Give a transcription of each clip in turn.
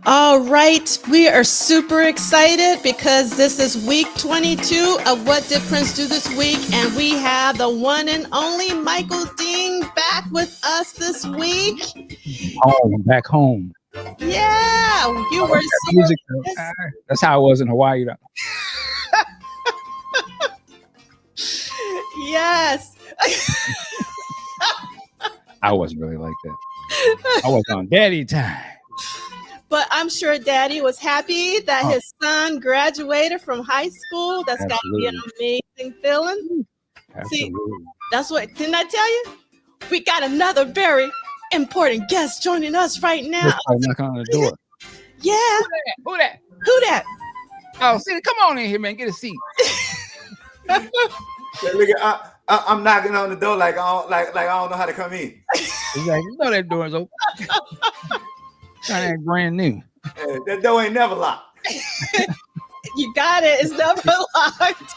All right, we are super excited because this is week 22 of What Did Prince Do This Week, and we have the one and only Michael Dean back with us this week. Home, back home. Yeah, you were Music. serious. That's how it was in Hawaii, though. Yes. I wasn't really like that. I was on daddy time. But I'm sure Daddy was happy that his son graduated from high school. That's got to be an amazing feeling. Absolutely. See, that's what, didn't I tell you? We got another very important guest joining us right now. Just knock on the door. Yeah. Who that? Who that? Oh, see, come on in here, man. Get a seat. Yeah, look at, I'm knocking on the door like I don't know how to come in. Exactly. You know that door's open. That ain't brand new. Hey, that door ain't never locked. You got it. It's never locked.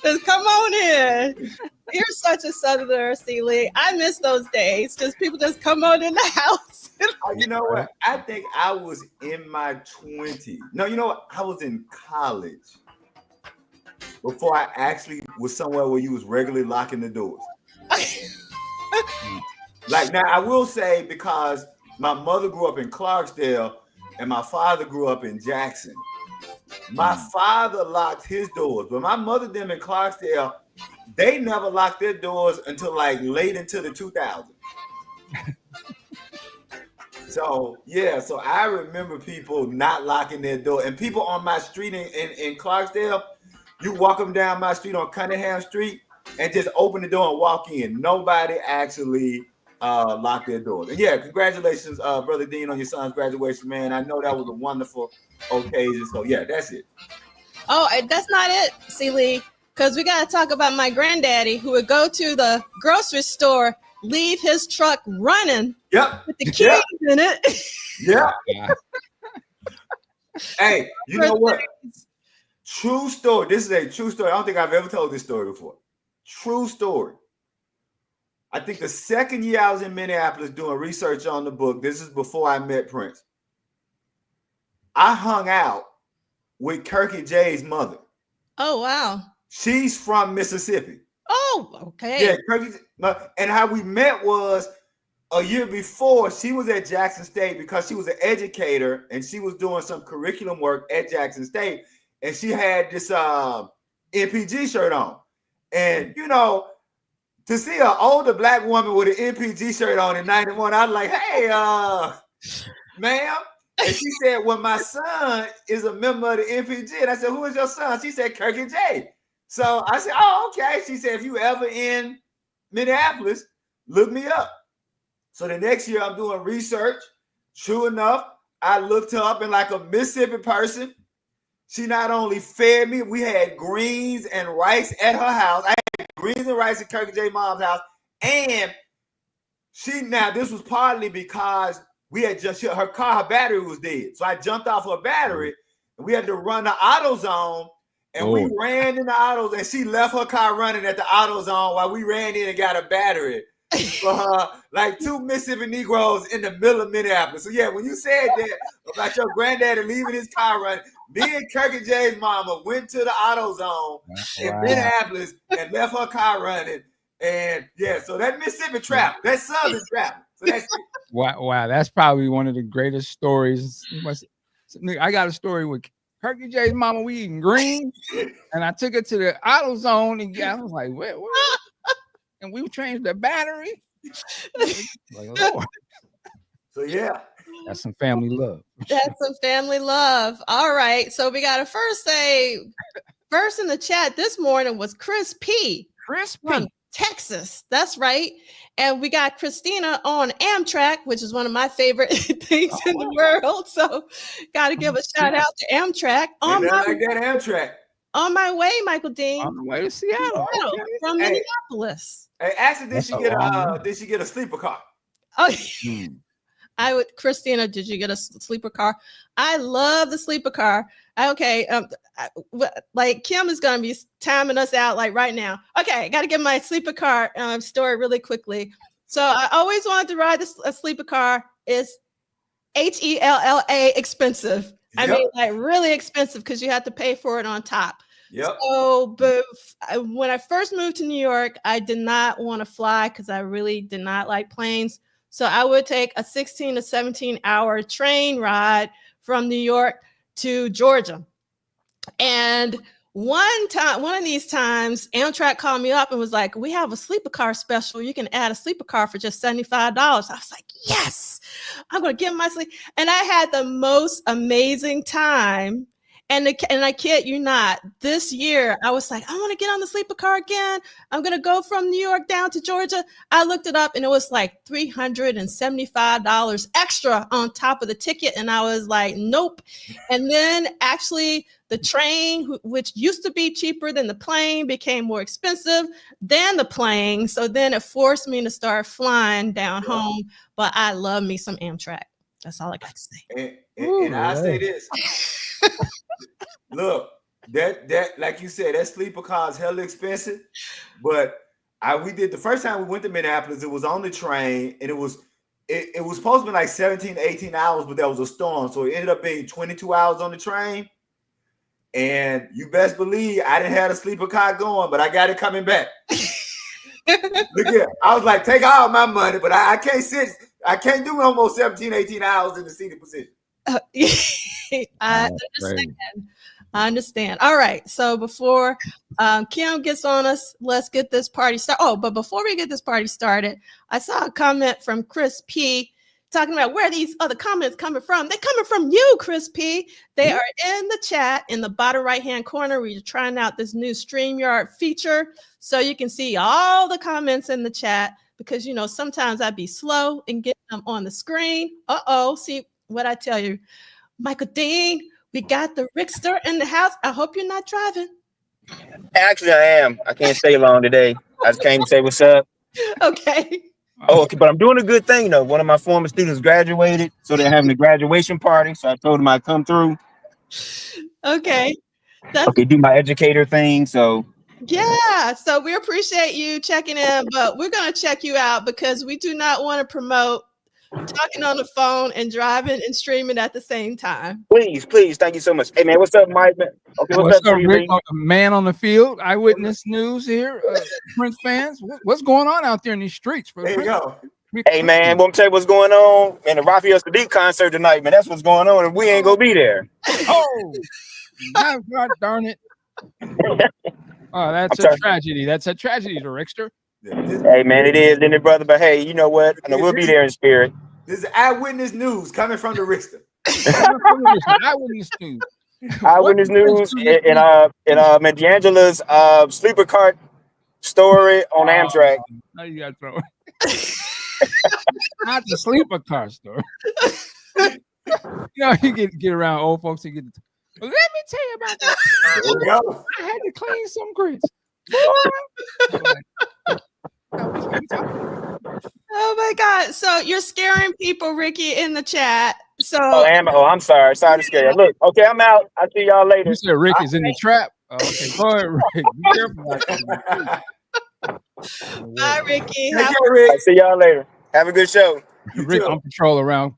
Just come on in. You're such a southerner, Celie. I miss those days. Just people just come on in the house. You know what? I think I was in my 20s. No, you know what? I was in college before I actually was somewhere where you was regularly locking the doors. Like now, I will say because my mother grew up in Clarksdale and my father grew up in Jackson. My father locked his doors, but my mother, them in Clarksdale, they never locked their doors until like late into the 2000s. So yeah, so I remember people not locking their door, and people on my street in Clarksdale, you walk them down my street on Cunningham Street and just open the door and walk in. Nobody actually locked their doors. And yeah, congratulations, Brother Dean, on your son's graduation, man. I know that was a wonderful occasion. So yeah, that's it. Oh, that's not it, Celie, because we got to talk about my granddaddy who would go to the grocery store, leave his truck running with the keys in it. Yeah. Hey, you know what? True story. This is a true story. I don't think I've ever told this story before. True story. I think the second year I was in Minneapolis doing research on the book, this is before I met Prince, I hung out with Kirky J's mother. Oh, wow. She's from Mississippi. Oh, okay. Yeah, Kirky, and how we met was a year before. She was at Jackson State because she was an educator and she was doing some curriculum work at Jackson State. And she had this NPG shirt on. And, you know, to see an older black woman with an NPG shirt on in 91, I was like, hey, ma'am. And she said, well, my son is a member of the NPG. And I said, who is your son? She said, Kirky J. So I said, oh, okay. She said, if you ever in Minneapolis, look me up. So the next year I'm doing research. True enough, I looked her up, and like a Mississippi person, she not only fed me, we had greens and rice at her house. I had greens and rice at Kirky J mom's house. And this was partly because we had just, her battery was dead. So I jumped off her battery and we had to run the AutoZone, and we ran in the autos, and she left her car running at the AutoZone while we ran in and got a battery for her, like two Mississippi Negroes in the middle of Minneapolis. So yeah, when you said that about your granddaddy leaving his car running, me and Kirky J's mama went to the AutoZone in Minneapolis and left her car running. And yeah, so that Mississippi travel, that Southern travel. So that's it. Wow, that's probably one of the greatest stories. I got a story with Kirky J's mama. We eating green, and I took her to the AutoZone, and I was like, what? And we changed the battery. Like, Lord. So yeah. That's some family love. That's some family love. All right. So we got to first in the chat this morning was Chris P. From Texas. That's right. And we got Christina on Amtrak, which is one of my favorite things in the world. So got to give a shout out to Amtrak. Amtrak. On my way, Michael Dean. On the way to Seattle. From Minneapolis. Hey, actually, did she get a sleeper car? Oh, Christina, did you get a sleeper car? I love the sleeper car. Like Kim is going to be timing us out like right now. Okay, I got to get my sleeper car story really quickly. So I always wanted to ride a sleeper car. It's HELLA expensive. I Yep. mean, like really expensive because you have to pay for it on top. Yep. So, but when I first moved to New York, I did not want to fly because I really did not like planes. So I would take a 16 to 17 hour train ride from New York to Georgia. And one of these times, Amtrak called me up and was like, "We have a sleeper car special. You can add a sleeper car for just $75." I was like, "Yes, I'm going to get my sleep." And I had the most amazing time. And I kid you not, this year I was like, I want to get on the sleeper car again. I'm going to go from New York down to Georgia. I looked it up and it was like $375 extra on top of the ticket. And I was like, nope. And then actually the train, which used to be cheaper than the plane, became more expensive than the plane. So then it forced me to start flying down home. But I love me some Amtrak. That's all I got to say. And I say this. Look, that like you said, that sleeper car is hella expensive. But we did the first time we went to Minneapolis, it was on the train, and it was supposed to be like 17, 18 hours, but there was a storm. So it ended up being 22 hours on the train. And you best believe I didn't have the sleeper car going, but I got it coming back. Look here, I was like, take all my money, but I can't sit. I can't do almost 17, 18 hours in the seated position. I understand. All right. So before Kim gets on us, let's get this party started. Oh, but before we get this party started, I saw a comment from Chris P. talking about where these other comments coming from. They're coming from you, Chris P. They are in the chat in the bottom right-hand corner where you're trying out this new StreamYard feature. So you can see all the comments in the chat because, sometimes I'd be slow in getting them on the screen. See what I tell you. Michael Dean, we got the Rickster in the house. I hope you're not driving. Actually, I am. I can't stay long today. I just came to say what's up. Okay. Oh, okay. But I'm doing a good thing, though. One of my former students graduated, so they're having a graduation party. So I told them I'd come through. Okay. Do my educator thing. So yeah. So we appreciate you checking in, but we're going to check you out because we do not want to promote talking on the phone and driving and streaming at the same time. Please. Thank you so much. Hey, man, what's up, Mike? Okay, what's up, Rick? Man on the field, Eyewitness News here. Prince fans, what's going on out there in these streets? There you go. Hey, man, I'm going to tell you what's going on. Man, the Raphael Sadiq concert tonight, man, that's what's going on, and we ain't going to be there. Oh, God darn it. Oh, that's a tragedy. That's a tragedy, Rickster. Hey, man, it is, isn't it, brother? But hey, you know what? I know we'll be there in spirit. This is Eyewitness News coming from the Rickster. Eyewitness News. Eyewitness News and D'Angela's sleeper cart story on Amtrak. Now you got to throw it. Not the sleeper car story. You get around old folks and get. Let me tell you about that. I had to clean some grits. Oh my God! So you're scaring people, Ricky, in the chat. So I'm sorry. Sorry to scare you. Look, okay, I'm out. I'll see y'all later. You said Rick is in the trap. Okay, go ahead, Rick. Be careful. Bye, Ricky. I'll see y'all later. Have a good show. Rick on patrol around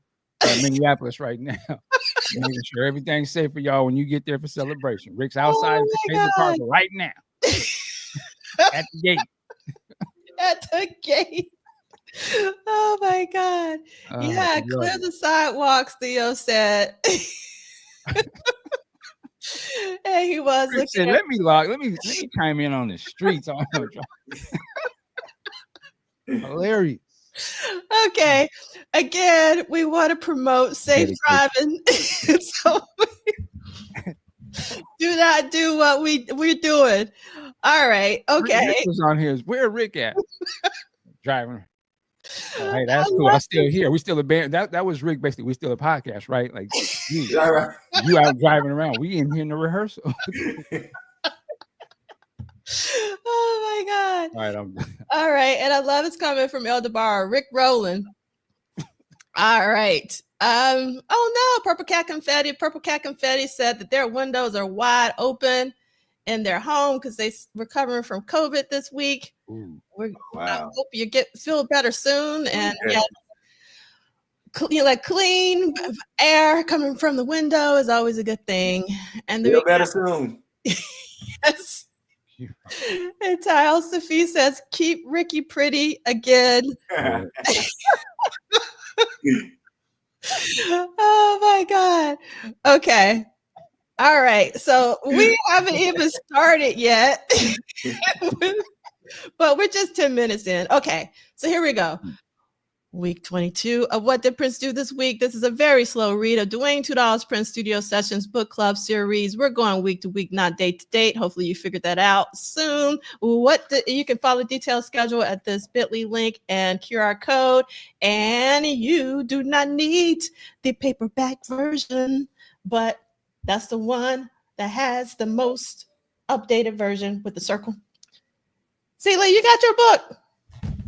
Minneapolis right now, making sure everything's safe for y'all when you get there for celebration. Rick's outside the car right now at the gate. At the gate. Oh my God. Yeah, clear the sidewalks, Theo said. And he was Rick said, let me chime in on the streets. Hilarious. Okay. Again, we want to promote safe driving. So do not do what we're doing. All right. Okay. Rick was on here. Where Rick at? Driving. Oh, hey, that's cool. I'm still here. We still a band. That was Rick. Basically, we still a podcast, right? Like you out driving around. We in here in the rehearsal. Oh my God. All right. All right. And I love it's coming from Elder Bar, Rick Rowland. All right. Oh no, Purple Cat Confetti said that their windows are wide open in their home because they recovering from COVID this week. I hope you feel better soon. And like clean air coming from the window is always a good thing. And then Feel better soon. yes. And Tile Sophie says, keep Ricky pretty again. Oh my God. Okay. All right. So we haven't even started yet. But we're just 10 minutes in. Okay. So here we go. Week 22 of What Did Prince Do This Week? This is a very slow read of Duane Tudahl's Prince Studio Sessions Book Club series. We're going week to week, not date to date. Hopefully you figured that out soon. You can follow the detailed schedule at this bit.ly link and QR code. And you do not need the paperback version, but that's the one that has the most updated version with the circle. Celia, you got your book.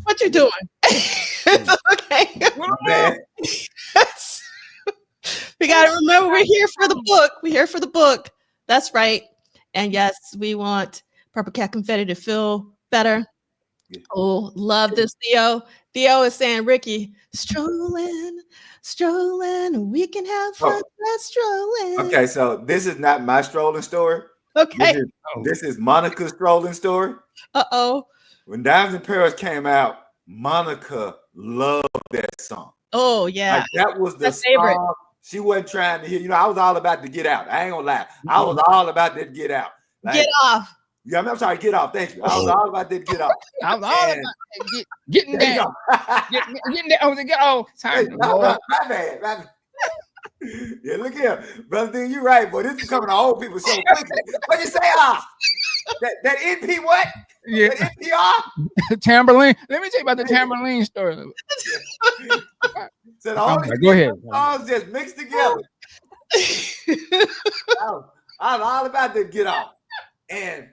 What you doing? Okay. We got to remember we're here for the book. We're here for the book. That's right. And yes, we want Purple Cat Confetti to feel better. Oh, love this, Theo. Theo is saying, Ricky, strolling, we can have fun strolling. Okay, so this is not my strolling story. Okay. This is Monica's strolling story. Uh-oh. When Diamonds in Paris came out, Monica loved that song. Oh, yeah. Like, that was the favorite song. She wasn't trying to hear. You know, I was all about to get out. I ain't gonna lie. I was all about to get out. Like, get off. Yeah, I'm sorry, get off. Thank you. I was all about to get off. I was all about getting down. Getting down. Oh, sorry. My bad. Yeah, look here. Brother Dean, you're right, boy. This is coming to old people so quickly. What you say? That NP what? Yeah. That NPR? Tambourine. Let me tell you about the tambourine story. So the only go ahead. songs just mixed together. I was all about to get off. And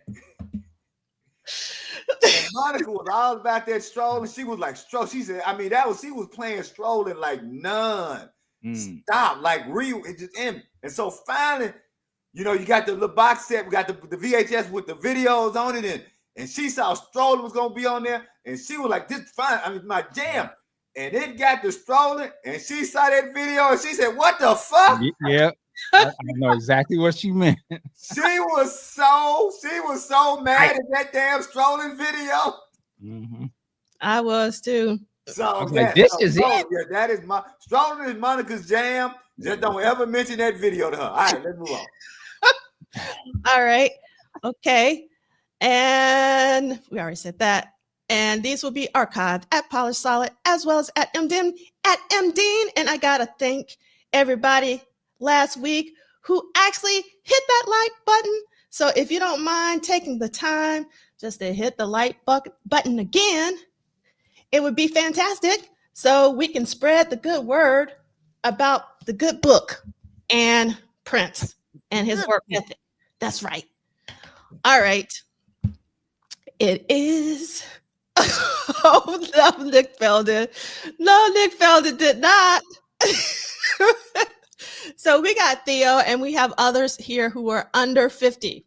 Monica was all about that strolling. She was like, she said, I mean, she was playing strolling like none. Stop, like real. It just ended. And so finally, you know, you got the little box set, we got the VHS with the videos on it, and she saw strolling was gonna be on there, and she was like, this is fine. I mean, my jam. And it got the strolling, and she saw that video, and she said, what the fuck? Yeah. I know exactly what she meant. She was so mad at that damn strolling video. Mm-hmm. I was too. So like, this is it. Yeah, that is strolling is Monica's jam. Just don't ever mention that video to her. All right, let's move on. All right. Okay. And we already said that. And these will be archived at Polished Solid as well as at MDean. And I gotta thank everybody last week who actually hit that like button. So if you don't mind taking the time just to hit the like button again, it would be fantastic. So we can spread the good word about the good book and Prince and his work ethic. That's right. All right. It is. Oh, no, Nick Felden. No, Nick Felden did not. So we got Theo and we have others here who are under 50.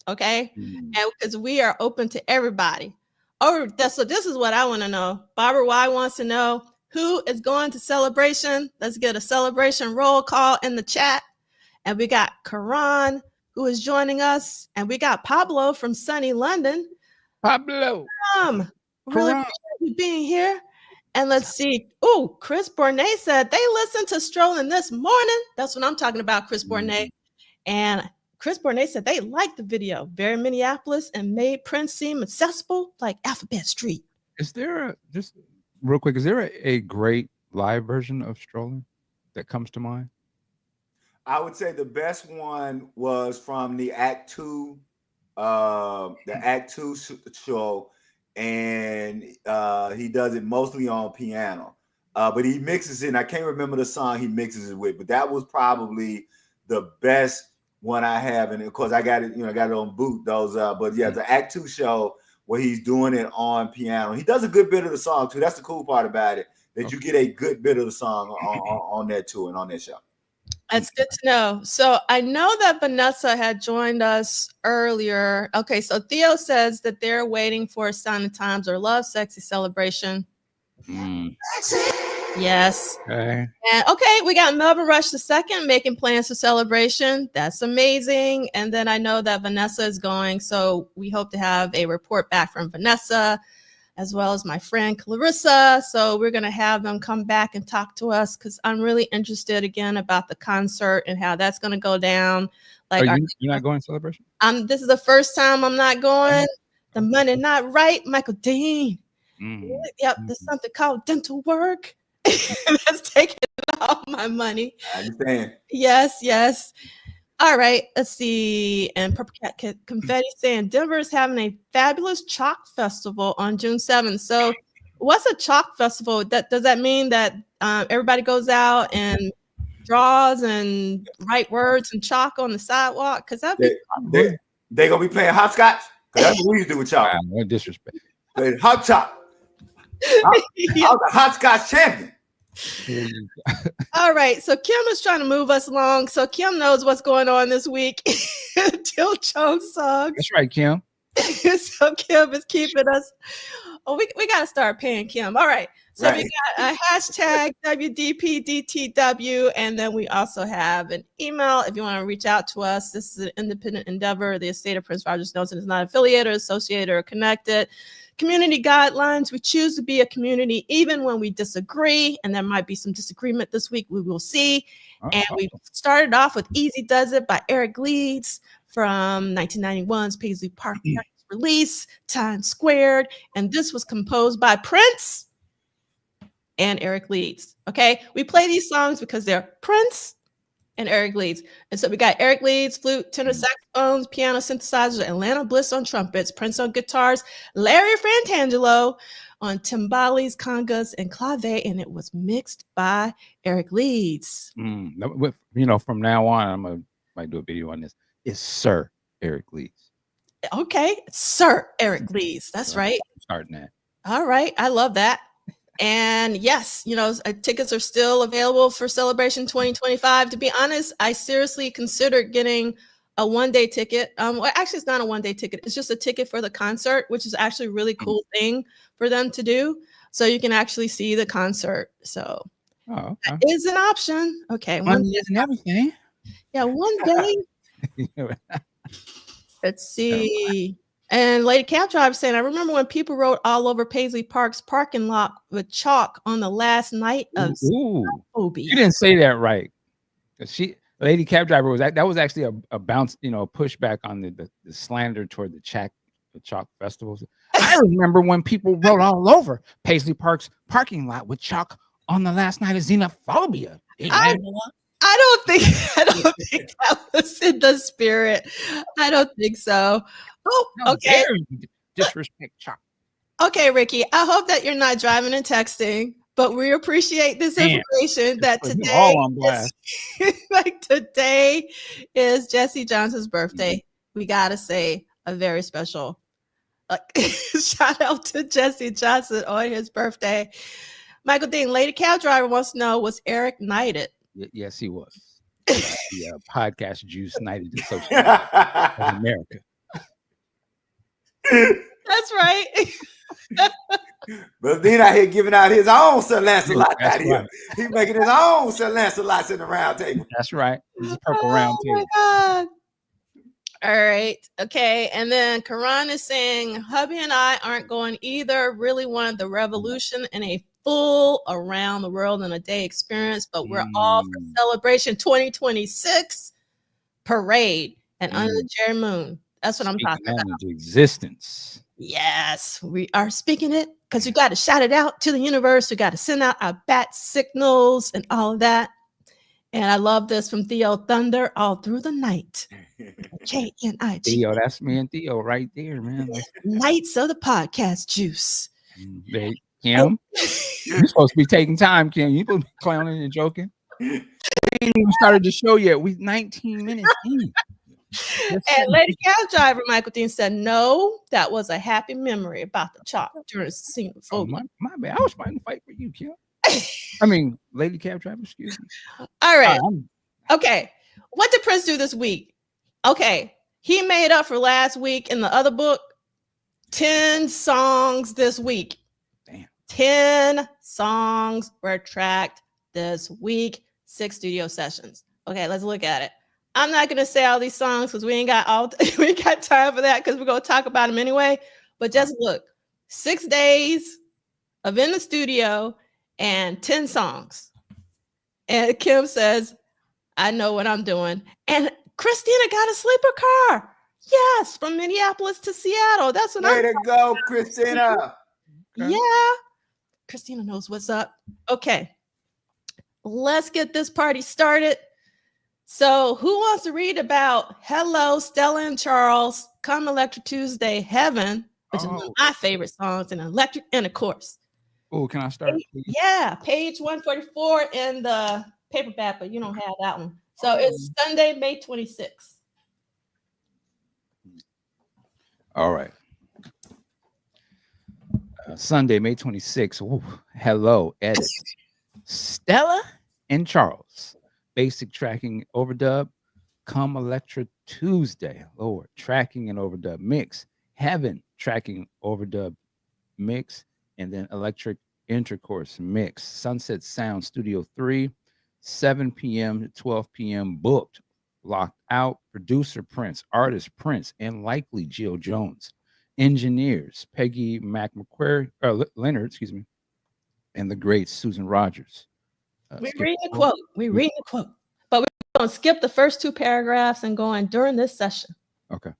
Okay. And because we are open to everybody. Oh, so this is what I want to know. Barbara Y wants to know who is going to Celebration. Let's get a Celebration roll call in the chat. And we got Karan, who is joining us. And we got Pablo from sunny London. Pablo. Really appreciate you being here. And let's see. Oh, Chris Bournet said they listened to Strolling this morning. That's what I'm talking about, Chris Bournet. And Chris Bournet said they liked the video. Very Minneapolis and made Prince seem accessible like Alphabet Street. Is there just real quick, is there a great live version of Strolling that comes to mind? I would say the best one was from the Act 2 show. And he does it mostly on piano, but he mixes it. And I can't remember the song he mixes it with, but that was probably the best one I have. And of course, I got it, I got it on boot. Those, but yeah, the Act 2 show where he's doing it on piano. He does a good bit of the song too. That's the cool part about it, that you get a good bit of the song on that tour and on that show. That's good to know. So I know that Vanessa had joined us earlier. Okay, so Theo says that they're waiting for a Sign of Times or Love Sexy Celebration. Yes. Okay. And okay, we got Melvin Rush II making plans for celebration. That's amazing. And then I know that Vanessa is going, so we hope to have a report back from Vanessa, as well as my friend Clarissa. So we're going to have them come back and talk to us because I'm really interested again about the concert and how that's going to go down. Like, you're not going to celebration? This is the first time I'm not going. The money not right, Michael Dean. Yep, there's something called dental work. That's taking all my money. I understand. Yes. All right, let's see. And Purple Cat Confetti saying Denver is having a fabulous chalk festival on June 7th. So what's a chalk festival? Does that mean that everybody goes out and draws and write words and chalk on the sidewalk? Because they're gonna be playing hopscotch. That's what we used to do with chalk. What disrespect. Hot chalk. I was a hopscotch champion. All right, so Kim is trying to move us along. So Kim knows what's going on this week. Till Jones songs. That's right, Kim. So Kim is keeping us. Oh, we got to start paying Kim. All right. So we got a hashtag WDPDTW, and then we also have an email if you want to reach out to us. This is an independent endeavor. The estate of Prince Rogers Nelson is not affiliated, associated, or connected. Community guidelines. We choose to be a community even when we disagree, and there might be some disagreement this week. We will see. And we started off with Easy Does It by Eric Leeds from 1991's Paisley Park release, Time Squared. And this was composed by Prince and Eric Leeds. Okay, we play these songs because they're Prince and Eric Leeds. And so we got Eric Leeds, flute, tenor saxophones, piano synthesizers, Atlanta Bliss on trumpets, Prince on guitars, Larry Frantangelo on timbales, congas, and clave, and it was mixed by Eric Leeds. You know, from now on, might do a video on this. It's Sir Eric Leeds. Okay, Sir Eric Leeds. That's right. I'm starting that. All right, I love that. And yes, you know, tickets are still available for Celebration 2025. To be honest, I seriously considered getting a one-day ticket. Well, actually, it's not a one-day ticket. It's just a ticket for the concert, which is actually a really cool thing for them to do. So you can actually see the concert. So that is an option. Okay. Money isn't everything. Yeah, one day. Let's see. And Lady Cab Driver saying, I remember when people wrote all over Paisley Park's parking lot with chalk on the last night of Xenophobia. You didn't say that right. Lady Cab Driver was that was actually a bounce, you know, a pushback on the slander toward the chalk festivals. I remember when people wrote all over Paisley Park's parking lot with chalk on the last night of Xenophobia. I don't think that was in the spirit. I don't think so. Oh, okay. Disrespect chalk. Okay, Ricky. I hope that you're not driving and texting, but we appreciate this information that today is Jesse Johnson's birthday. We gotta say a very special shout out to Jesse Johnson on his birthday. Michael Dean, Lady Cab Driver wants to know, was Eric knighted? Yes, he was. The podcast Juice Knighted Association of America. That's right. But then I here giving out his own Sir Lancelot out here. He's making his own Sir Lancelot in the round table. That's right. It's a purple round table. Oh my God. All right. Okay. And then Karan is saying, hubby and I aren't going either. Really wanted the revolution and a full around the world in a day experience, but we're all for Celebration 2026 parade and under the cherry moon. That's what I'm talking about. Into existence. Yes, we are speaking it because we got to shout it out to the universe. We got to send out our bat signals and all of that. And I love this from Theo Thunder, all through the night. KNIG. Theo, that's me and Theo right there, man. Nights of the podcast juice. Kim, you're supposed to be taking time, Kim. You're supposed to be clowning and joking. We ain't even started the show yet. We 19 minutes in. And Lady Cab Driver Michael Dean said, no, that was a happy memory about the chalk during Xenophobia. Oh, my bad. I was fighting to fight for you, Kim. I mean, Lady Cab Driver, excuse me. All right. Okay. What did Prince do this week? Okay. He made up for last week in the other book. 10 songs this week. Damn. 10 songs were tracked this week, 6 studio sessions. Okay, let's look at it. I'm not going to say all these songs because we ain't got time for that because we're going to talk about them anyway. But just look, 6 days of in the studio and 10 songs. And Kim says, I know what I'm doing. And Christina got a sleeper car. Yes, from Minneapolis to Seattle. That's what Way to go, Christina. Yeah. Christina knows what's up. Okay. Let's get this party started. So who wants to read about Hello, Stella and Charles, Come Electric Tuesday, Heaven, which is one of my favorite songs, and Electric and of course. Oh, can I start? Please? Yeah, page 144 in the paperback, but you don't have that one. So it's Sunday, May 26th. All right. Sunday, May 26th. Ooh, hello, edit. Stella and Charles. Basic tracking overdub. Come Electric Tuesday. Lord, tracking and overdub mix. Heaven, tracking overdub mix. And then Electric Intercourse mix. Sunset Sound Studio 3, 7 p.m. to 12 p.m. booked. Locked out. Producer Prince, artist Prince, and likely Jill Jones. Engineers Peggy Leonard, and the great Susan Rogers. We're reading the quote. But we're going to skip the first 2 paragraphs and go on during this session. Okay.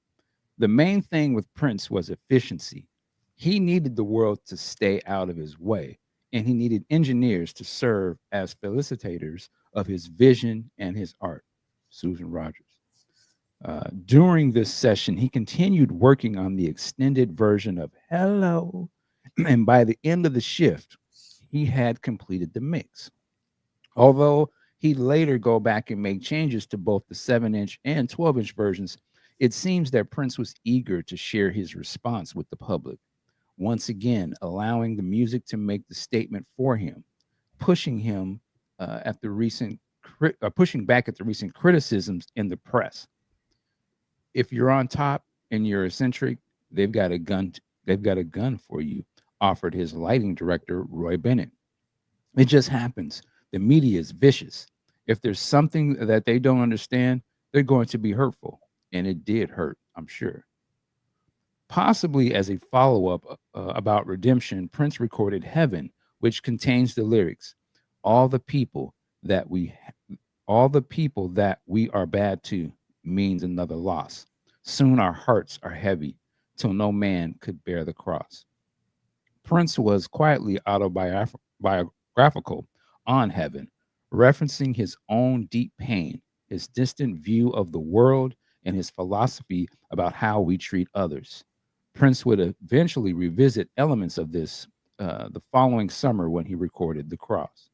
The main thing with Prince was efficiency. He needed the world to stay out of his way, and he needed engineers to serve as felicitators of his vision and his art. Susan Rogers. During this session, he continued working on the extended version of Hello, and by the end of the shift, he had completed the mix. Although he'd later go back and make changes to both the 7-inch and 12-inch versions, it seems that Prince was eager to share his response with the public, once again allowing the music to make the statement for him, pushing back at the recent criticisms in the press. If you're on top and you're eccentric, they've got a gun for you, offered his lighting director, Roy Bennett. It just happens. The media is vicious. If there's something that they don't understand, they're going to be hurtful. And it did hurt, I'm sure. Possibly as a follow-up about redemption, Prince recorded Heaven, which contains the lyrics, all the people that we are bad to means another loss. Soon our hearts are heavy, till no man could bear the cross. Prince was quietly autobiographical on Heaven, referencing his own deep pain, his distant view of the world, and his philosophy about how we treat others. Prince would eventually revisit elements of this the following summer when he recorded The Cross.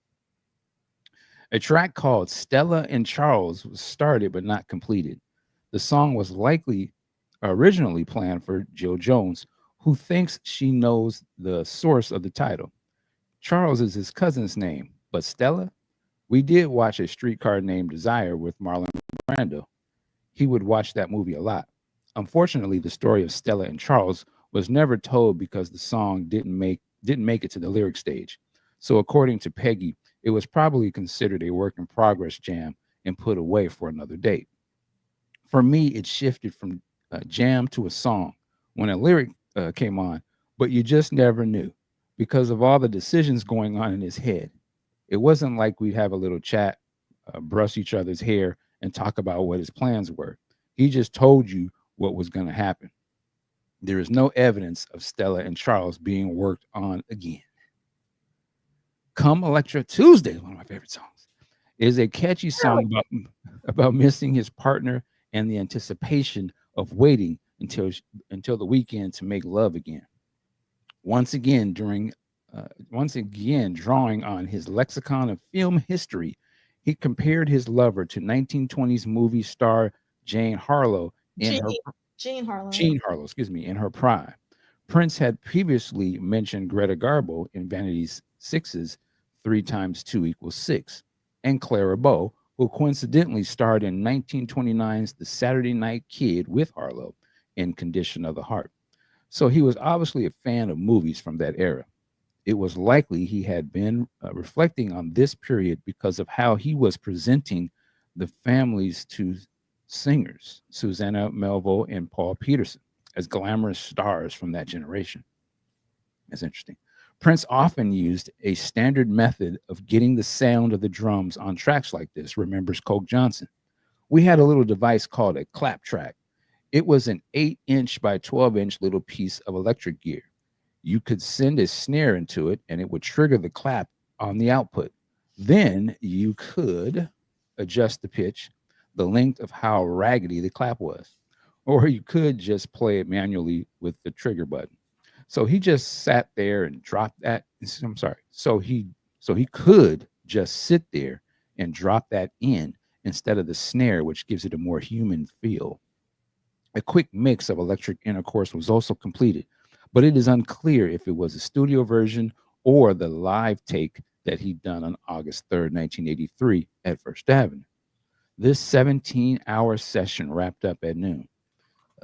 A track called Stella and Charles was started but not completed. The song was likely originally planned for Jill Jones, who thinks she knows the source of the title. Charles is his cousin's name, but Stella? We did watch A Streetcar Named Desire with Marlon Brando. He would watch that movie a lot. Unfortunately, the story of Stella and Charles was never told because the song didn't make it to the lyric stage. So according to Peggy, it was probably considered a work in progress jam and put away for another date. For me, it shifted from a jam to a song when a lyric came on, but you just never knew because of all the decisions going on in his head. It wasn't like we'd have a little chat, brush each other's hair, and talk about what his plans were. He just told you what was going to happen. There is no evidence of Stella and Charles being worked on again. Come Electric Tuesday, one of my favorite songs, is a catchy song about missing his partner and the anticipation of waiting until the weekend to make love again. Once again, drawing on his lexicon of film history, he compared his lover to 1920s movie star Jean Harlow in her prime. Prince had previously mentioned Greta Garbo in Vanity Six's 3 × 2 = 6, and Clara Bow, who coincidentally starred in 1929's The Saturday Night Kid with Harlow in Condition of the Heart. So he was obviously a fan of movies from that era. It was likely he had been reflecting on this period because of how he was presenting the families to singers, Susanna Melville and Paul Peterson, as glamorous stars from that generation. That's interesting. Prince often used a standard method of getting the sound of the drums on tracks like this, remembers Coke Johnson. We had a little device called a clap track. It was an 8-inch by 12-inch little piece of electric gear. You could send a snare into it and it would trigger the clap on the output. Then you could adjust the pitch, the length of how raggedy the clap was, or you could just play it manually with the trigger button. So he just sat there and dropped that. I'm sorry. So he could just sit there and drop that in instead of the snare, which gives it a more human feel. A quick mix of electric intercourse was also completed, but it is unclear if it was a studio version or the live take that he'd done on August 3rd, 1983 at First Avenue. This 17-hour session wrapped up at noon.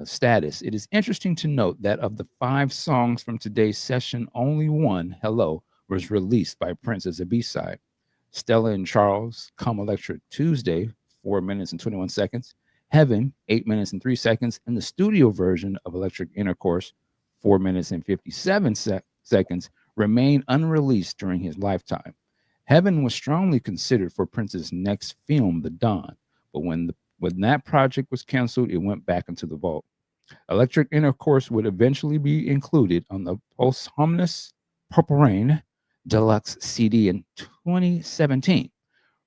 Status. It is interesting to note that of the 5 songs from today's session, only one, Hello, was released by Prince as a B-side. Stella and Charles, Come Electra Tuesday, 4 minutes and 21 seconds. Heaven, 8 minutes and 3 seconds. And the studio version of Electric Intercourse, 4 minutes and 57 seconds, remain unreleased during his lifetime. Heaven was strongly considered for Prince's next film, The Dawn, but when that project was canceled, it went back into the vault. Electric Intercourse would eventually be included on the posthumous Purple Rain Deluxe CD in 2017.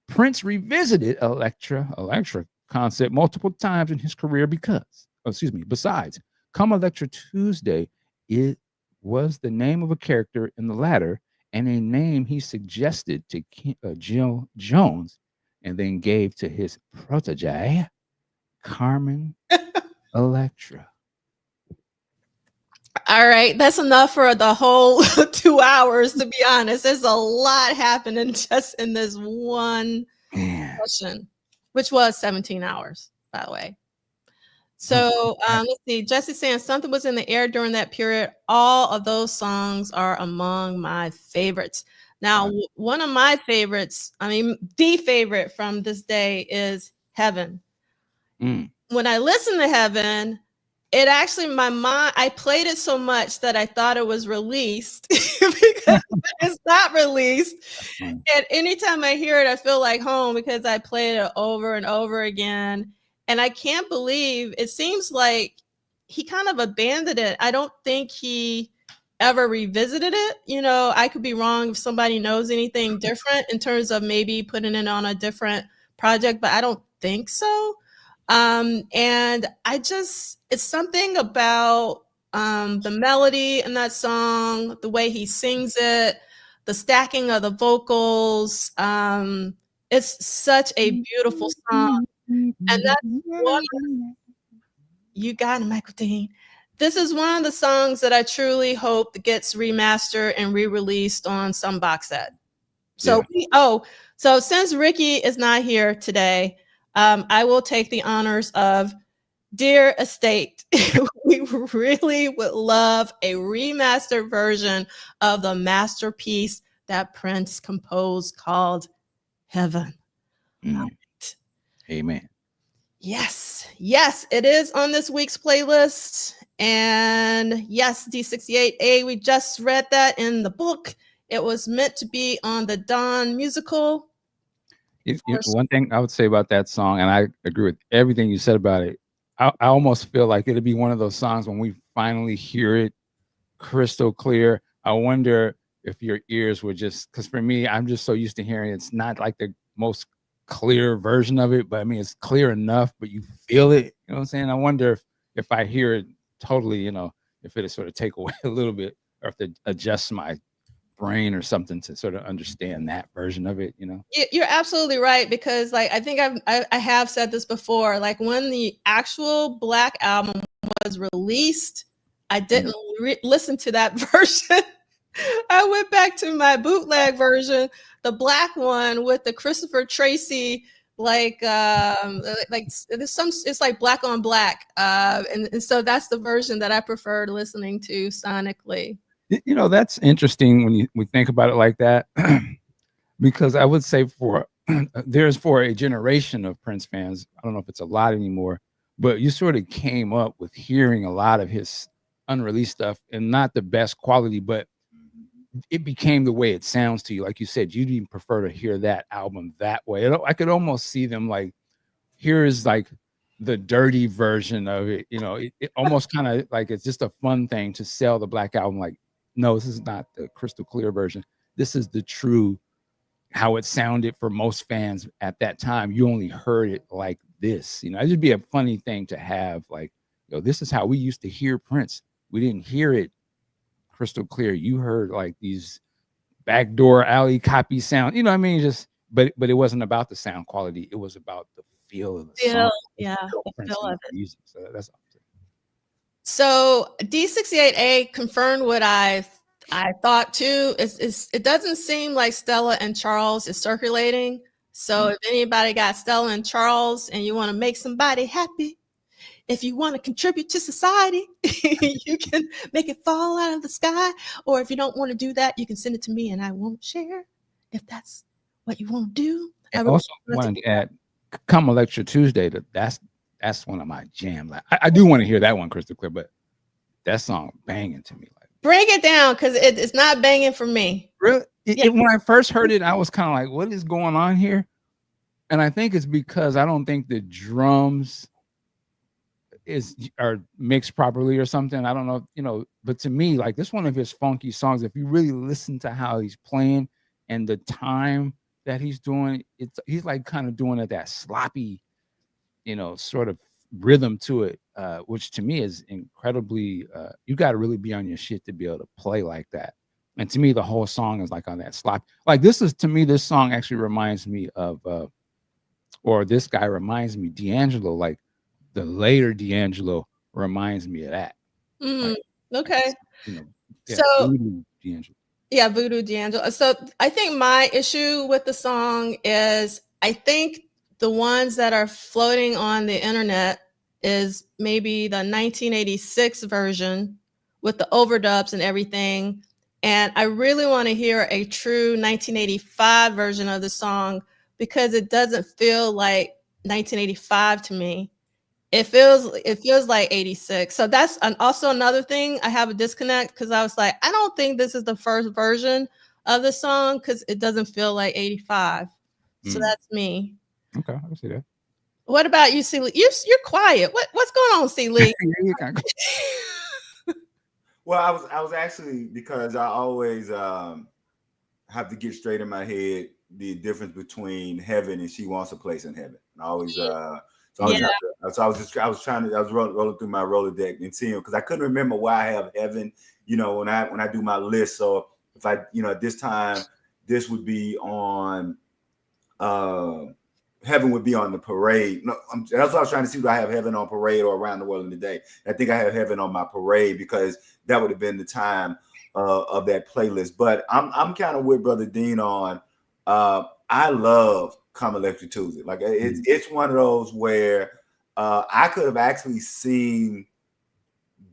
Prince revisited Electra concept multiple times in his career besides Come Electra Tuesday, it was the name of a character in the latter and a name he suggested to Jill Jones and then gave to his protege, Carmen Electra. All right, that's enough for the whole 2 hours, to be honest. There's a lot happening just in this one session, which was 17 hours, by the way. So let's see. Jesse's saying something was in the air during that period. All of those songs are among my favorites. Now, one of my favorites, the favorite from this day is Heaven. When I listen to Heaven, it actually, my mind, I played it so much that I thought it was released because it's not released. And anytime I hear it, I feel like home because I played it over and over again. And I can't believe, it seems like he kind of abandoned it. I don't think he ever revisited it. I could be wrong if somebody knows anything different in terms of maybe putting it on a different project, but I don't think so. And it's something about the melody in that song, the way he sings it, the stacking of the vocals. It's such a beautiful song. And that's one, you got it, Michael Dean. This is one of the songs that I truly hope gets remastered and re-released on some box set. So, so since Ricky is not here today, I will take the honors of Dear Estate. We really would love a remastered version of the masterpiece that Prince composed called Heaven. Amen. Yes, it is on this week's playlist. And yes, D68A, we just read that in the book. It was meant to be on the Dawn musical. One thing I would say about that song, and I agree with everything you said about it, I almost feel like it'll be one of those songs when we finally hear it crystal clear. I wonder if your ears were just, because for me, I'm just so used to hearing it's not like the most clear version of it, but it's clear enough, but you feel it. You know what I'm saying? I wonder if I hear it totally, if it'll sort of take away a little bit, or if it adjusts my brain or something to sort of understand that version of it. You're absolutely right, because I think I have said this before, when the actual Black album was released, I didn't listen to that version. I went back to my bootleg version, the black one with the Christopher Tracy, it's like black on black. And so that's the version that I prefer listening to sonically. You know, that's interesting when we think about it like that, because I would say for a generation of Prince fans, I don't know if it's a lot anymore, but you sort of came up with hearing a lot of his unreleased stuff and not the best quality, but it became the way it sounds to you. Like you said, you'd even prefer to hear that album that way. I could almost see them like, here is like the dirty version of it. You know, it almost kind of like it's just a fun thing to sell the Black Album. Like, no, this is not the crystal clear version. This is the true, how it sounded for most fans at that time. You only heard it like this. You know, it'd just be a funny thing to have. Like, this is how we used to hear Prince. We didn't hear it crystal clear. You heard like these backdoor alley copy sound. You know what I mean? Just, but it wasn't about the sound quality. It was about the feel of the song. Yeah, the feel of it. Music. So that's all. So D68A confirmed what I thought too. It doesn't seem like Stella and Charles is circulating. So if anybody got Stella and Charles and you want to make somebody happy, if you want to contribute to society, you can make it fall out of the sky. Or if you don't want to do that, you can send it to me and I won't share. If that's what you want to do. I also wanted to add, Come Electra Tuesday. That's one of my jams. Like, I do want to hear that one crystal clear, but that song banging to me. Like, bring it down, because it's not banging for me. Really? When I first heard it, I was kind of like, what is going on here? And I think it's because I don't think the drums are mixed properly or something. I don't know, but to me, like, this one of his funky songs, if you really listen to how he's playing and the time that he's doing, he's like kind of doing it that sloppy, sort of rhythm to it, which to me is incredibly, you got to really be on your shit to be able to play like that. And to me, the whole song is like on that slop. Like, this song actually reminds me of, or this guy reminds me, D'Angelo, like the later D'Angelo reminds me of that. Like, okay. So Voodoo D'Angelo. Yeah, Voodoo D'Angelo. So I think my issue with the song is, I think the ones that are floating on the internet is maybe the 1986 version with the overdubs and everything. And I really want to hear a true 1985 version of the song, because it doesn't feel like 1985 to me. It feels like 86. So that's also another thing. I have a disconnect, because I was like, I don't think this is the first version of the song, because it doesn't feel like 85. So that's me. Okay, I can see that. What about you, C. Lee? You're quiet. What's going on, C. Lee? Well, I was actually, because I always have to get straight in my head the difference between heaven and She Wants a Place in Heaven. And I always So I was rolling through my Rolodex and seeing, because I couldn't remember why I have heaven, when I do my list. So if I, this time, this would be on, heaven would be on the parade. No, that's what I was trying to see. Do I have heaven on parade or around the world in the day? I think I have heaven on my parade, because that would have been the time of that playlist. But I'm kind of with Brother Dean on, I love Come Electric Tuesday. Like, it's one of those where I could have actually seen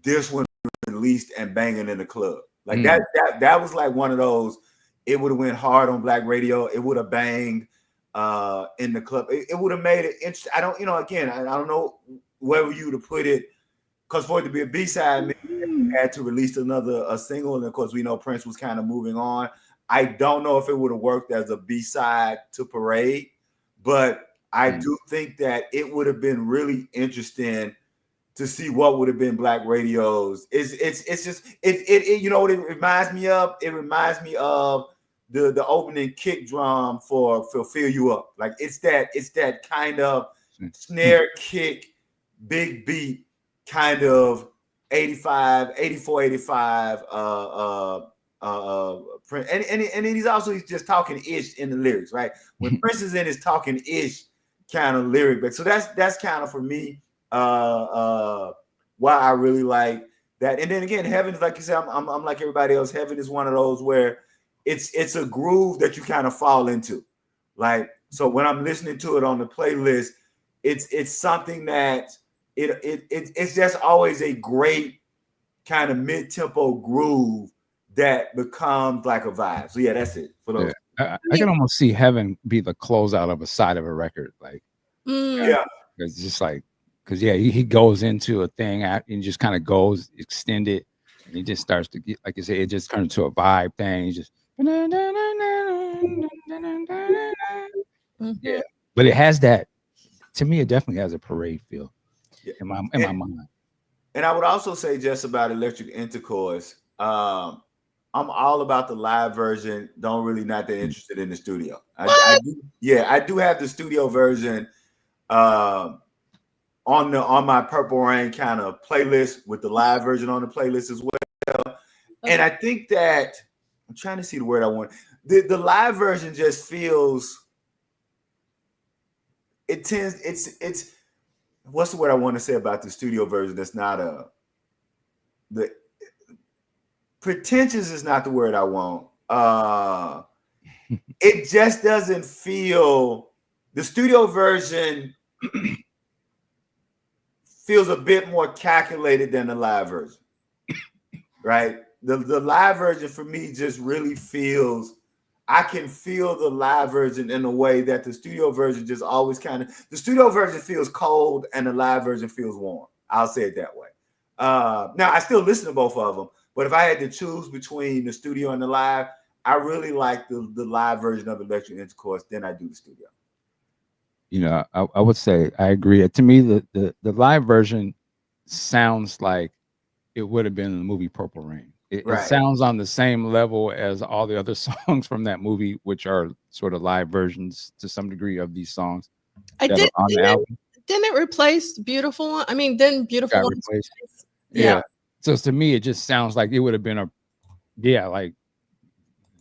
this one released and banging in the club. Like that was like one of those. It would have went hard on Black radio. It would have banged in the club. It would have made it interesting. I don't, again, I don't know where you to put it, because for it to be a B-side, maybe had to release a single, and of course we know Prince was kind of moving on. I don't know if it would have worked as a B-side to Parade, but I do think that it would have been really interesting to see what would have been Black radio's. It's just you know what it reminds me of? It reminds me of the opening kick drum for Fill You Up. Like, it's that kind of snare kick, big beat kind of 84, 85 and he's just talking ish in the lyrics, right? When Prince is in his talking ish kind of lyric, but so that's kind of for me why I really like that. And then again, heaven is, like you said, I'm like everybody else. Heaven is one of those where it's a groove that you kind of fall into. Like, so when I'm listening to it on the playlist, it's something that it's just always a great kind of mid-tempo groove that becomes like a vibe. So yeah, that's it for those. Yeah. I can almost see Heaven be the closeout of a side of a record, like it's just like because he goes into a thing and just kind of goes extended, and he just starts to get, like you say, it just turns into a vibe thing. He just yeah, but it has that. To me, it definitely has a parade feel in my mind. And I would also say just about Electric Intercourse. I'm all about the live version. Don't really not that interested in the studio. I do have the studio version on my Purple Rain kind of playlist with the live version on the playlist as well. And I think that I'm trying to see the word I want. The live version just feels. It's what's the word I want to say about the studio version? That's not the pretentious is not the word I want. It just doesn't feel. The studio version feels a bit more calculated than the live version, right? The live version for me just really feels. I can feel the live version in a way that the studio version just always the studio version feels cold and the live version feels warm. I'll say it that way. Now I still listen to both of them, but if I had to choose between the studio and the live, I really like the live version of Electric Intercourse. Then I do the studio. You know, I would say I agree. To me, the live version sounds like it would have been in the movie Purple Rain. It sounds on the same level as all the other songs from that movie, which are sort of live versions to some degree of these songs. Didn't it replace Beautiful One? I mean, didn't Beautiful One replace? Yeah. So to me, it just sounds like it would have been like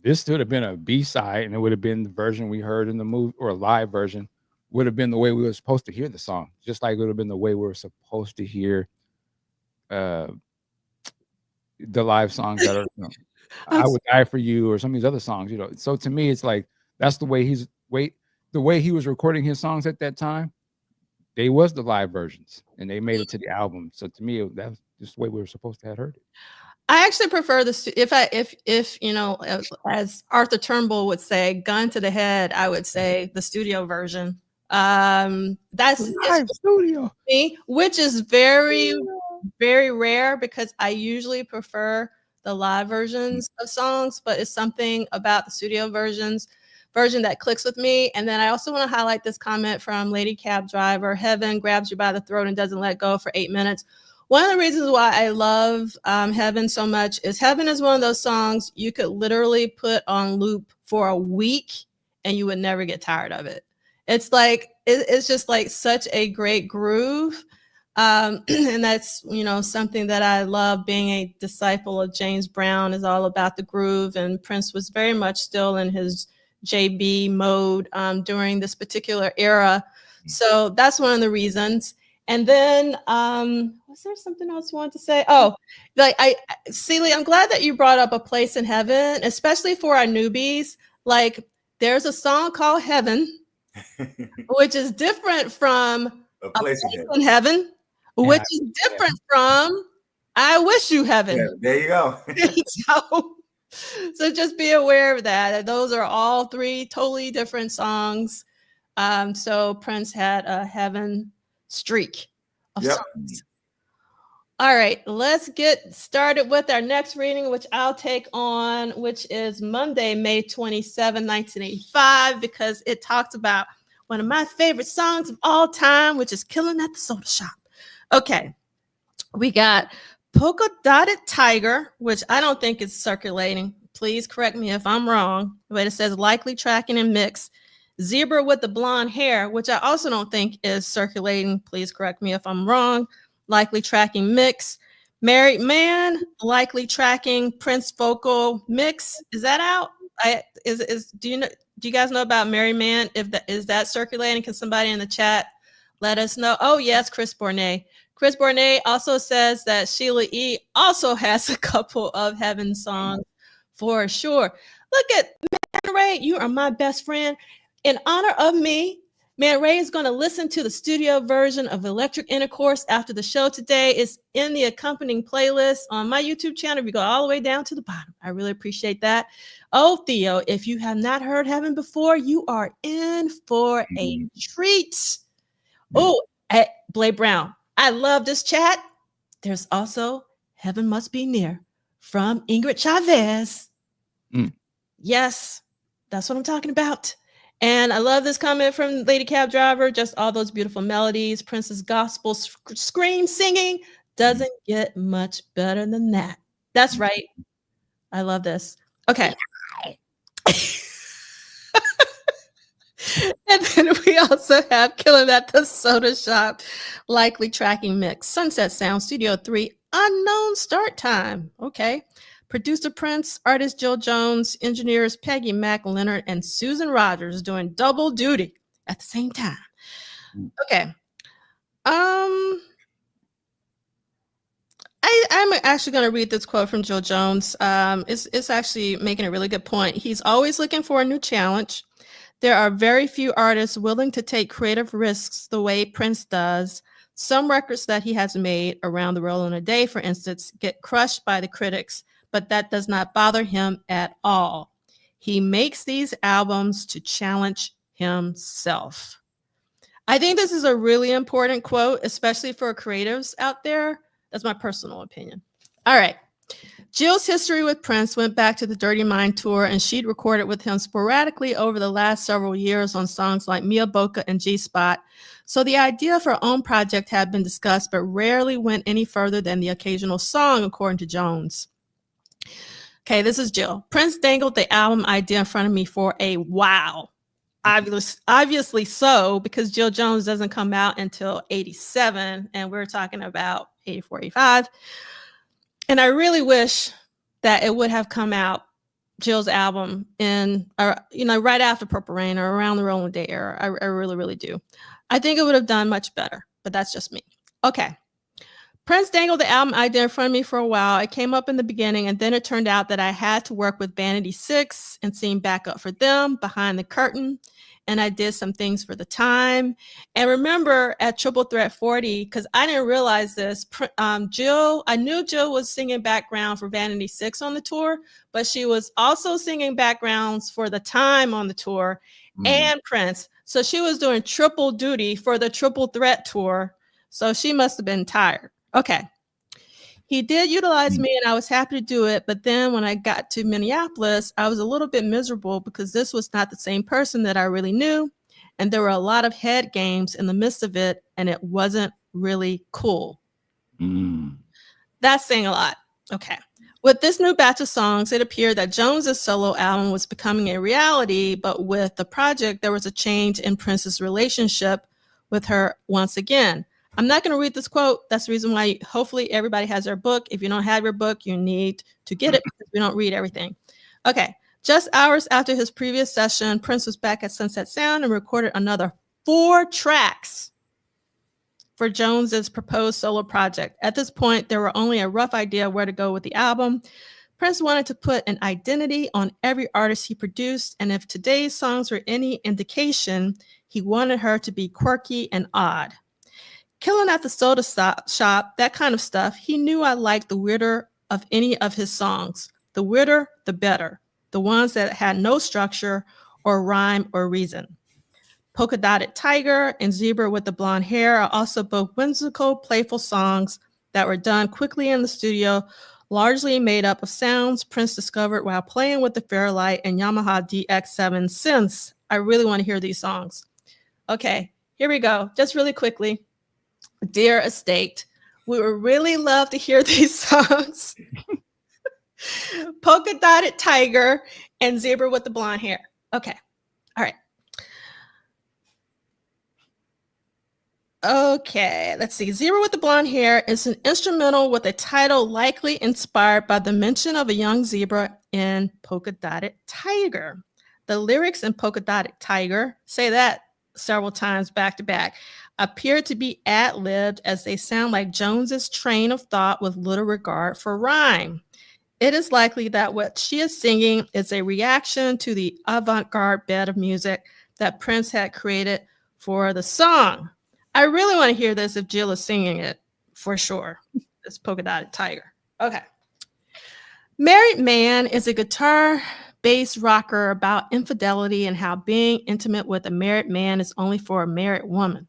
this would have been a B-side, and it would have been the version we heard in the movie, or a live version would have been the way we were supposed to hear the song, just like it would have been the way we were supposed to hear the live songs that are, I Would Die for You, or some of these other songs, So to me, it's like that's the way the way he was recording his songs at that time. They was the live versions, and they made it to the album. So to me, that's just the way we were supposed to have heard it. I actually prefer this. If as Arthur Turnbull would say, gun to the head, I would say the studio version. That's live studio, which is very, very rare because I usually prefer the live versions of songs, but it's something about the studio version that clicks with me. And then I also want to highlight this comment from Lady Cab Driver. Heaven grabs you by the throat and doesn't let go for 8 minutes. One of the reasons why I love Heaven so much is Heaven is one of those songs you could literally put on loop for a week and you would never get tired of it. It's like, it's just like such a great groove. And that's, something that I love. Being a disciple of James Brown is all about the groove. And Prince was very much still in his JB mode during this particular era. So that's one of the reasons. And then was there something else I wanted to say? Oh, Celie, I'm glad that you brought up A Place in Heaven, especially for our newbies. Like, there's a song called Heaven, which is different from A Place in Heaven, which is different from I Wish You Heaven. Yeah, there you go. So just be aware of that. Those are all three totally different songs. So Prince had a Heaven streak of songs. All right, let's get started with our next reading, which I'll take on, which is Monday, May 27, 1985, because it talks about one of my favorite songs of all time, which is Killing at the Soda Shop. Okay, we got Polka Dotted Tiger, which I don't think is circulating. Please correct me if I'm wrong, but it says likely tracking and mix. Zebra with the Blonde Hair, which I also don't think is circulating. Please correct me if I'm wrong. Likely tracking mix. Married Man, likely tracking Prince vocal mix. Is that out? Do you guys know about Married Man? Is that circulating? Can somebody in the chat let us know? Oh yes, Chris Bournet. Chris Bournet also says that Sheila E. also has a couple of Heaven songs for sure. Look at Man Ray, you are my best friend. In honor of me, Man Ray is going to listen to the studio version of Electric Intercourse after the show today. It's in the accompanying playlist on my YouTube channel. If you go all the way down to the bottom, I really appreciate that. Oh, Theo, if you have not heard Heaven before, you are in for a treat. Oh, Blake Brown, I love this chat. There's also Heaven Must Be Near from Ingrid Chavez. Yes, that's what I'm talking about. And I love this comment from Lady Cab Driver. Just all those beautiful melodies. Prince's gospel scream singing doesn't get much better than that. That's right. I love this. Okay. And then we also have Killing at the Soda Shop, likely tracking mix. Sunset Sound, Studio 3, unknown start time. Okay. Producer Prince, artist Jill Jones, engineers Peggy Mac Leonard, and Susan Rogers doing double duty at the same time. Okay. I'm actually going to read this quote from Jill Jones. It's actually making a really good point. He's always looking for a new challenge. There are very few artists willing to take creative risks the way Prince does. Some records that he has made, Around the World in a Day, for instance, get crushed by the critics, but that does not bother him at all. He makes these albums to challenge himself. I think this is a really important quote, especially for creatives out there. That's my personal opinion. All right. Jill's history with Prince went back to the Dirty Mind tour, and she'd recorded with him sporadically over the last several years on songs like Mia Boca and G-Spot. So the idea for her own project had been discussed, but rarely went any further than the occasional song, according to Jones. Okay, this is Jill. Prince dangled the album idea in front of me for a while. Obviously so, because Jill Jones doesn't come out until 87, and we're talking about 84, 85. And I really wish that it would have come out, Jill's album, in right after Purple Rain or around the Rolling Day era. I really, really do. I think it would have done much better, but that's just me. Okay. Prince dangled the album idea in front of me for a while. It came up in the beginning, and then it turned out that I had to work with Vanity 6 and sing backup for them behind the curtain. And I did some things for the time. And remember at Triple Threat 40, because I didn't realize this, I knew Jill was singing background for Vanity 6 on the tour, but she was also singing backgrounds for the time on the tour and Prince. So she was doing triple duty for the Triple Threat tour. So she must have been tired. Okay. He did utilize me, and I was happy to do it. But then when I got to Minneapolis, I was a little bit miserable because this was not the same person that I really knew. And there were a lot of head games in the midst of it, and it wasn't really cool. That's saying a lot. Okay. With this new batch of songs, it appeared that Jones's solo album was becoming a reality, but with the project, there was a change in Prince's relationship with her once again. I'm not going to read this quote. That's the reason why hopefully everybody has their book. If you don't have your book, you need to get it because we don't read everything. Okay. Just hours after his previous session, Prince was back at Sunset Sound and recorded another 4 tracks for Jones's proposed solo project. At this point, there were only a rough idea where to go with the album. Prince wanted to put an identity on every artist he produced, and if today's songs were any indication, he wanted her to be quirky and odd. Killing at the Soda Shop, that kind of stuff, he knew I liked the weirder of any of his songs. The weirder, the better. The ones that had no structure or rhyme or reason. Polka Dotted Tiger and Zebra with the Blonde Hair are also both whimsical, playful songs that were done quickly in the studio, largely made up of sounds Prince discovered while playing with the Fairlight and Yamaha DX7 synths. I really want to hear these songs. Okay, here we go. Just really quickly. Dear Estate, we would really love to hear these songs. Polka Dotted Tiger and Zebra with the Blonde Hair. Okay. All right. Okay, let's see. Zebra with the Blonde Hair is an instrumental with a title likely inspired by the mention of a young zebra in Polka Dotted Tiger. The lyrics in Polka Dotted Tiger, say that several times back to back, appear to be ad-libbed as they sound like Jones's train of thought with little regard for rhyme. It is likely that what she is singing is a reaction to the avant-garde bed of music that Prince had created for the song. I really want to hear this if Jill is singing it for sure. This Polka Dotted Tiger. Okay. Married Man is a guitar-based rocker about infidelity and how being intimate with a married man is only for a married woman.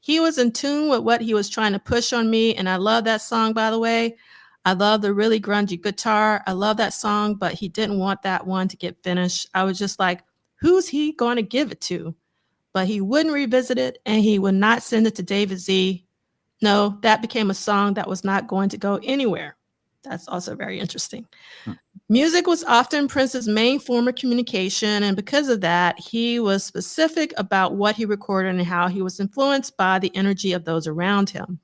He was in tune with what he was trying to push on me, and I love that song, by the way. I love the really grungy guitar. I love that song, but he didn't want that one to get finished. I was just like, who's he going to give it to? But he wouldn't revisit it, and he would not send it to David Z. No, that became a song that was not going to go anywhere. That's also very interesting. Music was often Prince's main form of communication, and because of that, he was specific about what he recorded and how he was influenced by the energy of those around him.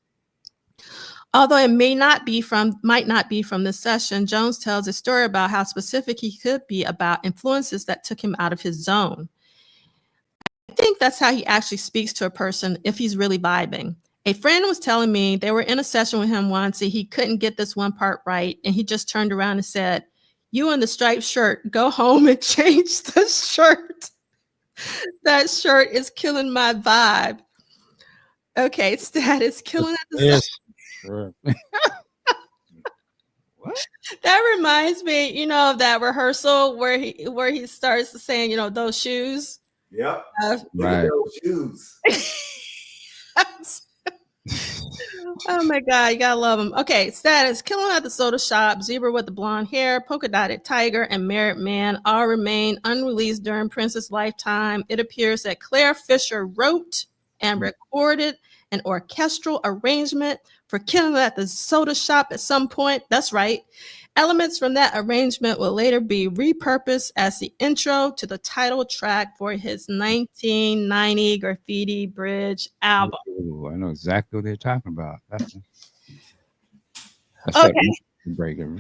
Although it might not be from this session, Jones tells a story about how specific he could be about influences that took him out of his zone. I think that's how he actually speaks to a person if he's really vibing. A friend was telling me they were in a session with him once and he couldn't get this one part right, and he just turned around and said, "You in the striped shirt, go home and change the shirt. That shirt is killing my vibe." Okay, status killing at the Yes. Sure. What? That reminds me, of that rehearsal where he starts saying, those shoes. Yep. Right. Those shoes. Oh my God, you gotta love them. Okay, status: Killing at the Soda Shop, Zebra with the Blonde Hair, Polka Dotted Tiger, and Married Man all remain unreleased during Prince's lifetime. It appears that Claire Fisher wrote and recorded an orchestral arrangement for Killing at the Soda Shop at some point. That's right. Elements from that arrangement will later be repurposed as the intro to the title track for his 1990 Graffiti Bridge album. Ooh, I know exactly what they're talking about. That's Okay. Breaker.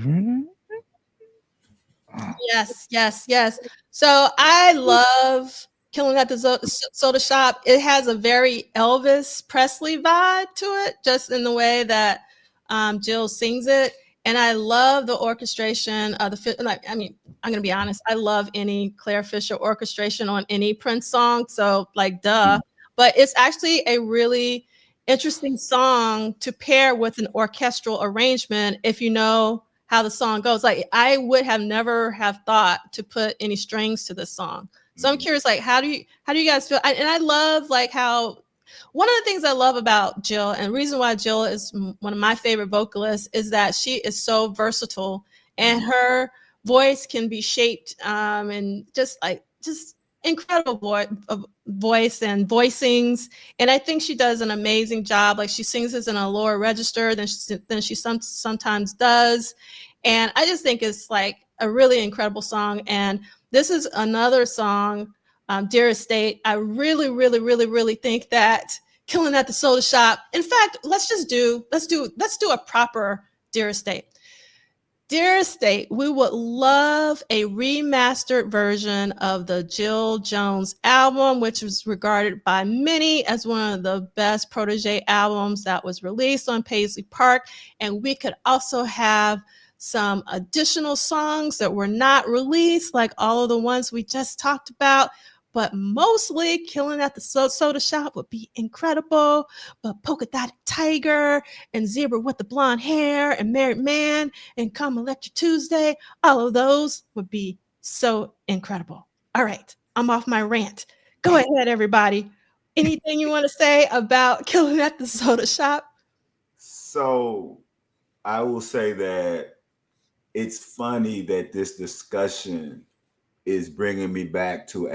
Yes. So I love Killing at the Soda Shop. It has a very Elvis Presley vibe to it, just in the way that Jill sings it. And I love the orchestration of I'm going to be honest. I love any Claire Fisher orchestration on any Prince song. So duh. But it's actually a really interesting song to pair with an orchestral arrangement if you know how the song goes. I would have never have thought to put any strings to this song. So I'm curious, how do you guys feel? And I love how one of the things I love about Jill, and the reason why Jill is one of my favorite vocalists, is that she is so versatile and her voice can be shaped and just incredible voice and voicings. And I think she does an amazing job. She sings this in a lower register than she sometimes does. And I just think it's a really incredible song. And this is another song, Dearest State. I really, really, really, really think that Killing at the Soda Shop. In fact, let's do a proper Dearest State. Dearest State, we would love a remastered version of the Jill Jones album, which was regarded by many as one of the best protege albums that was released on Paisley Park. And we could also have some additional songs that were not released, like all of the ones we just talked about. But mostly Killing at the Soda Shop would be incredible. But Polka Dotted Tiger and Zebra with the Blonde Hair and Married Man and Come Electric Tuesday, all of those would be so incredible. All right, I'm off my rant. Go ahead, everybody. Anything you want to say about Killing at the Soda Shop? So I will say that it's funny that this discussion is bringing me back to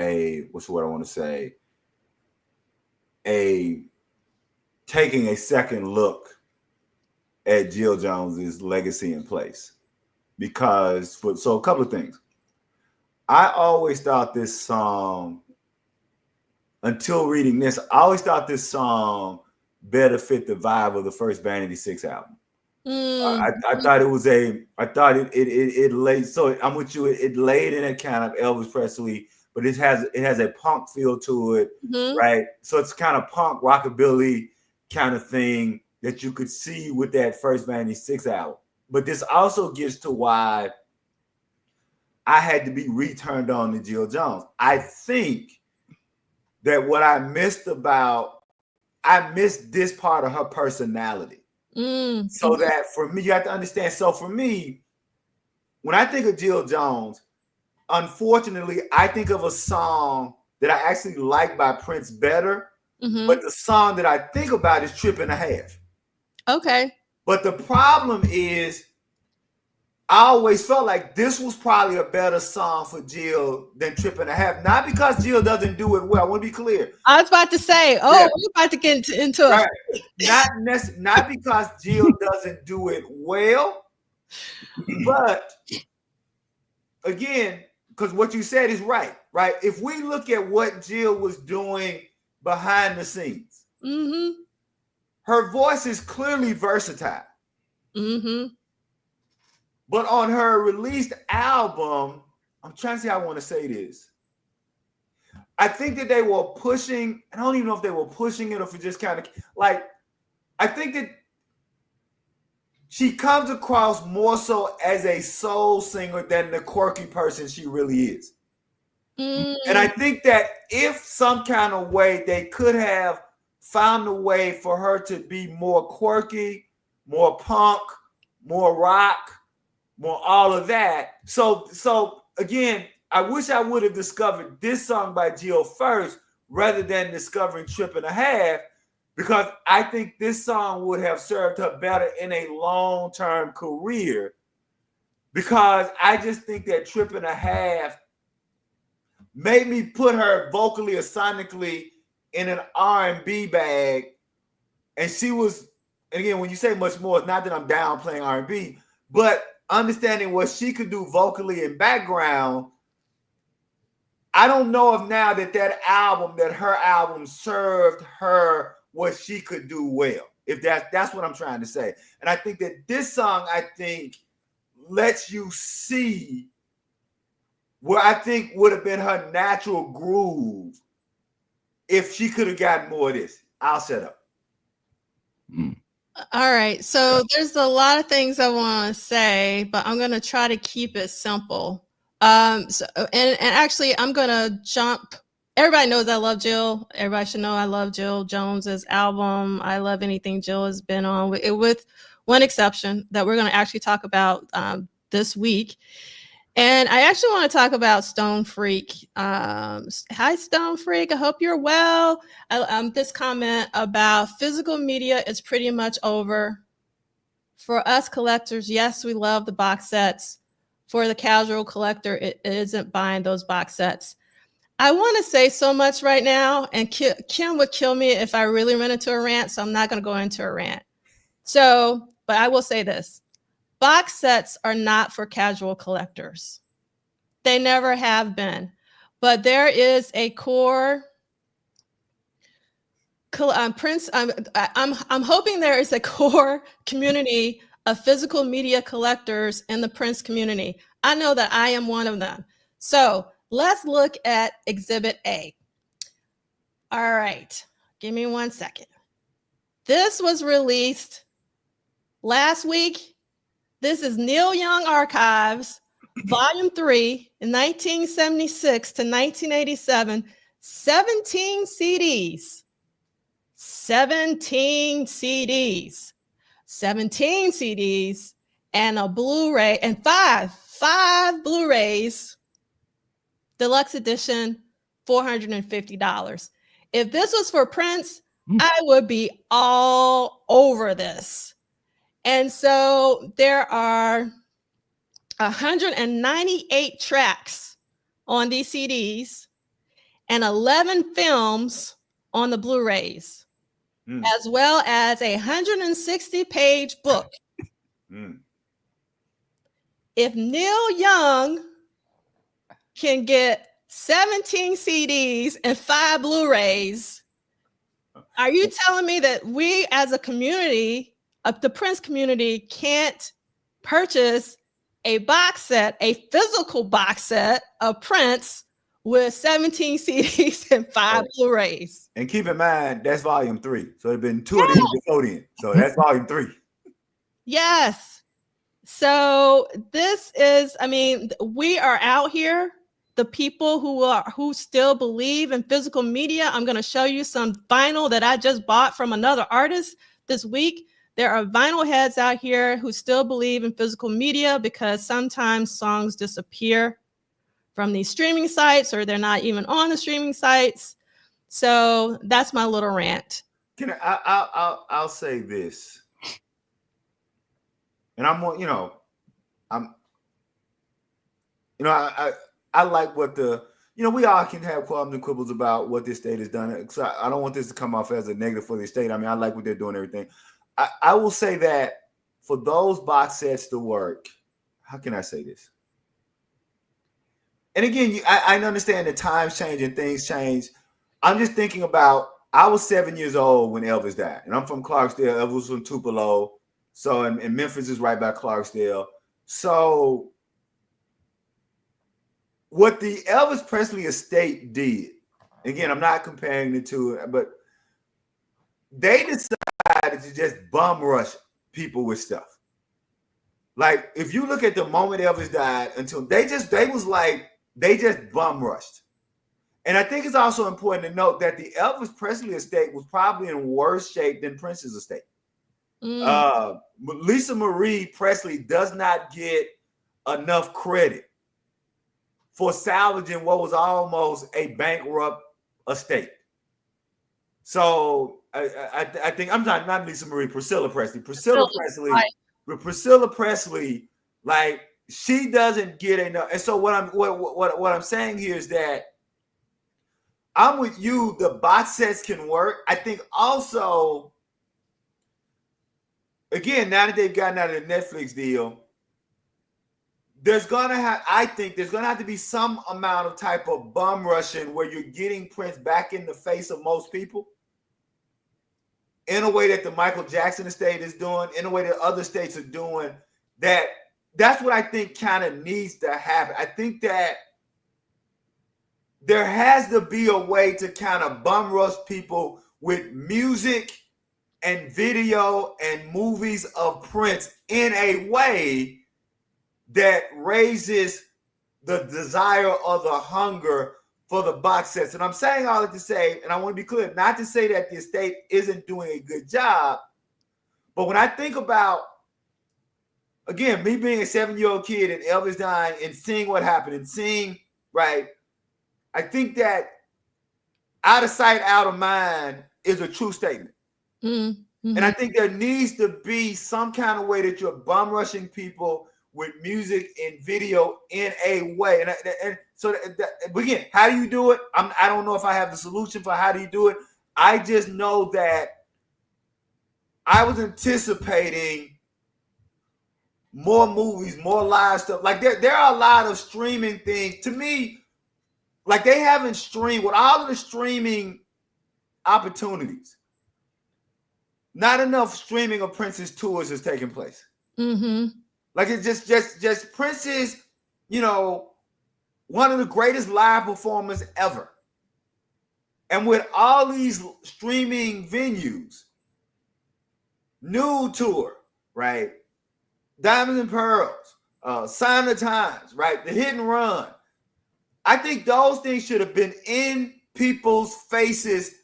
taking a second look at Jill Jones's legacy in place. Because a couple of things. I always thought this song, until reading this, I always thought this song better fit the vibe of the first Vanity 6 album. I thought it laid, so I'm with you, it laid in a kind of Elvis Presley, but it has a punk feel to it, right? So it's kind of punk rockabilly kind of thing that you could see with that first Vanity 6 album. But this also gets to why I had to be returned on to Jill Jones. I think that what I missed this part of her personality. So that for me, you have to understand. So for me, when I think of Jill Jones, unfortunately, I think of a song that I actually like by Prince better. But the song that I think about is Trip and a Half. Okay. But the problem is, I always felt like this was probably a better song for Jill than Trip and a Half. Not because Jill doesn't do it well. I want to be clear. I was about to say, we're about to get into right. it. Not because Jill doesn't do it well, but again, because what you said is right? If we look at what Jill was doing behind the scenes, her voice is clearly versatile. But on her released album, I'm trying to see how I want to say this. I think that they were pushing, I don't even know if they were pushing it or if it just kind of like, I think that she comes across more so as a soul singer than the quirky person she really is. And I think that if some kind of way they could have found a way for her to be more quirky, more punk, more rock, more all of that. So again, I wish I would have discovered this song by Jill first rather than discovering Trip and a Half, because I think this song would have served her better in a long-term career, because I just think that Trip and a Half made me put her vocally or sonically in an R&B bag. And she was, and again, when you say much more, it's not that I'm downplaying R&B, but understanding what she could do vocally in background. I don't know if now that her album served her what she could do well. If that's what I'm trying to say. And I think that this song, I think, lets you see where I think would have been her natural groove if she could have gotten more of this. I'll shut up. All right. So there's a lot of things I want to say, but I'm going to try to keep it simple. And actually, I'm going to jump. Everybody knows I love Jill. Everybody should know I love Jill Jones's album. I love anything Jill has been on, with one exception that we're going to actually talk about this week. And I actually want to talk about Stone Freak. Hi, Stone Freak. I hope you're well. This comment about physical media is pretty much over. For us collectors, yes, we love the box sets. For the casual collector, it isn't buying those box sets. I want to say so much right now, and Kim would kill me if I really went into a rant, so I'm not going to go into a rant. So, but I will say this. Box sets are not for casual collectors. They never have been. But there is a core Prince. I'm hoping there is a core community of physical media collectors in the Prince community. I know that I am one of them. So let's look at Exhibit A. All right, give me 1 second. This was released last week. This is Neil Young Archives, Volume 3, in 1976 to 1987, 17 CDs. 17 CDs. 17 CDs and a Blu-ray, and five Blu-rays, deluxe edition, $450. If this was for Prince, I would be all over this. And so there are 198 tracks on these CDs and 11 films on the Blu-rays, as well as a 160-page book. If Neil Young can get 17 CDs and 5 Blu-rays, are you telling me that we as a community, the Prince community, can't purchase a box set, a physical box set of Prince with 17 CDs and 5 Blu-rays? And keep in mind, that's Volume 3. So there's been 2 of these before then. So that's Volume 3. Yes. So this is, I mean, we are out here the people who still believe in physical media, I'm going to show you some vinyl that I just bought from another artist this week. There are vinyl heads out here who still believe in physical media because sometimes songs disappear from these streaming sites or they're not even on the streaming sites. So that's my little rant. I'll say this, and I like what we all can have qualms and quibbles about what this state has done. So I don't want this to come off as a negative for the state. I mean, I like what they're doing, everything. I will say that for those box sets to work, how can I say this? And again, I understand that times change and things change. I'm just thinking about, I was 7 years old when Elvis died, and I'm from Clarksdale. Elvis was from Tupelo. So, and Memphis is right by Clarksdale. So what the Elvis Presley estate did, again, I'm not comparing the two, but they decided to just bum rush people with stuff. Like, if you look at the moment Elvis died until they just bum rushed. And I think it's also important to note that the Elvis Presley estate was probably in worse shape than Prince's estate. Lisa Marie Presley does not get enough credit for salvaging what was almost a bankrupt estate. So I think, I'm not Lisa Marie, Priscilla Presley. Priscilla Presley, like, she doesn't get enough. And so what I'm saying here is that I'm with you. The box sets can work. I think also, again, now that they've gotten out of the Netflix deal, there's gonna have to be some amount of type of bum rushing where you're getting Prince back in the face of most people in a way that the Michael Jackson estate is doing, in a way that other states are doing. That's what I think kind of needs to happen. I think that there has to be a way to kind of bum rush people with music and video and movies of Prince in a way that raises the desire or the hunger for the box sets. And I'm saying all that to say, and I want to be clear, not to say that the estate isn't doing a good job, but when I think about, again, me being a 7-year-old kid and Elvis dying and seeing what happened and seeing, right, I think that out of sight, out of mind is a true statement. Mm-hmm. And I think there needs to be some kind of way that you're bum rushing people with music and video in a way. And so again, how do you do it? I don't know if I have the solution for how do you do it. I just know that I was anticipating more movies, more live stuff. Like there are a lot of streaming things. To me, like, they haven't streamed with all of the streaming opportunities. Not enough streaming of Prince's tours is taking place. Mm-hmm. Like, it's just Prince's, one of the greatest live performers ever. And with all these streaming venues, Nude Tour, right? Diamonds and Pearls, Sign of the Times, right? The Hit and Run. I think those things should have been in people's faces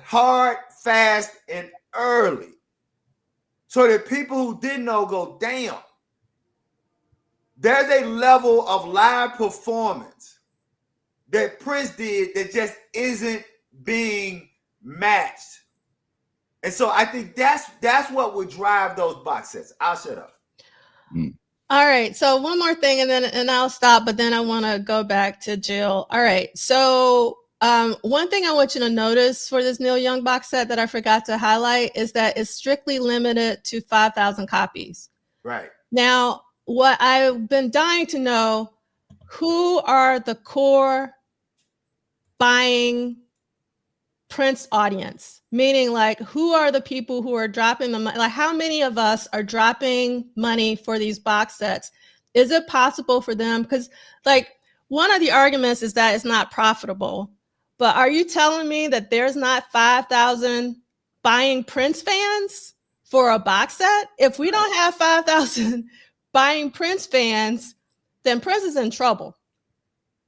hard, fast, and early. So that people who didn't know go, damn, there's a level of live performance that Prince did that just isn't being matched. And so I think that's what would drive those box sets. I'll shut up. All right. So one more thing and I'll stop, but then I want to go back to Jill. All right. So one thing I want you to notice for this Neil Young box set that I forgot to highlight is that it's strictly limited to 5,000 copies. Right. Now, what I've been dying to know, who are the core buying Prince audience? Meaning, like, who are the people who are dropping the money? Like, how many of us are dropping money for these box sets? Is it possible for them? Because, like, one of the arguments is that it's not profitable. But are you telling me that there's not 5,000 buying Prince fans for a box set? If we don't have 5,000 buying Prince fans, then Prince is in trouble.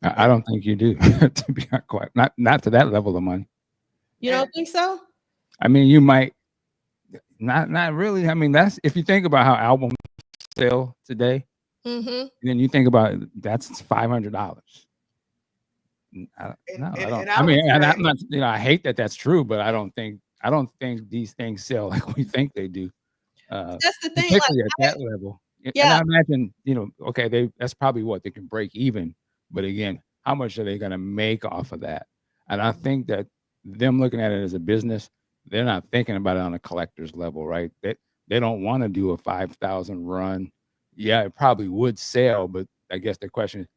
I don't think you do. To be quite not to that level of money. You don't think so? I mean, you might not really. I mean, that's if you think about how albums sell today, then you think about that's $500. I don't. I mean, and I'm not. I hate that that's true, but I don't think these things sell like we think they do. That's the thing, particularly at that level. And I imagine, okay, that's probably what they can break even. But again, how much are they going to make off of that? And I think that them looking at it as a business, they're not thinking about it on a collector's level, right? They don't want to do a 5,000 run. Yeah, it probably would sell, but I guess the question is,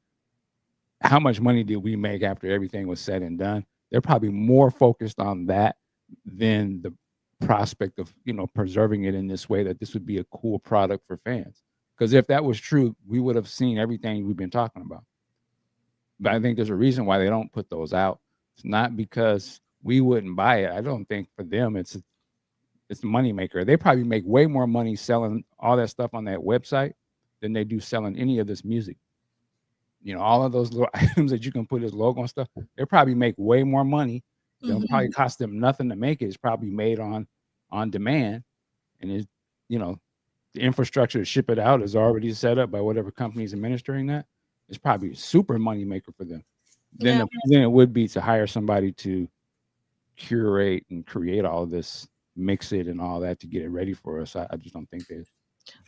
how much money did we make after everything was said and done? They're probably more focused on that than the prospect of preserving it in this way, that this would be a cool product for fans. Because if that was true, we would have seen everything we've been talking about. But I think there's a reason why they don't put those out. It's not because we wouldn't buy it. I don't think for them it's a moneymaker. They probably make way more money selling all that stuff on that website than they do selling any of this music. All of those little items that you can put as logo and stuff, they probably make way more money. It'll probably cost them nothing to make it. It's probably made on demand, and it's the infrastructure to ship it out is already set up by whatever company is administering that. It's probably a super money maker for them. Then it would be to hire somebody to curate and create all of this, mix it and all that to get it ready for us. I just don't think they.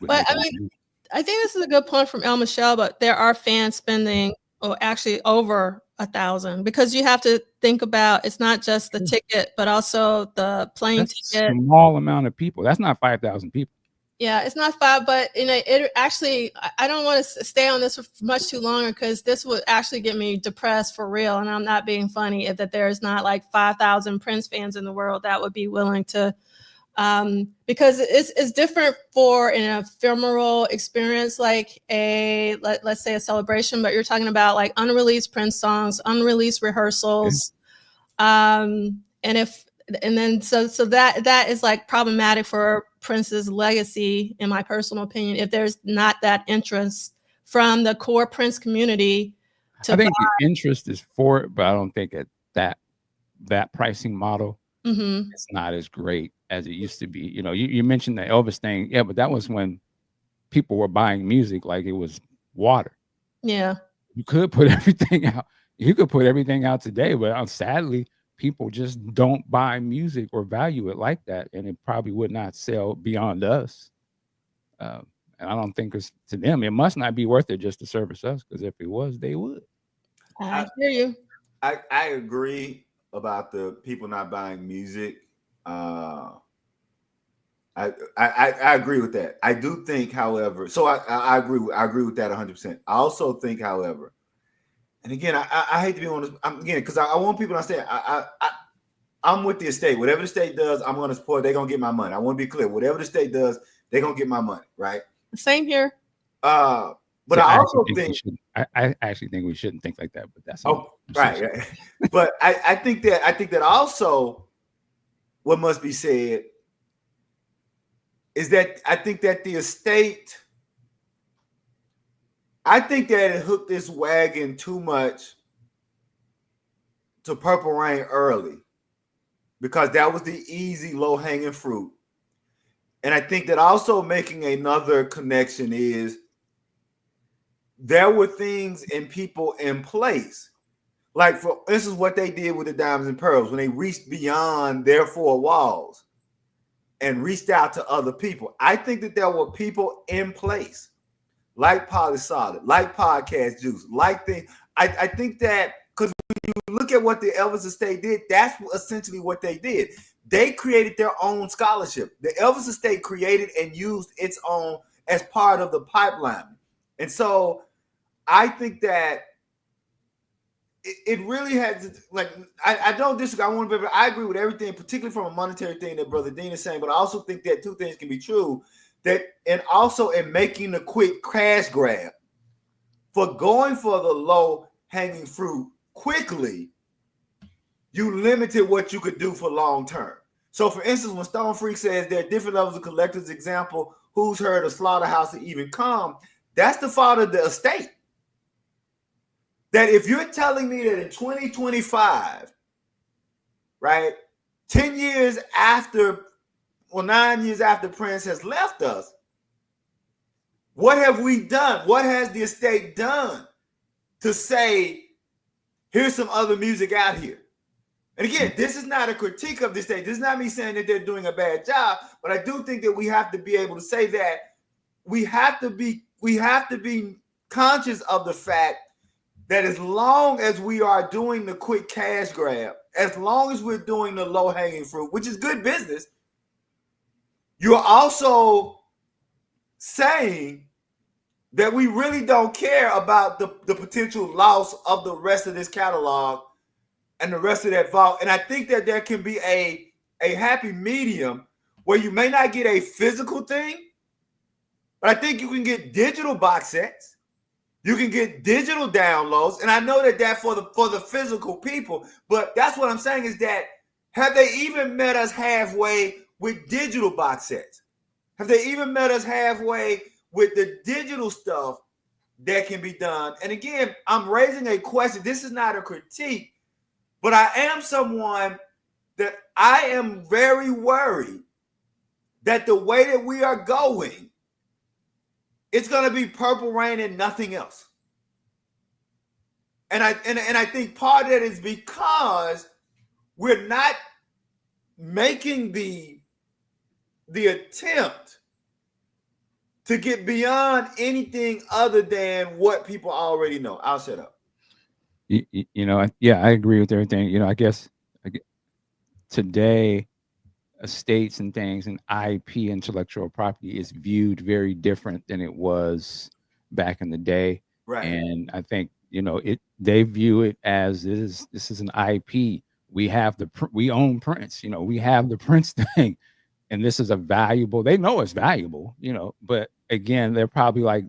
But I mean, I think this is a good point from El Michelle, but there are fans spending actually over 1,000, because you have to think about, it's not just the ticket, but also the plane ticket. A small amount of people. That's not 5,000 people. Yeah, it's not 5, but it actually, I don't want to stay on this for much too longer, because this would actually get me depressed for real. And I'm not being funny. If that there's not like 5,000 Prince fans in the world that would be willing to, because it's different for an ephemeral experience, like let's say a celebration, but you're talking about like unreleased Prince songs, unreleased rehearsals. So that is like problematic for Prince's legacy, in my personal opinion, if there's not that interest from the core Prince community. I think the interest is for it, but I don't think that pricing model it's not as great as it used to be. You mentioned the Elvis thing, but that was when people were buying music like it was water. Yeah, you could put everything out. You could put everything out today, but sadly, people just don't buy music or value it like that, and it probably would not sell beyond us. And I don't think it's to them. It must not be worth it just to service us, because if it was, they would. I hear you. I agree about the people not buying music. I agree with that. I do think, however, so I agree with that 100%. I also think, however, and again, I hate to be honest, because I want people to understand. I'm with the estate. Whatever the state does, I'm going to support. They're going to get my money. I want to be clear. Whatever the state does, they're going to get my money, right? Same here. But I also think I actually think we shouldn't think like that. But that's right. But I think that also what must be said is that I think that the estate. I think that it hooked this wagon too much to Purple Rain early, because that was the easy, low-hanging fruit. And I think that also making another connection is there were things and people in place. Like, for instance, what they did with the Diamonds and Pearls, when they reached beyond their four walls and reached out to other people. I think that there were people in place, like Polysolid, like Podcast Juice, like things. I think that, because when you look at what the Elvis Estate did, that's essentially what they did. They created their own scholarship. The Elvis Estate created and used its own as part of the pipeline. And so I think that it really has, like, I don't disagree. I agree with everything, particularly from a monetary thing that Brother Dean is saying, but I also think that two things can be true. And also in making the quick cash grab, for going for the low hanging fruit quickly, you limited what you could do for long term. So for instance, when Stone Freak says there are different levels of collectors, example, who's heard of Slaughterhouse to even come, that's the fault of the estate. that if you're telling me that in 2025, right, 10 years after, well, 9 years after Prince has left us, what have we done? What has the estate done to say, here's some other music out here? And again, this is not a critique of the estate. This is not me saying that they're doing a bad job, but I do think that we have to be able to say that we have to be conscious of the fact that as long as we are doing the quick cash grab, as long as we're doing the low-hanging fruit, which is good business, you're also saying that we really don't care about the potential loss of the rest of this catalog and the rest of that vault. And I think that there can be a happy medium where you may not get a physical thing, but I think you can get digital box sets. You can get digital downloads. And I know that for the physical people, but that's what I'm saying is that have they even met us halfway with digital box sets? Have they even met us halfway with the digital stuff that can be done? And again, I'm raising a question. This is not a critique, but I am someone that I am very worried that the way that we are going, it's going to be Purple Rain and nothing else. And I think part of that is because we're not making the attempt to get beyond anything other than what people already know. I'll shut up. You know, yeah, I agree with everything. You know, I guess today, estates and things and IP, intellectual property, is viewed very different than it was back in the day. Right. And I think, you know, they view it as this is an IP. We own Prince. You know, we have the Prince thing, and this is a valuable. They know it's valuable. You know, but again, they're probably like,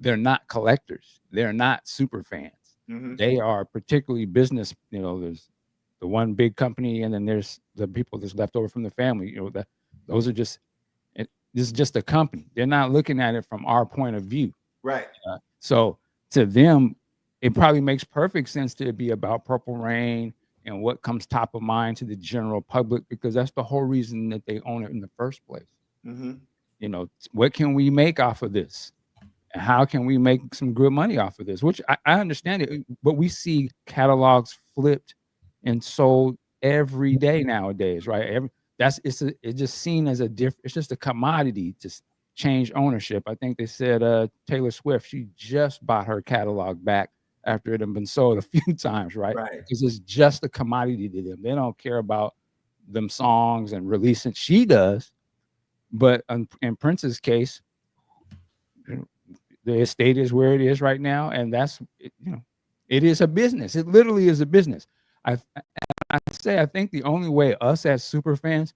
they're not collectors. They're not super fans. Mm-hmm. They are particularly business. You know, there's the one big company, and then there's the people that's left over from the family. You know, those are just. This is just a company. They're not looking at it from our point of view. Right. So to them, it probably makes perfect sense to be about Purple Rain and what comes top of mind to the general public, because that's the whole reason that they own it in the first place. Mm-hmm. You know, what can we make off of this? And how can we make some good money off of this? Which I understand it, but we see catalogs flipped and sold every day nowadays, right? It's just seen as it's just a commodity to change ownership. I think they said Taylor Swift, she just bought her catalog back after it had been sold a few times, right? Because it's just a commodity to them. They don't care about them songs and releasing. She does, but in Prince's case, the estate is where it is right now, and that's, you know, it is a business. It literally is a business. I think the only way us as super fans,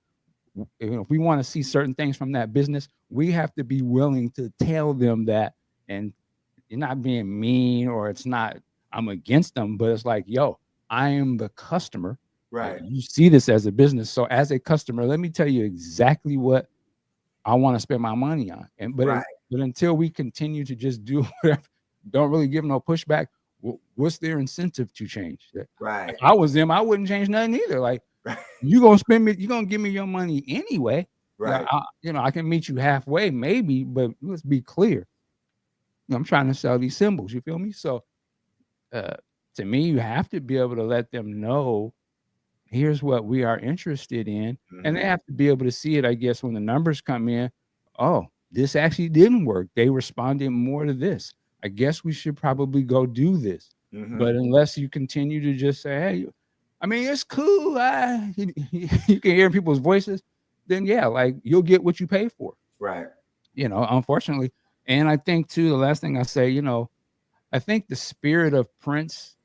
you know, if we want to see certain things from that business, we have to be willing to tell them that, and you're not being mean, or it's not I'm against them, but it's like, yo, I am the customer. Right. You see this as a business. So as a customer, let me tell you exactly what I want to spend my money on. But until we continue to just do whatever, don't really give no pushback, what's their incentive to change? Right. If I was them, I wouldn't change nothing either. Like, you're gonna give me your money anyway. Right. I can meet you halfway, maybe, but let's be clear. I'm trying to sell these symbols. You feel me? So to me, you have to be able to let them know, here's what we are interested in. Mm-hmm. And they have to be able to see it, I guess, when the numbers come in. Oh, this actually didn't work. They responded more to this. I guess we should probably go do this. Mm-hmm. But unless you continue to just say, hey, I mean, it's cool. You can hear people's voices. Then, yeah, like, you'll get what you pay for. Right. You know, unfortunately. And I think, too, the last thing I say, you know, I think the spirit of Prince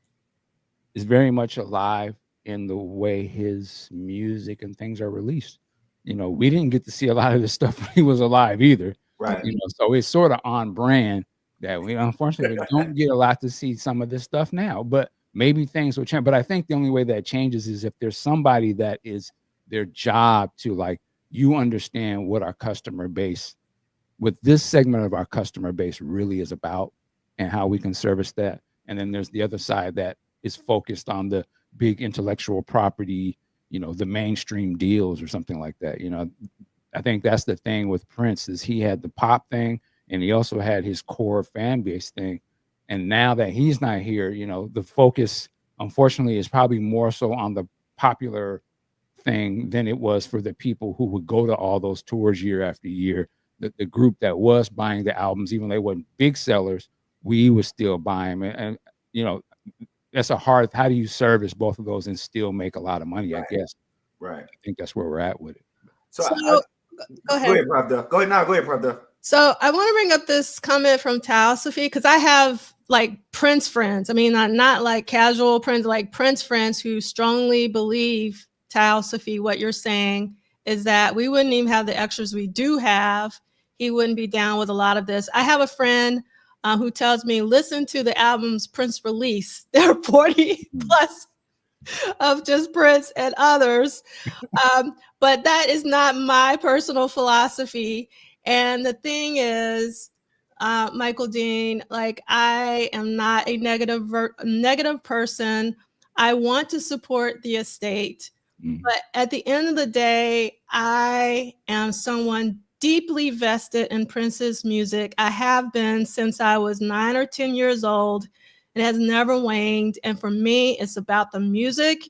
is very much alive in the way his music and things are released. You know, we didn't get to see a lot of this stuff when he was alive either. Right. You know, so it's sort of on brand that we unfortunately don't get a lot to see some of this stuff now. But maybe things will change. But I think the only way that changes is if there's somebody that is their job to, like, you understand what our customer base, what this segment of our customer base really is about, and how we can service that. and then there's the other side that is focused on the big intellectual property, the mainstream deals or something like that. I think that's the thing with Prince is he had the pop thing and he also had his core fan base thing. And now that he's not here, the focus, unfortunately, is probably more so on the popular thing than it was for the people who would go to all those tours year after year. The group that was buying the albums, even though they weren't big sellers, we would still buy them. And that's how do you service both of those and still make a lot of money, I guess. Right. I think that's where we're at with it. So go ahead. Go ahead, Prof. Go ahead, Prof. So I want to bring up this comment from Sophie, because I have like Prince friends. I mean, not like casual friends, like Prince friends who strongly believe, Sophie, what you're saying is that we wouldn't even have the extras we do have. He wouldn't be down with a lot of this. I have a friend who tells me, listen to the albums Prince released. There are 40 plus of just Prince and others. But that is not my personal philosophy. And the thing is, Michael Dean, like, I am not a negative person. I want to support the estate. But at the end of the day, I am someone deeply vested in Prince's music. I have been since I was 9 or 10 years old. It has never waned. And for me, it's about the music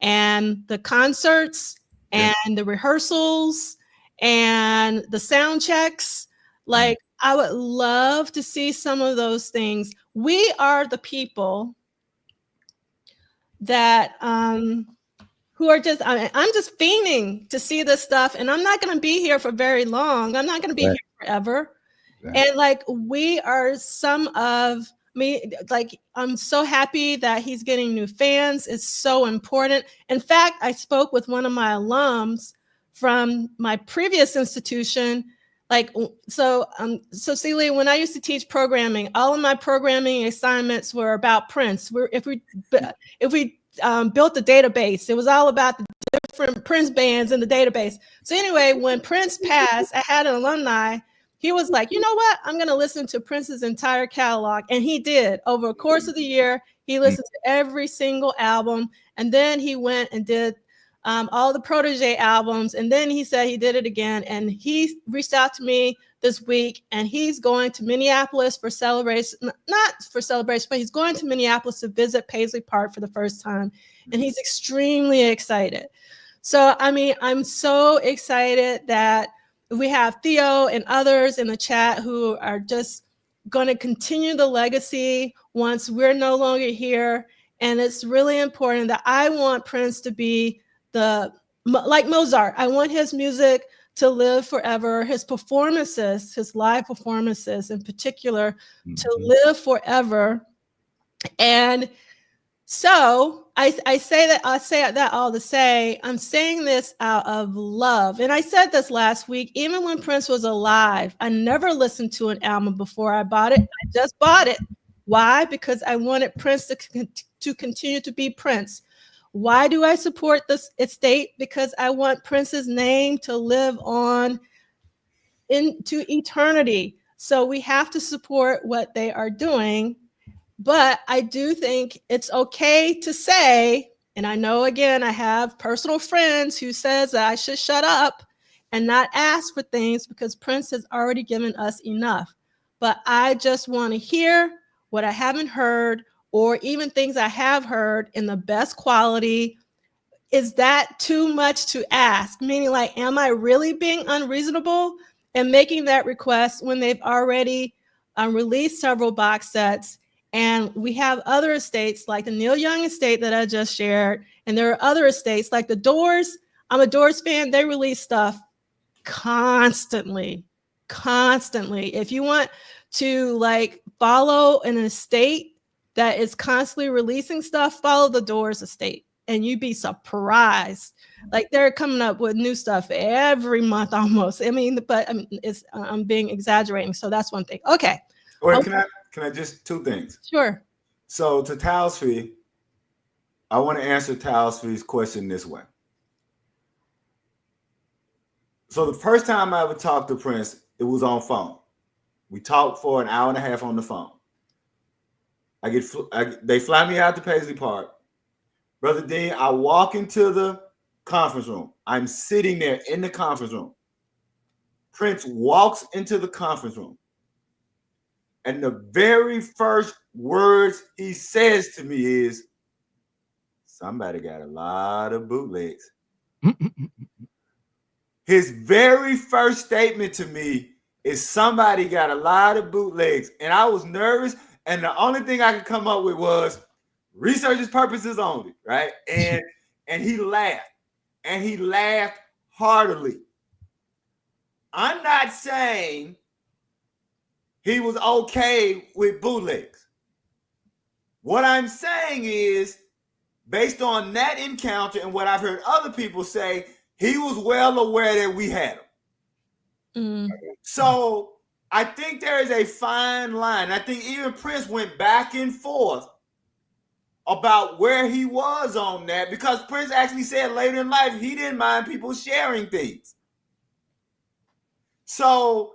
and the concerts and the rehearsals and the sound checks. Like, I would love to see some of those things. We are the people that who are just, I'm just fiending to see this stuff, and I'm not going to be here for very long. I'm not going to be here forever. And like, we are some of me, like, I'm so happy that he's getting new fans. It's so important. In fact, I spoke with one of my alums from my previous institution. Like, so Celia, when I used to teach programming, all of my programming assignments were about Prince. If we built a database, it was all about the different Prince bands in the database. So anyway, when Prince passed, I had an alumni. He was like, you know what? I'm going to listen to Prince's entire catalog. And he did. Over the course of the year, he listened to every single album. And then he went and did all the Protégé albums. And then he said he did it again. And he reached out to me this week, and he's going to Minneapolis for celebration, not for celebration, but he's going to Minneapolis to visit Paisley Park for the first time. And he's extremely excited. So, I mean, I'm so excited that we have Theo and others in the chat who are just going to continue the legacy once we're no longer here. And it's really important that I want Prince to be like Mozart. I want his music to live forever. His performances, his live performances in particular, to live forever. And so I say that all to say, I'm saying this out of love. And I said this last week, even when Prince was alive, I never listened to an album before I bought it. I just bought it. Why? Because I wanted Prince to continue to be Prince. Why do I support this estate? Because I want Prince's name to live on into eternity. So we have to support what they are doing. But I do think it's okay to say, and I know, again, I have personal friends who says that I should shut up and not ask for things because Prince has already given us enough. But I just want to hear what I haven't heard, or even things I have heard in the best quality. Is that too much to ask? Meaning, like, am I really being unreasonable and making that request when they've already released several box sets? And we have other estates like the Neil Young estate that I just shared. And there are other estates like the Doors. I'm a Doors fan. They release stuff constantly. If you want to like follow an estate that is constantly releasing stuff, follow the Doors estate. And you'd be surprised. Like, they're coming up with new stuff every month almost. I mean, but I'm being exaggerating. So that's one thing. Okay. Wait, can I just two things? Sure. So to Talsfee, I want to answer Talsfee's question this way. So the first time I ever talked to Prince, it was on phone. We talked for an hour and a half on the phone. They fly me out to Paisley Park. Brother Dean, I walk into the conference room. I'm sitting there in the conference room. Prince walks into the conference room. And the very first words he says to me is, somebody got a lot of bootlegs. His very first statement to me is, somebody got a lot of bootlegs. And I was nervous. And the only thing I could come up with was researchers' purposes only, right? And he laughed. And he laughed heartily. I'm not saying he was okay with bootlegs. What I'm saying is, based on that encounter and what I've heard other people say, he was well aware that we had him. So I think there is a fine line. I think even Prince went back and forth about where he was on that, because Prince actually said later in life he didn't mind people sharing things. So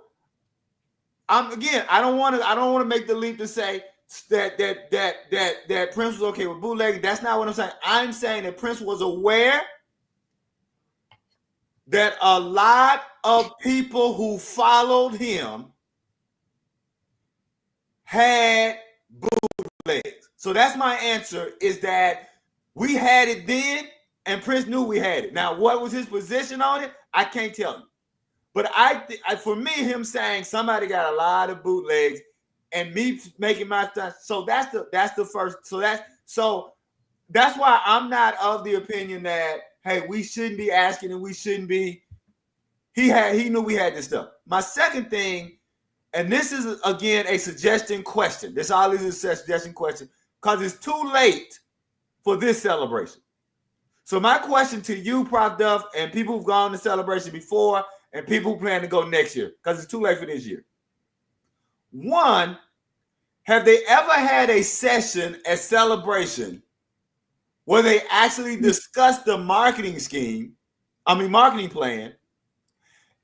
I don't want to make the leap to say that Prince was okay with bootlegging. That's not what I'm saying. I'm saying that Prince was aware that a lot of people who followed him had bootlegs. So that's my answer, is that we had it then and Prince knew we had it. Now, what was his position on it? I can't tell you. But for me, him saying somebody got a lot of bootlegs and me making my stuff. So that's the first. So that's why I'm not of the opinion that, hey, we shouldn't be asking and we shouldn't be. He knew we had this stuff. My second thing, and this is again a suggestion question. This all is a suggestion question because it's too late for this celebration. So my question to you, Prof. Duff, and people who've gone to celebration before and people who plan to go next year, because it's too late for this year. One, have they ever had a session at Celebration where they actually discussed the marketing plan?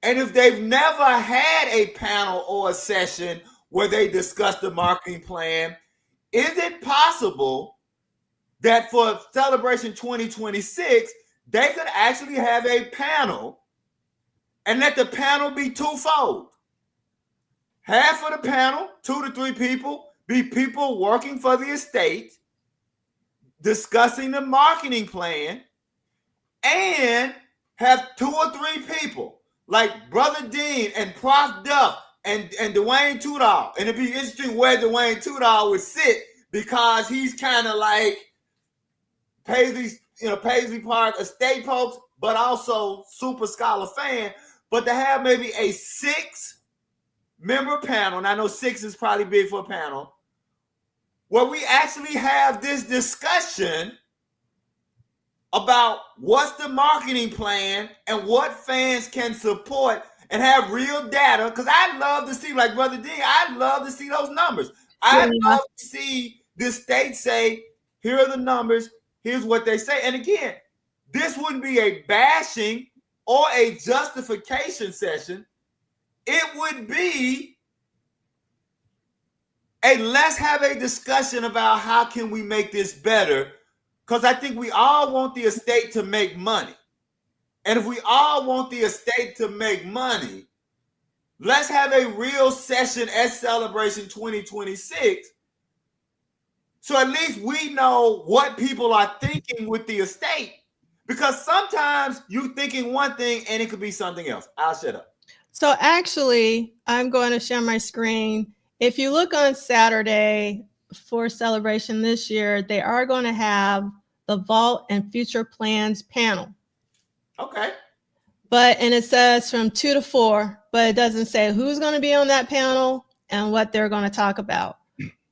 And if they've never had a panel or a session where they discuss the marketing plan, is it possible that for Celebration 2026, they could actually have a panel and let the panel be twofold? Half of the panel, 2 to 3 people, be people working for the estate, discussing the marketing plan, and have 2 or 3 people like Brother Dean and Prof. Duff and Duane Tudahl. And it'd be interesting where Duane Tudahl would sit, because he's kind of like Paisley Park estate folks, but also super scholar fan. But to have maybe a 6-member panel, and I know 6 is probably big for a panel, where we actually have this discussion about what's the marketing plan and what fans can support, and have real data. Because I'd love to see, like Brother Dean, I'd love to see those numbers. I'd love to see the state say, here are the numbers, here's what they say. And again, this wouldn't be a bashing or a justification session. It would be let's have a discussion about how can we make this better, because I think we all want the estate to make money. And if we all want the estate to make money, let's have a real session at Celebration 2026, so at least we know what people are thinking with the estate. Because sometimes you're thinking one thing and it could be something else. I'll shut up. So actually, I'm going to share my screen. If you look on Saturday for Celebration this year, they are going to have the Vault and Future Plans panel. Okay. And it says from 2 to 4, but it doesn't say who's going to be on that panel and what they're going to talk about.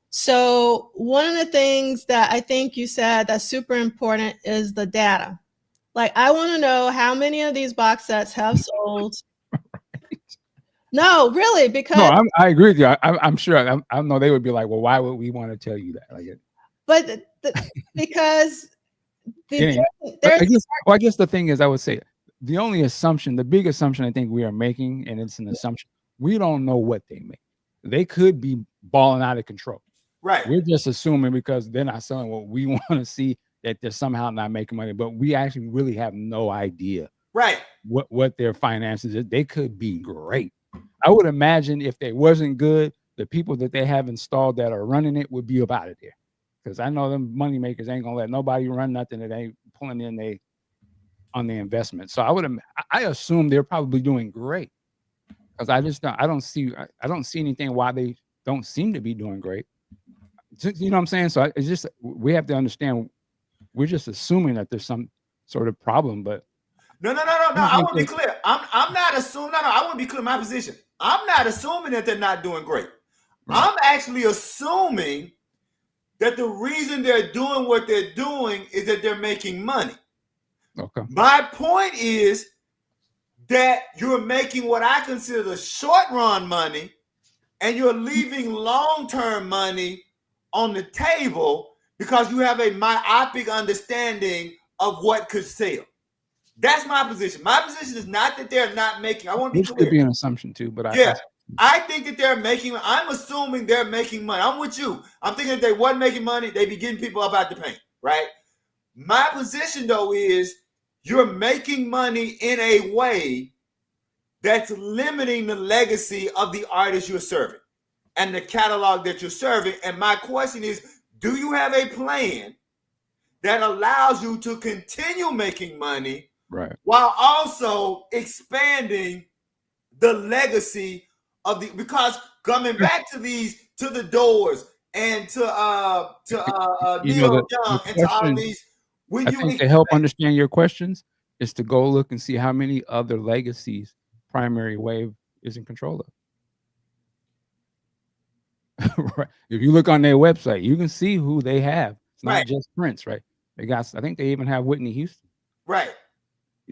So one of the things that I think you said that's super important is the data. Like, I want to know how many of these box sets have sold. No, really, because I agree with you. I'm sure. I know they would be like, well, why would we want to tell you that? Because I guess the thing is, I would say the big assumption I think we are making, and it's an assumption, we don't know what they make. They could be balling out of control. Right. We're just assuming because they're not selling what we want to see that they're somehow not making money, but we actually really have no idea. Right. What their finances is. They could be great. I would imagine if they wasn't good, the people that they have installed that are running it would be up out of there. Because I know them money makers ain't gonna let nobody run nothing that ain't pulling in on the investment. So I assume they're probably doing great. Because I don't see anything why they don't seem to be doing great. You know what I'm saying? So it's just we have to understand. We're just assuming that there's some sort of problem, but no. I want to be clear. I'm not assuming. No. I want to be clear in my position. I'm not assuming that they're not doing great. Right. I'm actually assuming that the reason they're doing what they're doing is that they're making money. Okay. My point is that you're making what I consider short run money, and you're leaving long-term money on the table because you have a myopic understanding of what could sell. That's my position. My position is not that they're not making. I want to be clear. Which could be an assumption too, but I think that they're making. I'm assuming they're making money. I'm with you. I'm thinking if they wasn't making money, they'd be getting people up out the paint, right? My position though is you're making money in a way that's limiting the legacy of the artist you're serving and the catalog that you're serving. And my question is, do you have a plan that allows you to continue making money, right, while also expanding the legacy of the, because coming back to the Doors and to Neil Young and to all of these, I think to help understand your questions is to go look and see how many other legacies Primary Wave is in control of. Right. If you look on their website, you can see who they have. It's not just Prince, right? They got, I think they even have Whitney Houston. Right.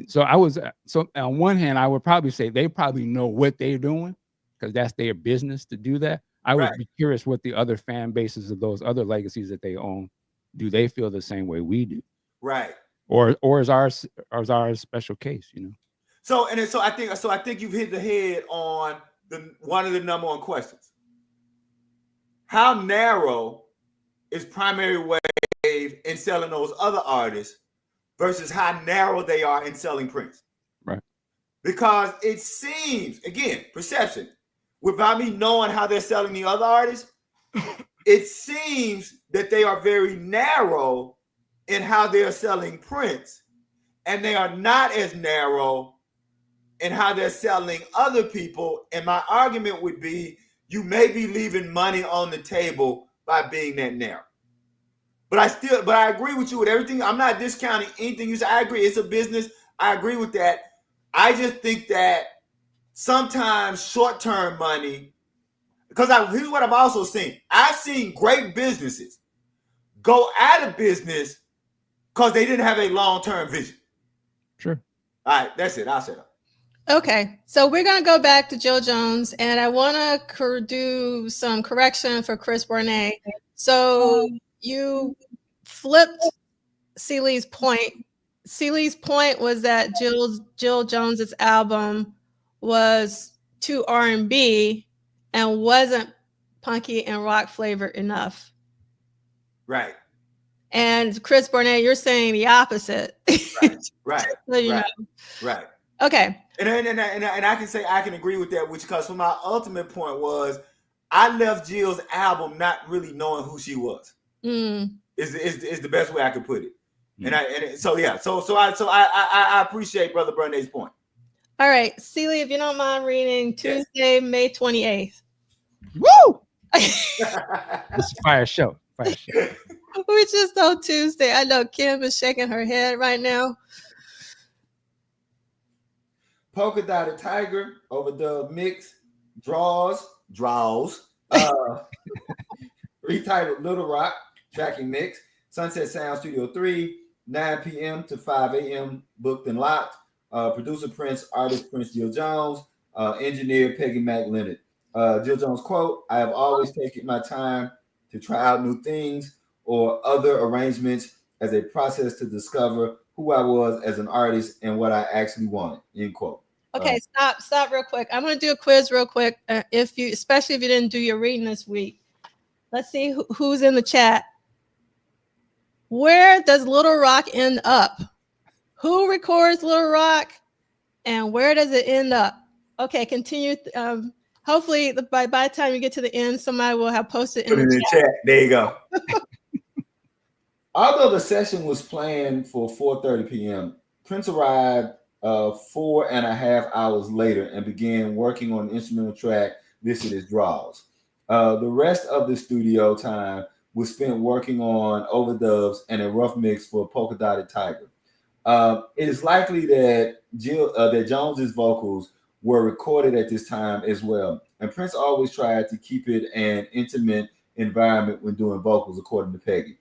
So on one hand, I would probably say they probably know what they're doing because that's their business to do that. I would be curious what the other fan bases of those other legacies that they own, do they feel the same way we do? Right. Or is ours a special case, you know? So I think you've hit the head on one of the number one questions. How narrow is Primary Wave in selling those other artists versus how narrow they are in selling Prince? Right. Because it seems, again, perception, without me knowing how they're selling the other artists, it seems that they are very narrow in how they're selling Prince, and they are not as narrow in how they're selling other people. And my argument would be, you may be leaving money on the table by being that narrow. But I agree with you with everything. I'm not discounting anything you say. I agree. It's a business. I agree with that. I just think that sometimes short-term money, because here's what I've also seen. I've seen great businesses go out of business because they didn't have a long-term vision. Sure. All right, that's it. I'll say that. Okay, so we're going to go back to Jill Jones, and I want to do some correction for Chris Bournet. So you flipped Celie's point. Celie's point was that Jill Jones's album was too R&B and wasn't punky and rock flavored enough. Right. And Chris Bournet, you're saying the opposite. Right. So you know. Right. Okay. And I can say I can agree with that, which because my ultimate point was I left Jill's album not really knowing who she was. Is the best way I could put it. So I appreciate Brother Burnet's point. All right, Celie, if you don't mind reading Tuesday, May 28th. Woo! It's a fire show. We just on Tuesday. I know Kim is shaking her head right now. Polka Dotted Tiger, Overdub Mix, Draws, retitled Little Rock, tracking mix, Sunset Sound Studio 3, 9 p.m. to 5 a.m. booked and locked. Producer Prince, artist Prince Jill Jones, engineer Peggy McLennan. Jill Jones quote, "I have always taken my time to try out new things or other arrangements as a process to discover who I was as an artist and what I actually wanted." End quote. Okay, stop real quick. I'm going to do a quiz real quick. Especially if you didn't do your reading this week. Let's see who's in the chat. Where does Little Rock end up? Who records Little Rock, and where does it end up? Okay, continue. Hopefully, by the time you get to the end, somebody will have posted in the chat. There you go. Although the session was planned for 4:30 p.m., Prince arrived 4.5 hours later and began working on the instrumental track listed as Draws. The rest of the studio time was spent working on overdubs and a rough mix for Polka Dotted Tiger. It is likely that Jones's vocals were recorded at this time as well, and Prince always tried to keep it an intimate environment when doing vocals, according to Peggy.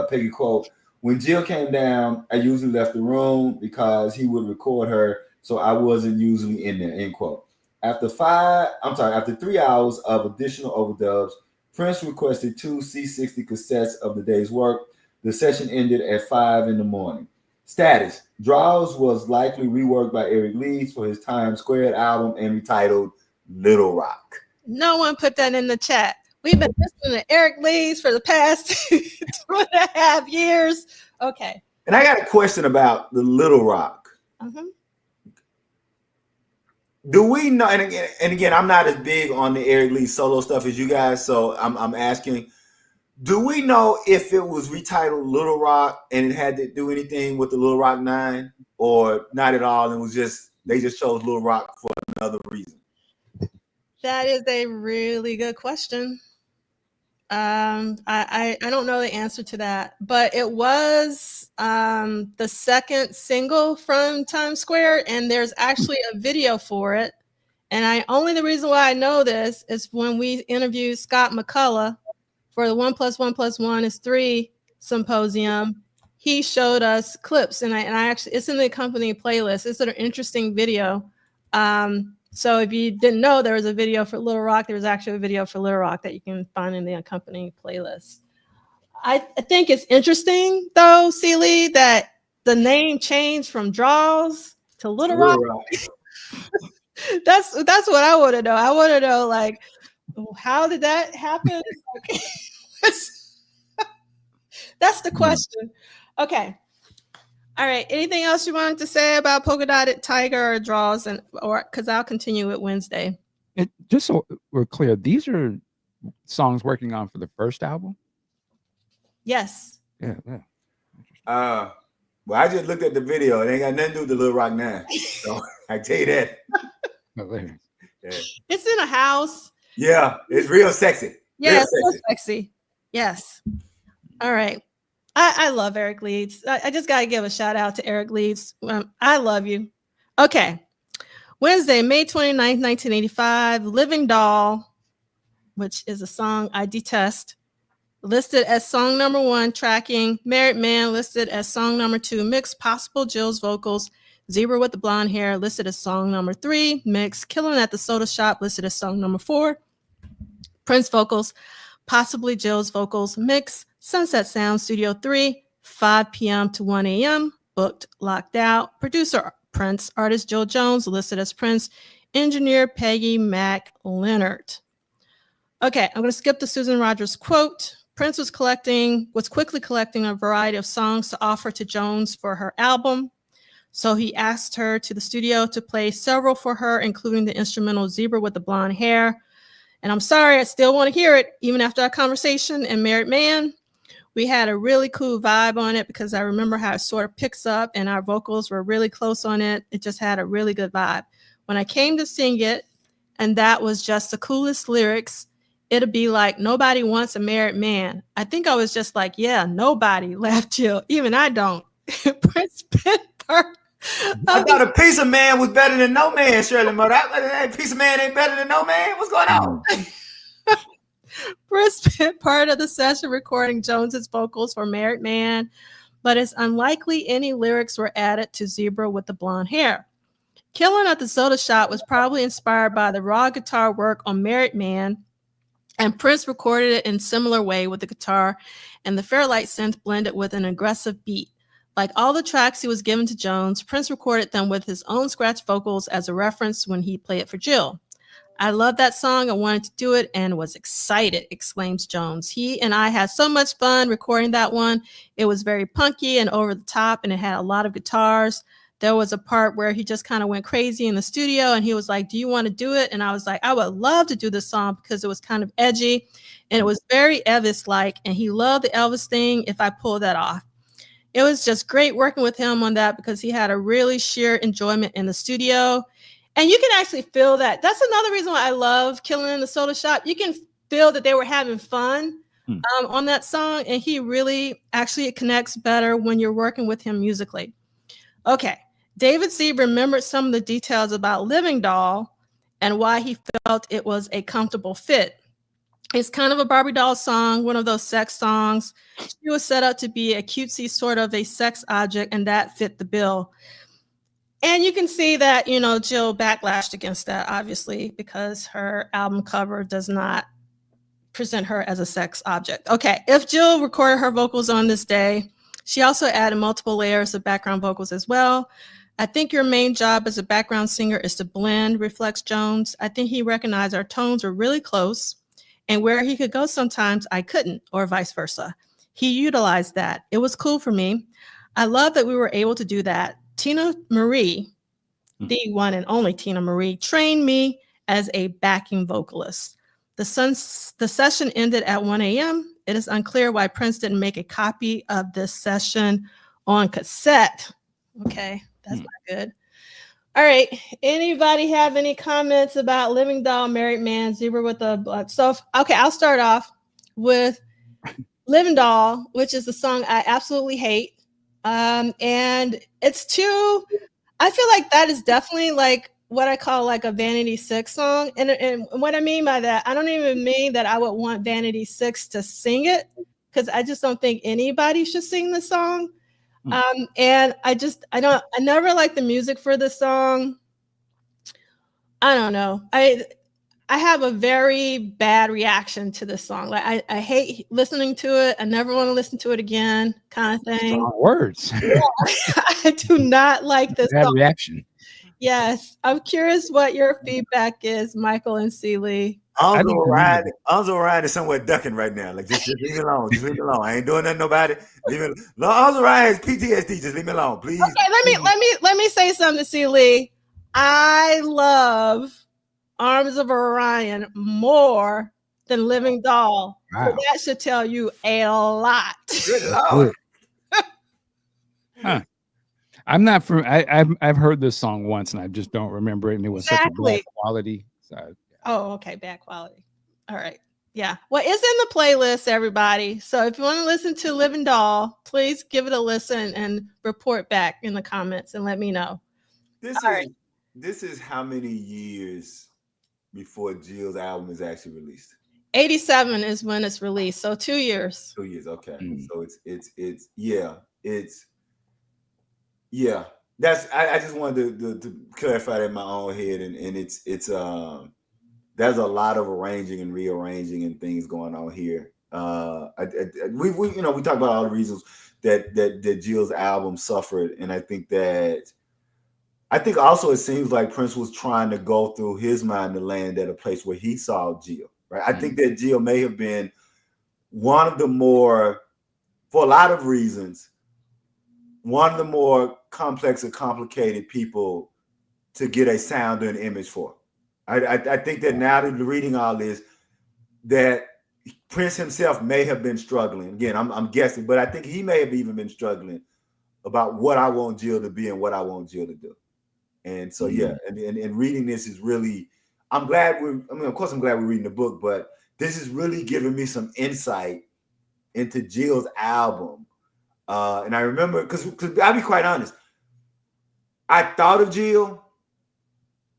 Peggy quote, "When Jill came down, I usually left the room because he would record her, so I wasn't usually in there," end quote. After 3 hours of additional overdubs, Prince requested 2 C60 cassettes of the day's work. The session ended at 5 a.m. Status: Draws was likely reworked by Eric Leeds for his Times Squared album and retitled Little Rock. No one put that in the chat. We've been listening to Eric Leeds for the past 2.5 years. Okay. And I got a question about the Little Rock. Mm-hmm. Do we know? And again, I'm not as big on the Eric Lee solo stuff as you guys, so I'm asking. Do we know if it was retitled Little Rock and it had to do anything with the Little Rock 9, or not at all? And they just chose Little Rock for another reason? That is a really good question. I don't know the answer to that, but it was the second single from Times Square, and there's actually a video for it. And the reason why I know this is when we interviewed Scott McCullough for the 1 + 1 + 1 is 3 symposium. He showed us clips, and I actually, it's in the accompanying playlist. It's an interesting video. So if you didn't know there was a video for Little Rock, there was actually a video for Little Rock that you can find in the accompanying playlist. I think it's interesting, though, Celie, that the name changed from Draws to Little Rock. That's what I want to know. I want to know, like, how did that happen? That's the question. Okay. All right. Anything else you wanted to say about Polka Dotted Tiger or Draws, or because I'll continue with Wednesday. Just so we're clear, these are songs working on for the first album. Yes. Yeah. Well, I just looked at the video. It ain't got nothing to do with the Little Rock 9. So I tell you that. Yeah. It's in a house. Yeah, it's real sexy. Yeah, it's real sexy. Yes. All right. I love Eric Leeds. I just got to give a shout out to Eric Leeds. I love you. Okay. Wednesday, May 29th, 1985, Living Doll, which is a song I detest, listed as song number 1, tracking Married Man, listed as song number 2, mix Possible Jill's vocals, Zebra with the Blonde Hair, listed as song number 3, mix Killing at the Soda Shop, listed as song number 4, Prince vocals, Possibly Jill's vocals, mix Sunset Sound Studio 3, 5 p.m. to 1 a.m., booked, locked out, producer Prince, artist Jill Jones, listed as Prince, engineer Peggy Mac Leonard. Okay, I'm going to skip the Susan Rogers quote. Prince was quickly collecting a variety of songs to offer to Jones for her album. So he asked her to the studio to play several for her, including the instrumental Zebra with the Blonde Hair. And I'm sorry, I still want to hear it, even after our conversation and Married Man. We had a really cool vibe on it because I remember how it sort of picks up and our vocals were really close on it. It just had a really good vibe. When I came to sing it, and that was just the coolest lyrics, it'd be like, nobody wants a married man. I think I was just like, yeah, nobody, laughed Jill. Even I don't. Prince Pittsburgh. I thought a piece of man was better than no man, Shirley Mother. A piece of man ain't better than no man. What's going on? Prince spent part of the session recording Jones's vocals for Married Man, but it's unlikely any lyrics were added to Zebra with the Blonde Hair. Killing at the Soda Shop was probably inspired by the raw guitar work on Married Man, and Prince recorded it in similar way with the guitar and the Fairlight synth blended with an aggressive beat. Like all the tracks he was given to Jones, Prince recorded them with his own scratch vocals as a reference when he played it for Jill. I love that song. I wanted to do it and was excited, exclaims Jones. He and I had so much fun recording that one. It was very punky and over the top, and it had a lot of guitars. There was a part where he just kind of went crazy in the studio, and he was like, do you want to do it? And I was like, I would love to do this song because it was kind of edgy, and it was very Elvis-like, and he loved the Elvis thing if I pulled that off. It was just great working with him on that because he had a really sheer enjoyment in the studio. And you can actually feel that. That's another reason why I love Killing in the Soda Shop. You can feel that they were having fun on that song. And he really actually connects better when you're working with him musically. Okay. David C. remembered some of the details about Living Doll and why he felt it was a comfortable fit. It's kind of a Barbie doll song, one of those sex songs. She was set up to be a cutesy sort of a sex object, and that fit the bill. And you can see that, you know, Jill backlashed against that, obviously, because her album cover does not present her as a sex object. Okay, if Jill recorded her vocals on this day, she also added multiple layers of background vocals as well. I think your main job as a background singer is to blend, reflects Jones. I think he recognized our tones were really close. And where he could go sometimes, I couldn't, or vice versa. He utilized that. It was cool for me. I love that we were able to do that. Tina Marie, the one and only Tina Marie, trained me as a backing vocalist. The session ended at 1 a.m. It is unclear why Prince didn't make a copy of this session on cassette. Okay, that's not good. All right. Anybody have any comments about Living Doll, Married Man, Zebra with a Blood? So, okay, I'll start off with Living Doll, which is the song I absolutely hate. And it's too, I feel like that is definitely like what I call like a Vanity Six song. And what I mean by that, I don't even mean that I would want Vanity Six to sing it, because I just don't think anybody should sing the song. And I never liked the music for this song. I don't know. I have a very bad reaction to this song. Like I hate listening to it. I never want to listen to it again, kind of thing. Strong words. Yeah, I do not like this bad song. reaction. Yes. I'm curious what your feedback is, Michael and Celie. Uncle Ryan is somewhere ducking right now. Like just leave me alone. Just leave me alone. I ain't doing nothing to nobody. Leave me alone. No, Uncle Ryan has PTSD. Just leave me alone, please. Okay, let me say something to Celie. I love Arms of Orion more than Living Doll. Wow. So that should tell you a lot. Good Lord. Huh. I'm not from. I've heard this song once and I just don't remember it, and it was such a bad quality. So. Oh, okay, bad quality. All right, yeah. Well, it's in the playlist, everybody. So if you want to listen to Living Doll, please give it a listen and report back in the comments and let me know. This is how many years before Jill's album is actually released? 87 is when it's released. So 2 years. 2 years. Okay. So that's I just wanted to clarify that in my own head, and it's there's a lot of arranging and rearranging and things going on here. We talk about all the reasons that Jill's album suffered, and I think also it seems like Prince was trying to go through his mind to land at a place where he saw Jill. Right, I think that Jill may have been one of the more, for a lot of reasons, one of the more complex and complicated people to get a sound and image for. I think that now that we're reading all this, that Prince himself may have been struggling. Again, I'm guessing, but I think he may have even been struggling about what I want Jill to be and what I want Jill to do. And so, and reading this is really, of course I'm glad we're reading the book, but this is really giving me some insight into Jill's album. And I remember, because I'll be quite honest, I thought of Jill,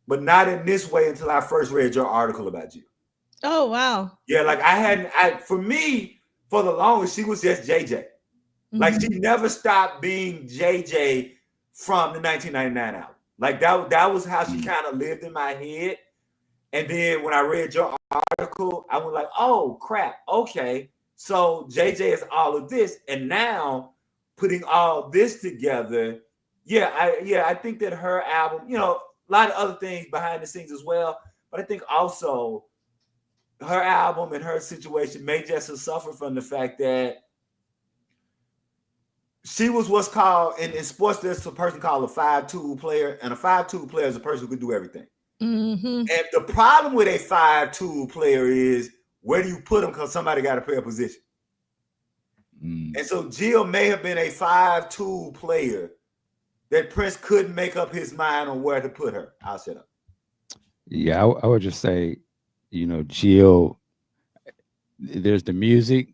but not in this way until I first read your article about Jill. Oh, wow. Yeah, like for me, for the longest, she was just JJ. Mm-hmm. Like she never stopped being JJ from the 1999 album. Like that was how she kind of lived in my head. And then when I read your article, I was like, oh crap, okay. So JJ is all of this. And now putting all this together, I think that her album, a lot of other things behind the scenes as well. But I think also her album and her situation may just suffer from the fact that she was what's called in sports. There's a person called a 5-tool player, and a 5-tool player is a person who can do everything. Mm-hmm. And the problem with a 5-tool player is where do you put them? Because somebody got to play a position. And so Jill may have been a 5-tool player that Prince couldn't make up his mind on where to put her. I'll shut up. Yeah, I would just say, you know, Jill, there's the music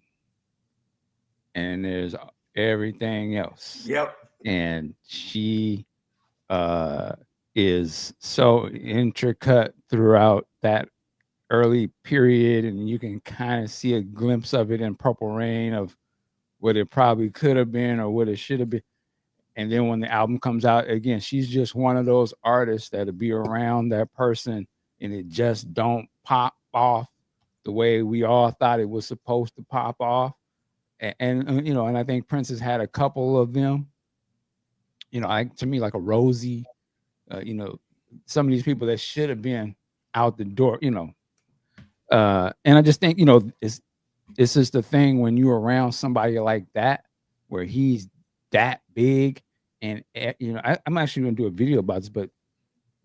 and there's everything else. Yep. And she is so intricate throughout that early period, and you can kind of see a glimpse of it in Purple Rain of what it probably could have been or what it should have been. And then when the album comes out, again, she's just one of those artists that'll be around that person and it just don't pop off the way we all thought it was supposed to pop off. And you know, and I think Prince has had a couple of them, you know, to me, like a Rosie, you know, some of these people that should have been out the door, you know. And I just think, you know, it's just the thing when you're around somebody like that, where he's that big, and you know, I'm actually going to do a video about this, but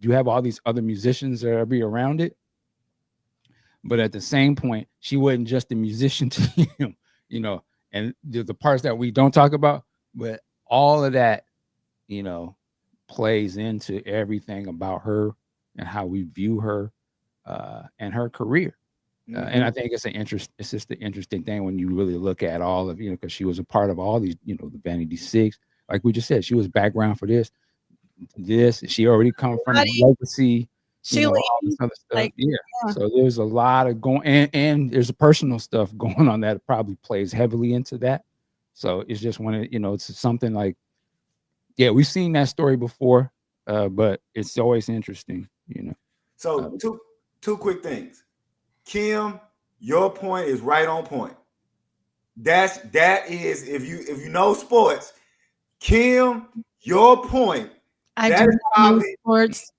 you have all these other musicians that will be around it. But at the same point, she wasn't just a musician to him, you know, and the parts that we don't talk about, but all of that, you know, plays into everything about her and how we view her and her career. And I think it's just the interesting thing when you really look at all of, you know, because she was a part of all these, you know, the Vanity Six, like we just said, she was background for this, she already come from a legacy, you know, all this other stuff. Like, yeah. So there's a lot of going, and there's a personal stuff going on that probably plays heavily into that. So it's just one, you know, it's something like, yeah, we've seen that story before, but it's always interesting, you know. So two quick things. Kim, your point is right on point. That is if you know sports, Kim, your point. I do know sports.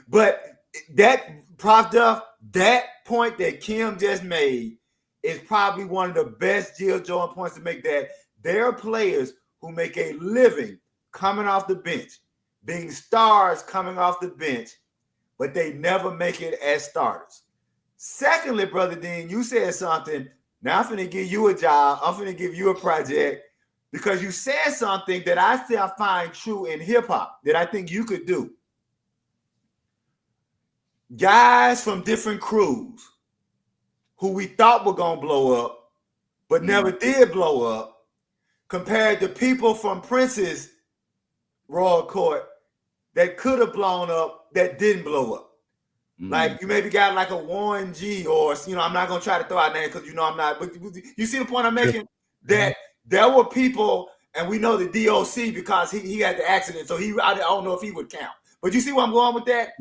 But that Prof Duff, that point that Kim just made is probably one of the best Jill Jordan points to make, that there are players who make a living coming off the bench, being stars coming off the bench, but they never make it as starters. Secondly, Brother Dean, you said something. Now I'm finna give you a job. I'm finna give you a project, because you said something that I still find true in hip hop that I think you could do. Guys from different crews who we thought were gonna blow up, but never did blow up, compared to people from Prince's Royal Court that could have blown up that didn't blow up. Like you maybe got like a Warren G, or, you know, I'm not gonna try to throw out names because, you know, I'm not, but you see the point I'm making? That there were people, and we know the DOC because he had the accident, so I don't know if he would count. But you see where I'm going with that?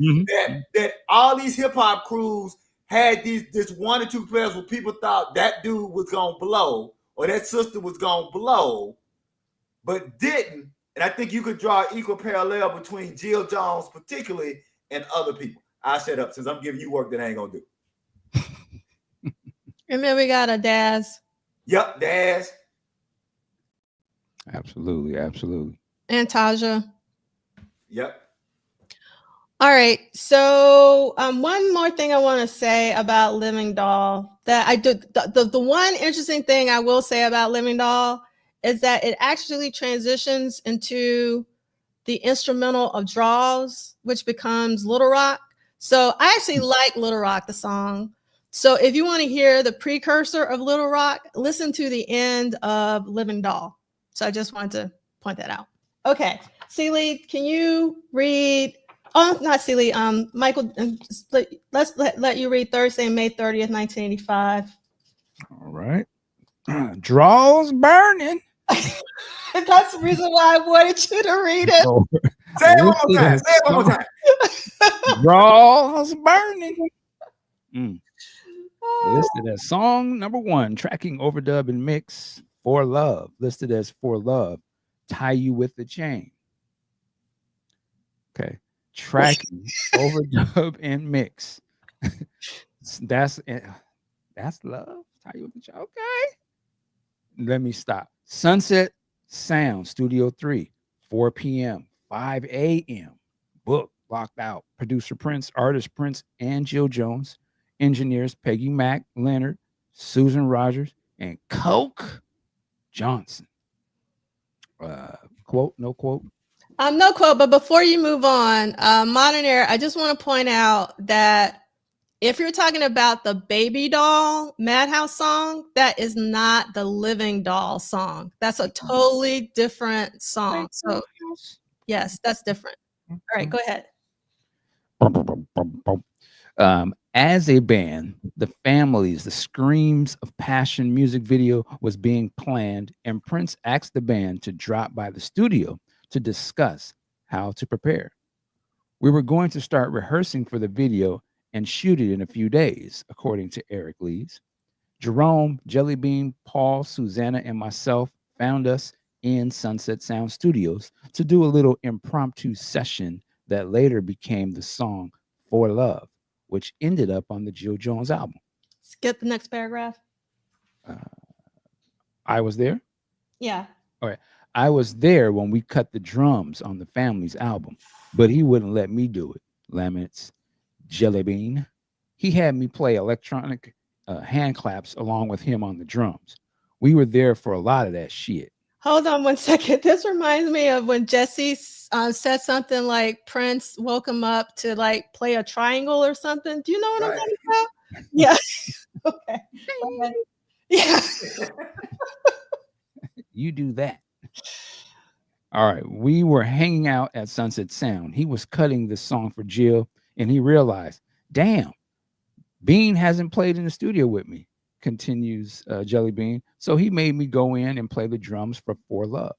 That all these hip hop crews had this one or two players where people thought that dude was gonna blow or that sister was gonna blow, but didn't. And I think you could draw an equal parallel between Jill Jones particularly and other people. I'll shut up since I'm giving you work that I ain't gonna do. And then we got a Daz. Yep, Daz. Absolutely. And Taja. Yep. All right. So one more thing I want to say about Living Doll, that I do. The one interesting thing I will say about Living Doll is that it actually transitions into the instrumental of Draws, which becomes Little Rock. So I actually like Little Rock, the song. So if you want to hear the precursor of Little Rock, listen to the end of Living Doll. So I just wanted to point that out. Okay, Celie, can you read? Oh, not Celie. Michael, let's let you read Thursday, May 30th, 1985. All right. Draws burning. That's the reason why I wanted you to read it. Oh. Say it one more time. Say it one more time. Draws burning. Listed as song number 1, tracking, overdub, and mix, For Love. Listed as For Love, Tie You With the Chain. Okay. tracking, overdub, and mix. That's love. Okay. Let me stop. Sunset Sound Studio 3, 4 p.m., 5 a.m. Book locked out. Producer Prince, artist Prince, and Jill Jones. Engineers Peggy Mack, Leonard, Susan Rogers, and Coke Johnson. Quote, no quote? No quote, but before you move on, Modern Era, I just want to point out that if you're talking about the Baby Doll Madhouse song, that is not the Living Doll song. That's a totally different song. So, yes, that's different. All right, go ahead. As a band, the Screams of Passion music video was being planned, and Prince asked the band to drop by the studio to discuss how to prepare. We were going to start rehearsing for the video and shoot it in a few days, according to Eric Lees. Jerome, Jellybean, Paul, Susanna, and myself found us in Sunset Sound Studios to do a little impromptu session that later became the song For Love, which ended up on the Jill Jones album. Skip the next paragraph. I was there? Yeah. All right. I was there when we cut the drums on the Family's album, but he wouldn't let me do it. Laments Jellybean. He had me play electronic hand claps along with him on the drums. We were there for a lot of that shit. Hold on one second. This reminds me of when Jesse said something like Prince woke him up to like play a triangle or something. Do you know what I'm talking about? Yeah. Okay. Yeah. You do that. All right. We were hanging out at Sunset Sound. He was cutting the song for Jill, and he realized, damn, Bean hasn't played in the studio with me, continues Jellybean. So he made me go in and play the drums for Love.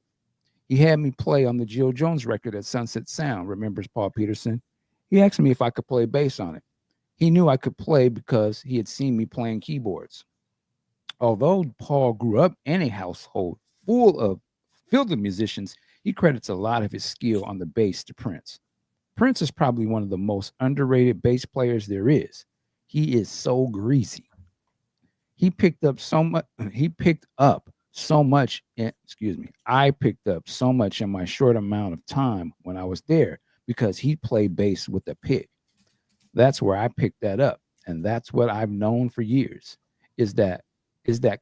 He had me play on the Jill Jones record at Sunset Sound, remembers Paul Peterson. He asked me if I could play bass on it. He knew I could play because he had seen me playing keyboards. Although Paul grew up in a household filled with musicians, he credits a lot of his skill on the bass to Prince. Prince is probably one of the most underrated bass players there is. He is so greasy. I picked up so much in my short amount of time when I was there because he played bass with a pick. That's where I picked that up. And that's what I've known for years is that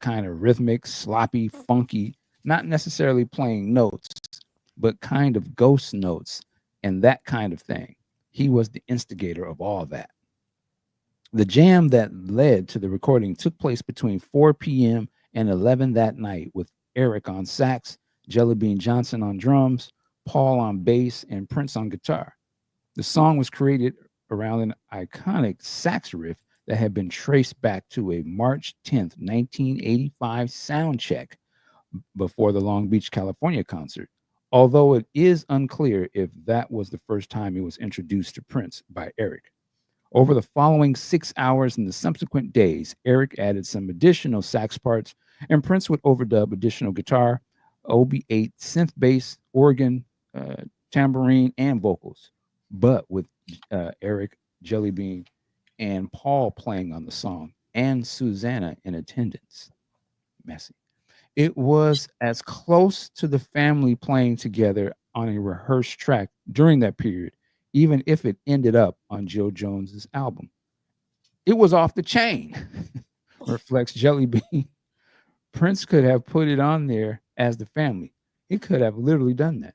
kind of rhythmic, sloppy, funky, not necessarily playing notes, but kind of ghost notes and that kind of thing. He was the instigator of all that. The jam that led to the recording took place between 4 p.m. and 11 that night with Eric on sax, Jellybean Johnson on drums, Paul on bass, and Prince on guitar. The song was created around an iconic sax riff that had been traced back to a March 10th, 1985 sound check before the Long Beach, California concert, although it is unclear if that was the first time it was introduced to Prince by Eric. Over the following 6 hours and the subsequent days, Eric added some additional sax parts, and Prince would overdub additional guitar, OB8 synth bass, organ, tambourine, and vocals, but with Eric, Jellybean, and Paul playing on the song, and Susanna in attendance. Messy. It was as close to the family playing together on a rehearsed track during that period, even if it ended up on Jill Jones's album. It was off the chain, reflects Jellybean. Prince could have put it on there as the family. He could have literally done that.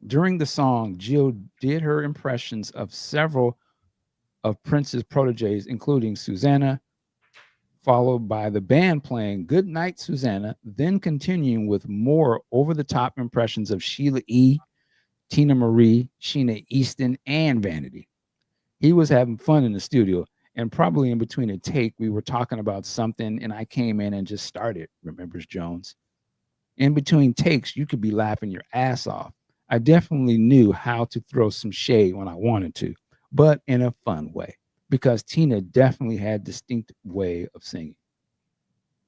During the song, Jill did her impressions of several of Prince's proteges, including Susanna, followed by the band playing Good Night, Susanna, then continuing with more over-the-top impressions of Sheila E., Tina Marie, Sheena Easton, and Vanity. He was having fun in the studio, and probably in between a take, we were talking about something, and I came in and just started, remembers Jones. In between takes, you could be laughing your ass off. I definitely knew how to throw some shade when I wanted to, but in a fun way, because Tina definitely had a distinct way of singing.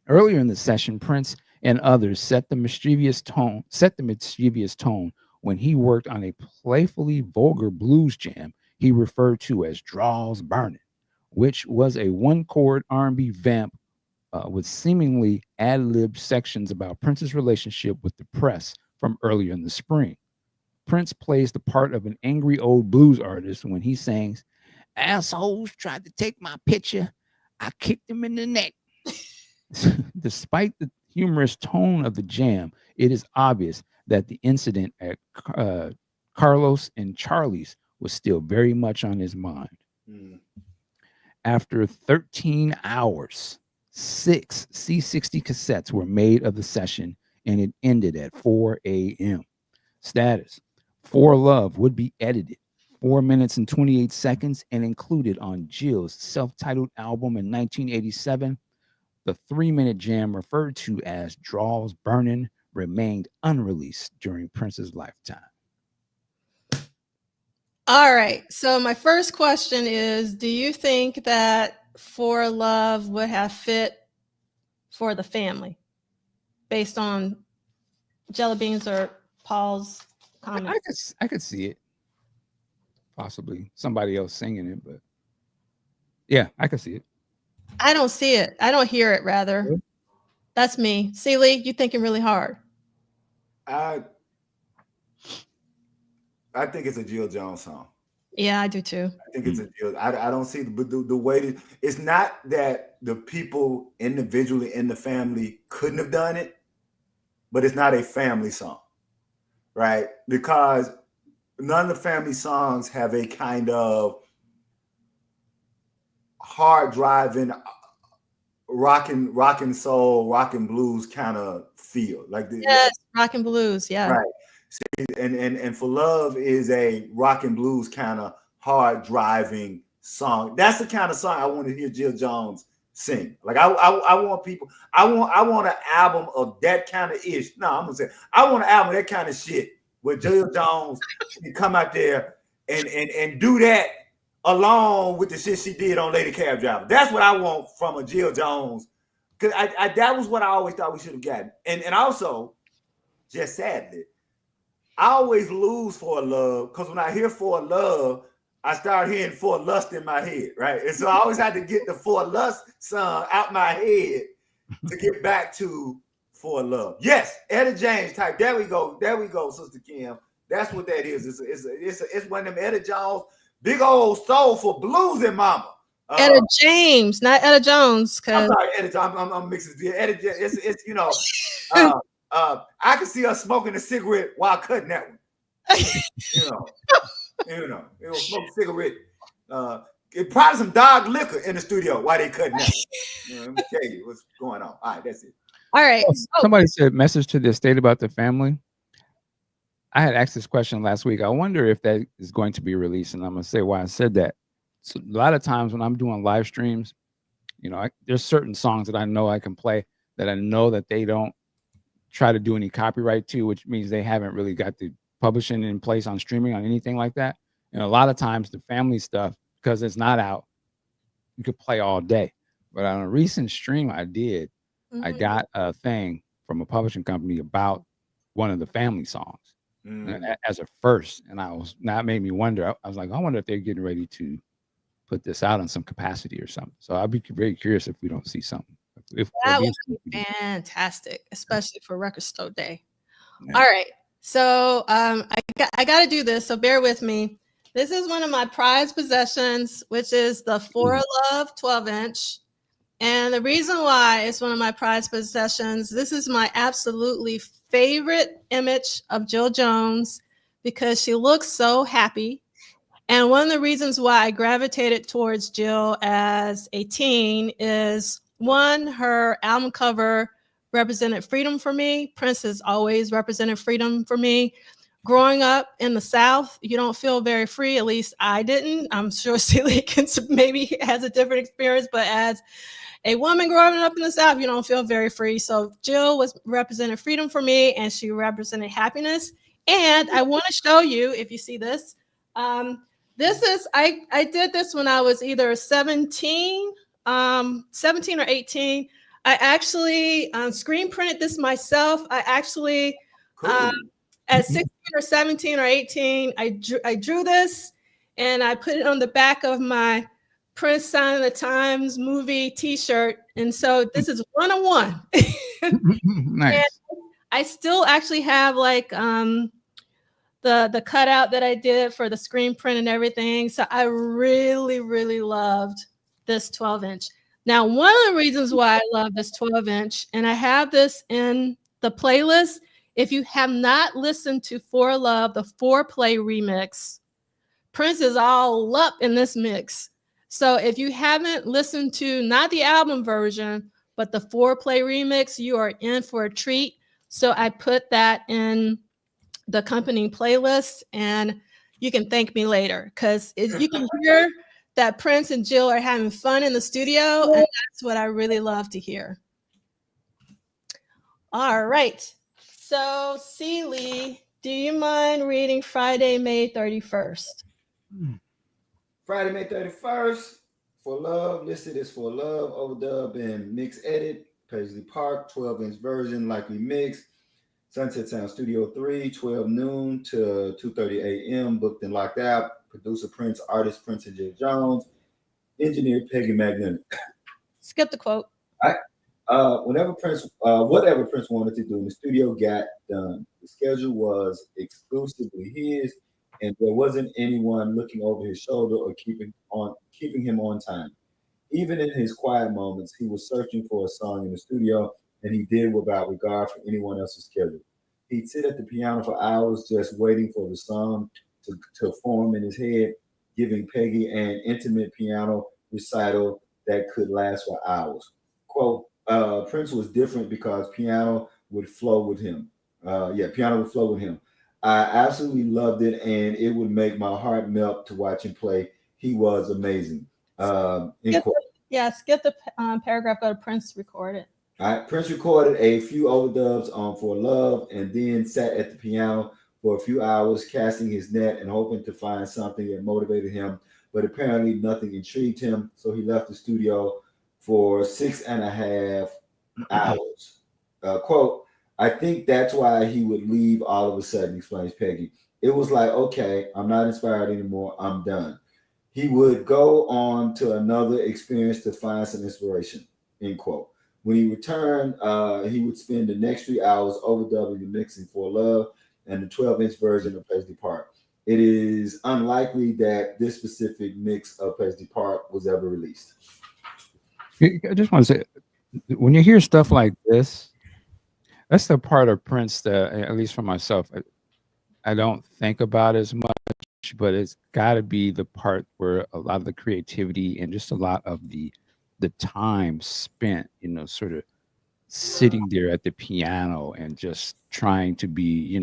Earlier in the session, Prince and others set the mischievous tone when he worked on a playfully vulgar blues jam he referred to as Draws Burning, which was a one-chord R&B vamp with seemingly ad-libbed sections about Prince's relationship with the press from earlier in the spring. Prince plays the part of an angry old blues artist when he sings, "Assholes tried to take my picture. I kicked them in the neck." Despite the humorous tone of the jam, it is obvious that the incident at Carlos and Charlie's was still very much on his mind. Mm. After 13 hours, 6 C60 cassettes were made of the session, and it ended at 4 a.m. Status: For Love would be edited 4 minutes and 28 seconds and included on Jill's self-titled album in 1987. The 3-minute jam, referred to as Draws Burning, remained unreleased during Prince's lifetime. All right. So my first question is, do you think that For Love would have fit for the family based on Jelly Beans or Paul's comments? I could see it. Possibly somebody else singing it, but yeah, I could see it. I don't see it. I don't hear it, rather. Really? That's me. Celie, you thinking really hard. I think it's a Jill Jones song. Yeah, I do too. I think it's a Jill. I don't see the way that it's not that the people individually in the family couldn't have done it, but it's not a family song, right? Because none of the family songs have a kind of hard driving, rockin' soul, rockin' blues kind of feel. Yes, rockin' blues, yeah. Right. See, and For Love is a rockin' blues kind of hard driving song. That's the kind of song I want to hear Jill Jones sing. Like I want people, I want an album of that kind of ish. No, I'm gonna say I want an album of that kind of shit where Jill Jones can come out there and do that along with the shit she did on Lady Cab Driver. That's what I want from a Jill Jones. Because I that was what I always thought we should have gotten. And also, just sadly, I always lose For Love because when I hear For Love, I start hearing For Lust in my head, right? And so I always had to get the For Lust song out my head to get back to For Love. Yes, Etta James type. There we go, Sister Kim. That's what that is. It's one of them Etta Jones. Big old soulful bluesy mama. Etta James, not Etta Jones. I'm sorry, Etta Jones. I'm mixing the Etta. It's you know, I can see her smoking a cigarette while cutting that one. you know, it was smoking a cigarette. It probably some dog liquor in the studio while they cutting that. Let me tell you what's going on. All right, that's it. All right. Somebody said message to the estate about the family. I had asked this question last week. I wonder if that is going to be released, and I'm going to say why I said that. So a lot of times when I'm doing live streams, there's certain songs that I know I can play that I know that they don't try to do any copyright to, which means they haven't really got the publishing in place on streaming on anything like that. And a lot of times the family stuff, because it's not out, you could play all day. But on a recent stream I did, I got a thing from a publishing company about one of the family songs. As a first, and that made me wonder. I was like, I wonder if they're getting ready to put this out in some capacity or something. So I'd be very curious if we don't see something. That would be fantastic, especially for Record Store Day. Yeah. All right, so I got to do this. So bear with me. This is one of my prized possessions, which is the For Love 12-inch. And the reason why it's one of my prized possessions, this is my absolutely favorite image of Jill Jones because she looks so happy. And one of the reasons why I gravitated towards Jill as a teen is, one, her album cover represented freedom for me. Prince has always represented freedom for me. Growing up in the South, you don't feel very free. At least I didn't. I'm sure Celie maybe has a different experience, but as a woman growing up in the South, you don't feel very free. So Jill represented freedom for me, and she represented happiness. And I want to show you, if you see this, this is, I did this when I was either 17 or 18. I actually screen printed this myself. I actually, at 6 or 17 or 18. I drew this and I put it on the back of my Prince Sign of the Times movie t-shirt. And so this is 101. Nice. And I still actually have like the cutout that I did for the screen print and everything. So I really, really loved this 12-inch. Now, one of the reasons why I love this 12-inch, and I have this in the playlist, if you have not listened to For Love, the 4-play remix, Prince is all up in this mix. So if you haven't listened to not the album version, but the 4-play remix, you are in for a treat. So I put that in the accompanying playlist, and you can thank me later because you can hear that Prince and Jill are having fun in the studio, and that's what I really love to hear. All right. So, Celie, do you mind reading Friday, May 31st? Friday, May 31st, For Love, listed as For Love, overdub and mix edit, Paisley Park, 12-inch version, likely mix, Sunset Sound Studio 3, 12 noon to 2:30 a.m., booked and locked out, producer Prince, artist Prince and Jill Jones, engineer Peggy Magnan. Skip the quote. Whatever Prince wanted to do in the studio got done. The schedule was exclusively his, and there wasn't anyone looking over his shoulder or keeping him on time. Even in his quiet moments, he was searching for a song in the studio, and he did without regard for anyone else's schedule. He'd sit at the piano for hours just waiting for the song to form in his head, giving Peggy an intimate piano recital that could last for hours. Quote, Prince was different because piano would flow with him. Piano would flow with him. I absolutely loved it, and it would make my heart melt to watch him play. He was amazing. Skip the paragraph. Go to Prince recorded. All right, Prince recorded a few overdubs on For Love and then sat at the piano for a few hours, casting his net and hoping to find something that motivated him. But apparently nothing intrigued him, so he left the studio for 6.5 hours. Quote, I think that's why he would leave all of a sudden, explains Peggy. It was like, okay, I'm not inspired anymore. I'm done. He would go on to another experience to find some inspiration, end quote. When he returned, he would spend the next 3 hours overdubbing and mixing For Love and the 12-inch version of Paisley Park. It is unlikely that this specific mix of Paisley Park was ever released. I just want to say, when you hear stuff like this, that's the part of Prince that, at least for myself, I don't think about as much, but it's got to be the part where a lot of the creativity and just a lot of the time spent, sort of sitting there at the piano and just trying to be,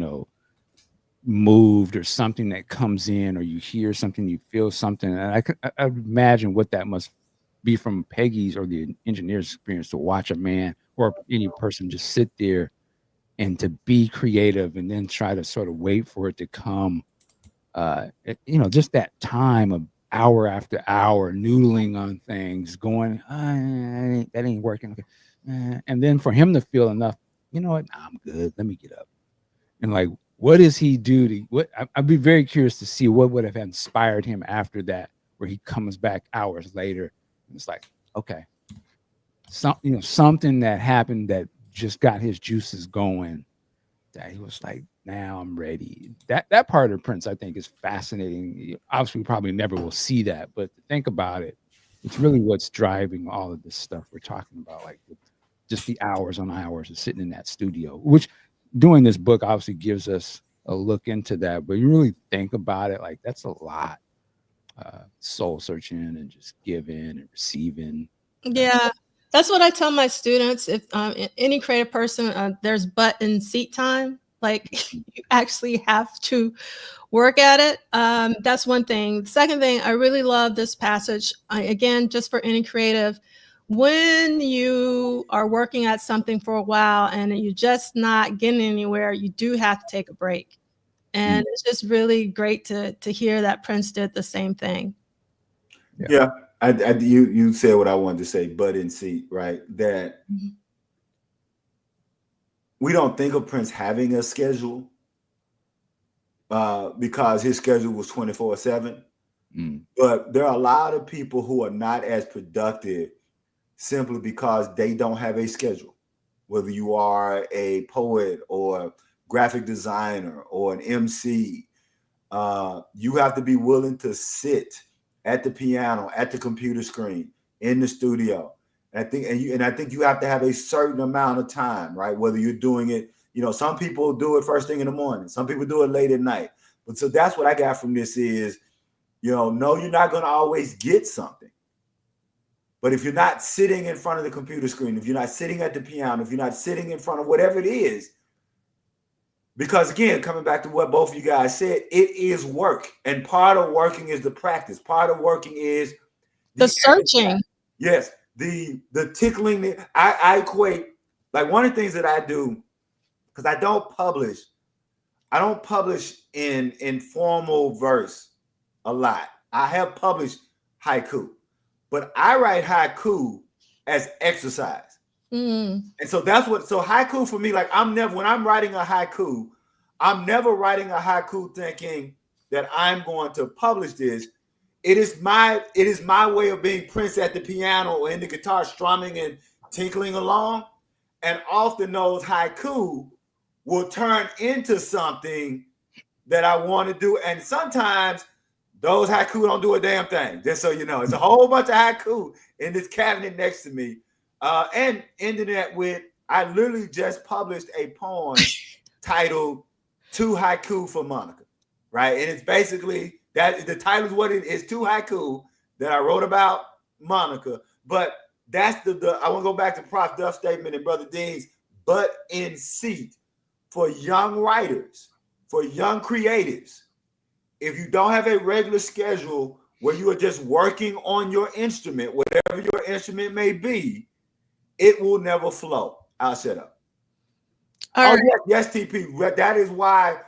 moved, or something that comes in, or you hear something, you feel something. And I imagine what that must be from Peggy's or the engineer's experience to watch a man or any person just sit there and to be creative and then try to sort of wait for it to come. Just that time of hour after hour noodling on things, going, that ain't working. Okay. And then for him to feel enough, you know what, I'm good. Let me get up. And like, what does he do to I'd be very curious to see what would have inspired him after that, where he comes back hours later and it's like, okay, something that happened that just got his juices going, that he was like, now I'm ready. That part of Prince, I think, is fascinating. Obviously, we probably never will see that, but to think about it, it's really what's driving all of this stuff we're talking about, like just the hours on hours of sitting in that studio, which doing this book obviously gives us a look into that. But you really think about it, like that's a lot. Soul searching and just giving and receiving. Yeah. That's what I tell my students. If any creative person, there's butt and seat time. Like you actually have to work at it. That's one thing. The second thing, I really love this passage. Again, just for any creative, when you are working at something for a while and you're just not getting anywhere, you do have to take a break. And it's just really great to hear that Prince did the same thing. Yeah. You said what I wanted to say, butt and seat, right? That we don't think of Prince having a schedule, because his schedule was 24/7. But there are a lot of people who are not as productive simply because they don't have a schedule. Whether you are a poet or graphic designer or an MC, you have to be willing to sit at the piano, at the computer screen, in the studio. And I think you have to have a certain amount of time, right? Whether you're doing it, some people do it first thing in the morning, some people do it late at night. But so that's what I got from this is, no, you're not going to always get something. But if you're not sitting in front of the computer screen, if you're not sitting at the piano, if you're not sitting in front of whatever it is, because again, coming back to what both of you guys said, it is work. And part of working is the practice. Part of working is the searching. Yes. The tickling. I equate, like one of the things that I do, because I don't publish in formal verse a lot. I have published haiku, but I write haiku as exercise. And so so haiku for me, like when I'm writing a haiku, I'm never writing a haiku thinking that I'm going to publish this. It is my way of being Prince at the piano or in the guitar, strumming and tinkling along. And often those haiku will turn into something that I want to do. And sometimes those haiku don't do a damn thing. Just so you know, it's a whole bunch of haiku in this cabinet next to me. And ending that with, I literally just published a poem titled Two Haiku for Monica, right? And it's basically that the title is what it is, two haiku that I wrote about Monica. But that's I want to go back to Prof. Duff's statement and Brother Dean's butt in seat for young writers, for young creatives. If you don't have a regular schedule where you are just working on your instrument, whatever your instrument may be, it will never flow. I'll shut up. Right. Yes, TP. That is why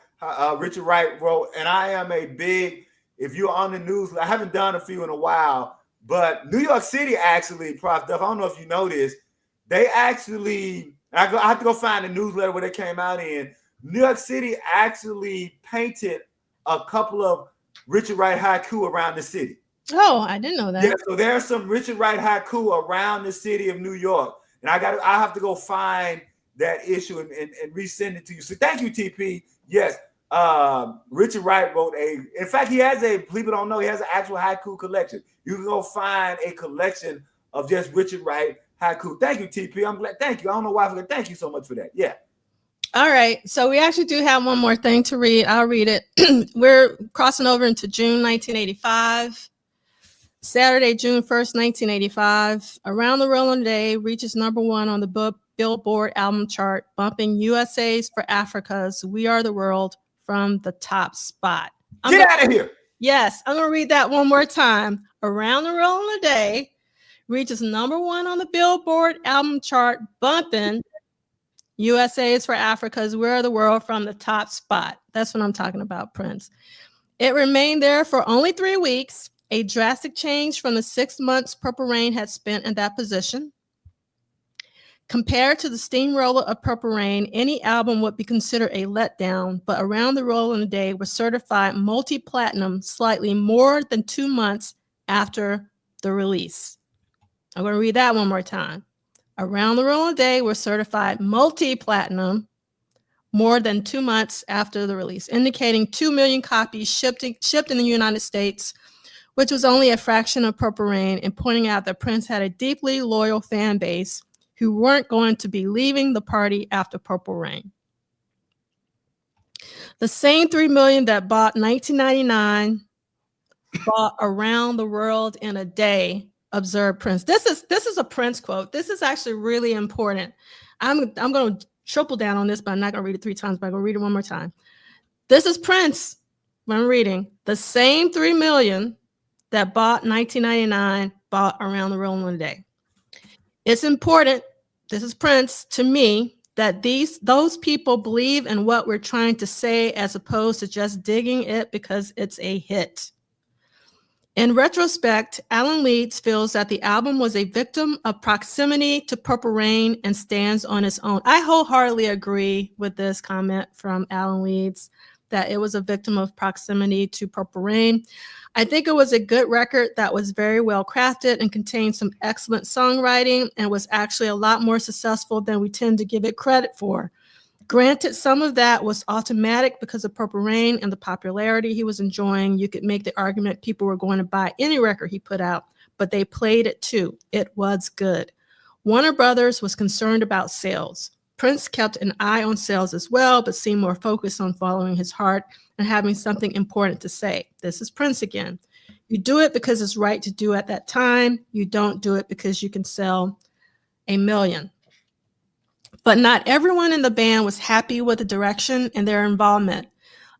Richard Wright wrote, and I am a big, if you're on the news, I haven't done a few in a while, but New York City actually, Prof. Duff, I don't know if you know this, they actually, I have to go find a newsletter where they came out in. New York City actually painted a couple of Richard Wright haiku around the city. Oh, I didn't know that. Yeah, so there's some Richard Wright haiku around the city of New York. And I have to go find that issue and resend it to you. So thank you, TP. Yes, Richard Wright wrote in fact, he has people don't know, he has an actual haiku collection. You can go find a collection of just Richard Wright haiku. Thank you, TP. I'm glad. Thank you. I don't know why I forgot. Thank you so much for that. Yeah. All right. So we actually do have one more thing to read. I'll read it. We're crossing over into June 1985. Saturday, June 1st, 1985. Around the World in a Day reaches #1 on the Billboard album chart, bumping USA's for Africa's We Are the World from the top spot. Get out of here. Yes, I'm going to read that one more time. Around the World in a Day reaches #1 on the Billboard album chart, bumping USA's for Africa's We Are the World from the top spot. That's what I'm talking about, Prince. It remained there for only 3 weeks, a drastic change from the 6 months Purple Rain had spent in that position. Compared to the steamroller of Purple Rain, any album would be considered a letdown, but Around the World in a Day was certified multi-platinum slightly more than 2 months after the release. I'm going to read that one more time. Around the World in a Day was certified multi-platinum more than 2 months after the release, indicating 2 million copies shipped in the United States, which was only a fraction of Purple Rain, and pointing out that Prince had a deeply loyal fan base who weren't going to be leaving the party after Purple Rain. The same 3 million that bought 1999 bought Around the World in a Day, observed Prince. This is a Prince quote. This is actually really important. I'm going to triple down on this, but I'm not going to read it 3 times, but I'm going to read it one more time. This is Prince, what I'm reading. The same 3 million that bought 1999 bought Around the World in a Day. It's important, this is Prince, to me, that those people believe in what we're trying to say as opposed to just digging it because it's a hit. In retrospect, Alan Leeds feels that the album was a victim of proximity to Purple Rain and stands on its own. I wholeheartedly agree with this comment from Alan Leeds. that it was a victim of proximity to Purple Rain. I think it was a good record that was very well crafted and contained some excellent songwriting and was actually a lot more successful than we tend to give it credit for. Granted, some of that was automatic because of Purple Rain and the popularity he was enjoying. You could make the argument people were going to buy any record he put out, but they played it too. It was good. Warner Brothers was concerned about sales. Prince kept an eye on sales as well, but seemed more focused on following his heart and having something important to say. This is Prince again. You do it because it's right to do at that time. You don't do it because you can sell 1 million. But not everyone in the band was happy with the direction and their involvement.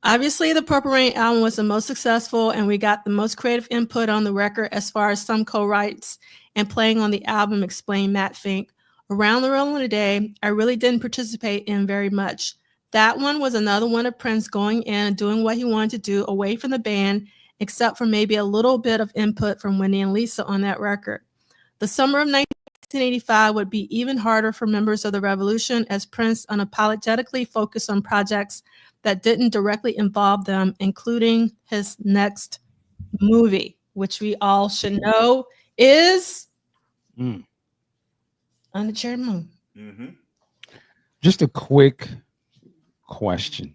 Obviously, the Purple Rain album was the most successful, and we got the most creative input on the record as far as some co-writes and playing on the album, explained Matt Fink. Around the World in a Day, I really didn't participate in very much. That one was another one of Prince going in and doing what he wanted to do away from the band, except for maybe a little bit of input from Wendy and Lisa on that record. The summer of 1985 would be even harder for members of the Revolution, as Prince unapologetically focused on projects that didn't directly involve them, including his next movie, which we all should know is On the Cherry Moon. Mm-hmm. Just a quick question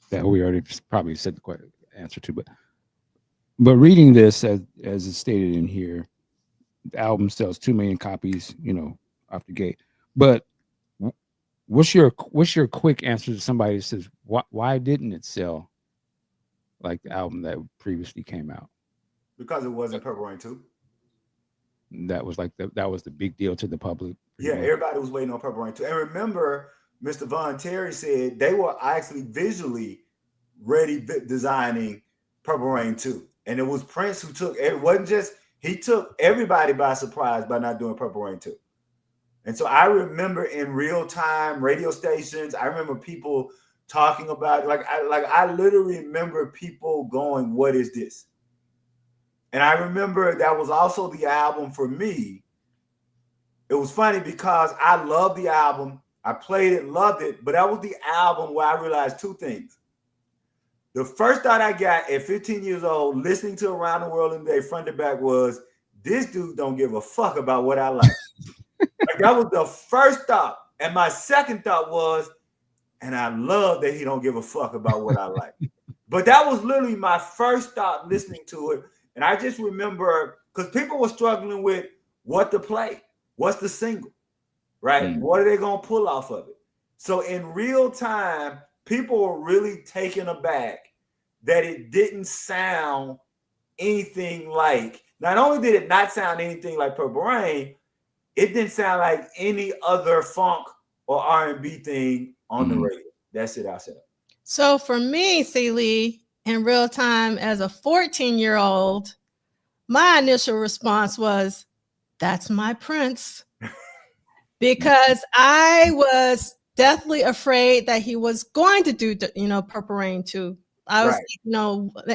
that we already probably said the answer to, but reading this as it's stated in here, the album sells 2 million copies, off the gate. But what's your quick answer to somebody that says why didn't it sell like the album that previously came out? Because it wasn't Purple Rain 2. That was that was the big deal to the public. Yeah, everybody was waiting on Purple Rain 2. And remember, Mr. Von Terry said they were actually visually ready designing Purple Rain 2. And it was Prince who took it. Wasn't just he took everybody by surprise by not doing Purple Rain 2. And so I remember in real time radio stations, I remember people talking about it. I literally remember people going, "What is this?" And I remember that was also the album for me. It was funny because I loved the album. I played it, loved it, but that was the album where I realized 2 things. The first thought I got at 15 years old, listening to Around the World in a Day front to back, was, this dude don't give a fuck about what I like. That was the first thought. And my second thought was, and I love that he don't give a fuck about what I like. But that was literally my first thought listening to it. And I just remember, because people were struggling with what to play. What's the single, right? What are they going to pull off of it? So in real time, people were really taken aback that it didn't sound anything like, not only did it not sound anything like Purple Rain, it didn't sound like any other funk or R&B thing on the radio. That's it, I said. So for me, Celie, in real time as a 14-year-old, my initial response was, that's my Prince. Because I was deathly afraid that he was going to do, Purple Rain 2. I was,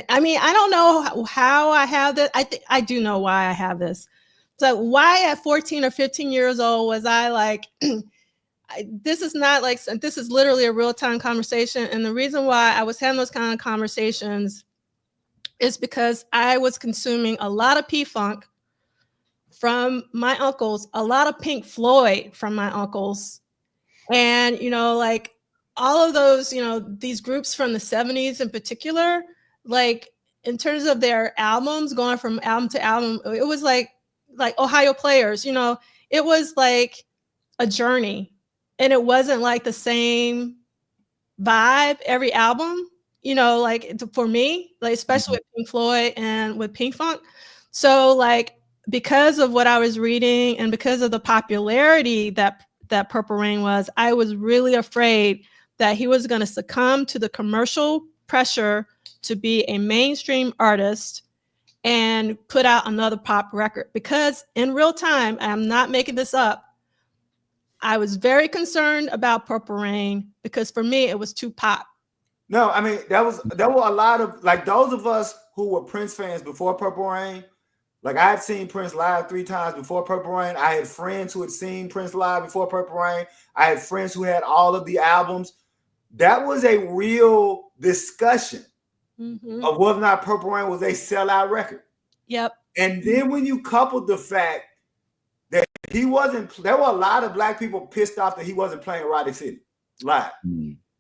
I mean, I don't know how I have this. I think I do know why I have this. So why at 14 or 15 years old was I like, this is not like, this is literally a real-time conversation. And the reason why I was having those kind of conversations is because I was consuming a lot of P-Funk from my uncles, a lot of Pink Floyd from my uncles. And, like all of those, these groups from the 70s in particular, like in terms of their albums, going from album to album, it was like Ohio Players, it was like a journey. And it wasn't like the same vibe every album, like for me, like especially with Pink Floyd and with Pink Funk. So like, because of what I was reading and because of the popularity that Purple Rain was, I was really afraid that he was going to succumb to the commercial pressure to be a mainstream artist and put out another pop record. Because in real time, I'm not making this up, I was very concerned about Purple Rain because for me, it was too pop. No, I mean, there were a lot of, like, those of us who were Prince fans before Purple Rain. Like, I had seen Prince live 3 times before Purple Rain. I had friends who had seen Prince live before Purple Rain. I had friends who had all of the albums. that was a real discussion Mm-hmm. of whether or not Purple Rain was a sellout record. Yep. And then when you coupled the fact that he wasn't, there were a lot of black people pissed off that he wasn't playing Erotic City live.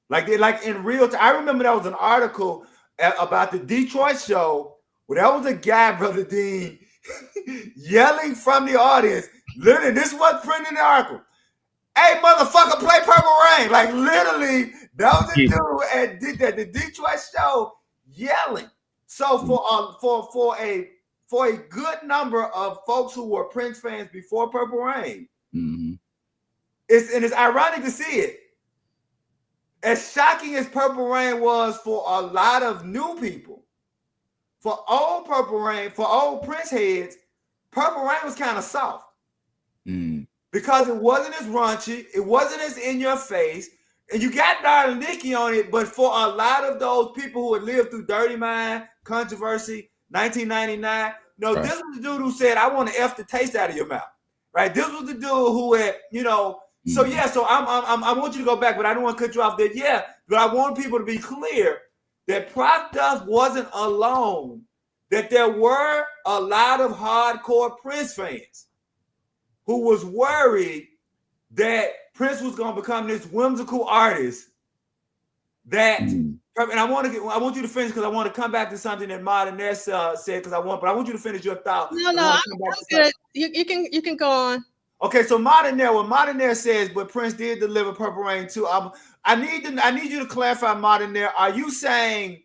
Like in real time. I remember there was an article about the Detroit show where there was a guy, Brother Dean, yelling from the audience. Literally, this was printed in the article. Hey, motherfucker, play Purple Rain. Like literally, that was the dude at the Detroit show yelling. So for a good number of folks who were Prince fans before Purple Rain, it's ironic to see it. As shocking as Purple Rain was for a lot of new people, for old Purple Rain, for old Prince heads, Purple Rain was kind of soft. Because it wasn't as raunchy, it wasn't as in your face, and you got Darling Nikki on it, but for a lot of those people who had lived through Dirty Mind, Controversy, 1999, this was the dude who said, I want to F the taste out of your mouth, right? This was the dude who had, so yeah, so I want you to go back, but I don't want to cut you off there. Yeah, but I want people to be clear that Prof Duff wasn't alone, that there were a lot of hardcore Prince fans who was worried that Prince was going to become this whimsical artist that, and I want you to finish because I want to come back to something that Modern Ness said but I want you to finish your thought. No, I'm good. You can go on. Okay, so Modern Ness says, but Prince did deliver Purple Rain too. I need you to clarify, Modern Ness. Are you saying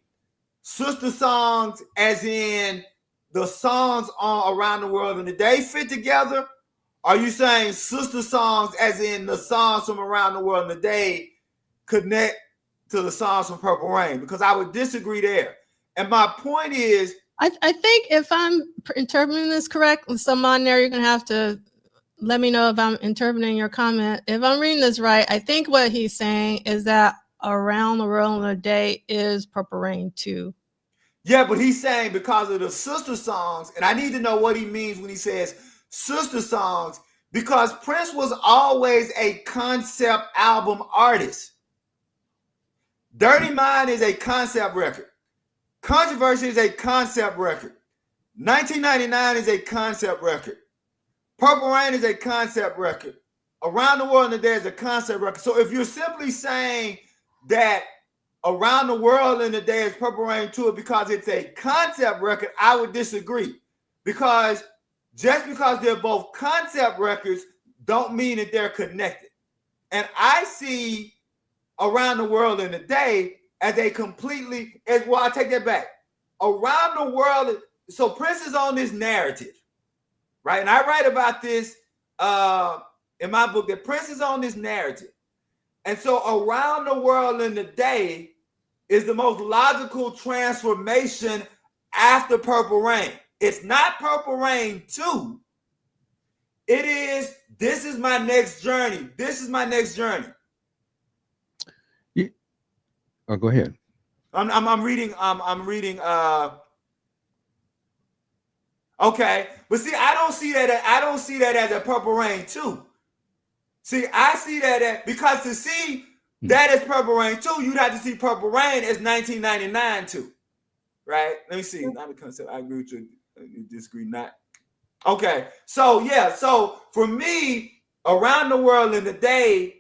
sister songs as in the songs on Around the World in the Day fit together? Are you saying sister songs as in the songs from Around the World in the Day connect to the songs from Purple Rain? Because I would disagree there. And my point is, I think if I'm interpreting this correct, someone there, you're going to have to let me know if I'm interpreting your comment. If I'm reading this right, I think what he's saying is that Around the World in a Day is Purple Rain too. Yeah, but he's saying because of the sister songs, and I need to know what he means when he says sister songs, because Prince was always a concept album artist. Dirty Mind is a concept record. Controversy is a concept record. 1999 is a concept record. Purple Rain is a concept record. Around the World in a Day is a concept record. So if you're simply saying that Around the World in a Day is Purple Rain too because it's a concept record, I would disagree. Because just because they're both concept records don't mean that they're connected. And I see Around the World in a Day as a completely, I take that back. Around the World, so Prince is on this narrative, right? And I write about this in my book, that Prince is on this narrative. And so Around the World in a Day is the most logical transformation after Purple Rain. It's not Purple Rain 2. It is, this is my next journey. This is my next journey. Oh, go ahead. I'm reading. Okay, but see, I don't see that as a Purple Rain 2. See, I see that because to see that as Purple Rain 2, you'd have to see Purple Rain as 1999 too, right? Let me see. Not a concept. I agree with you. You disagree not. Okay, so yeah, so for me, Around the World in a Day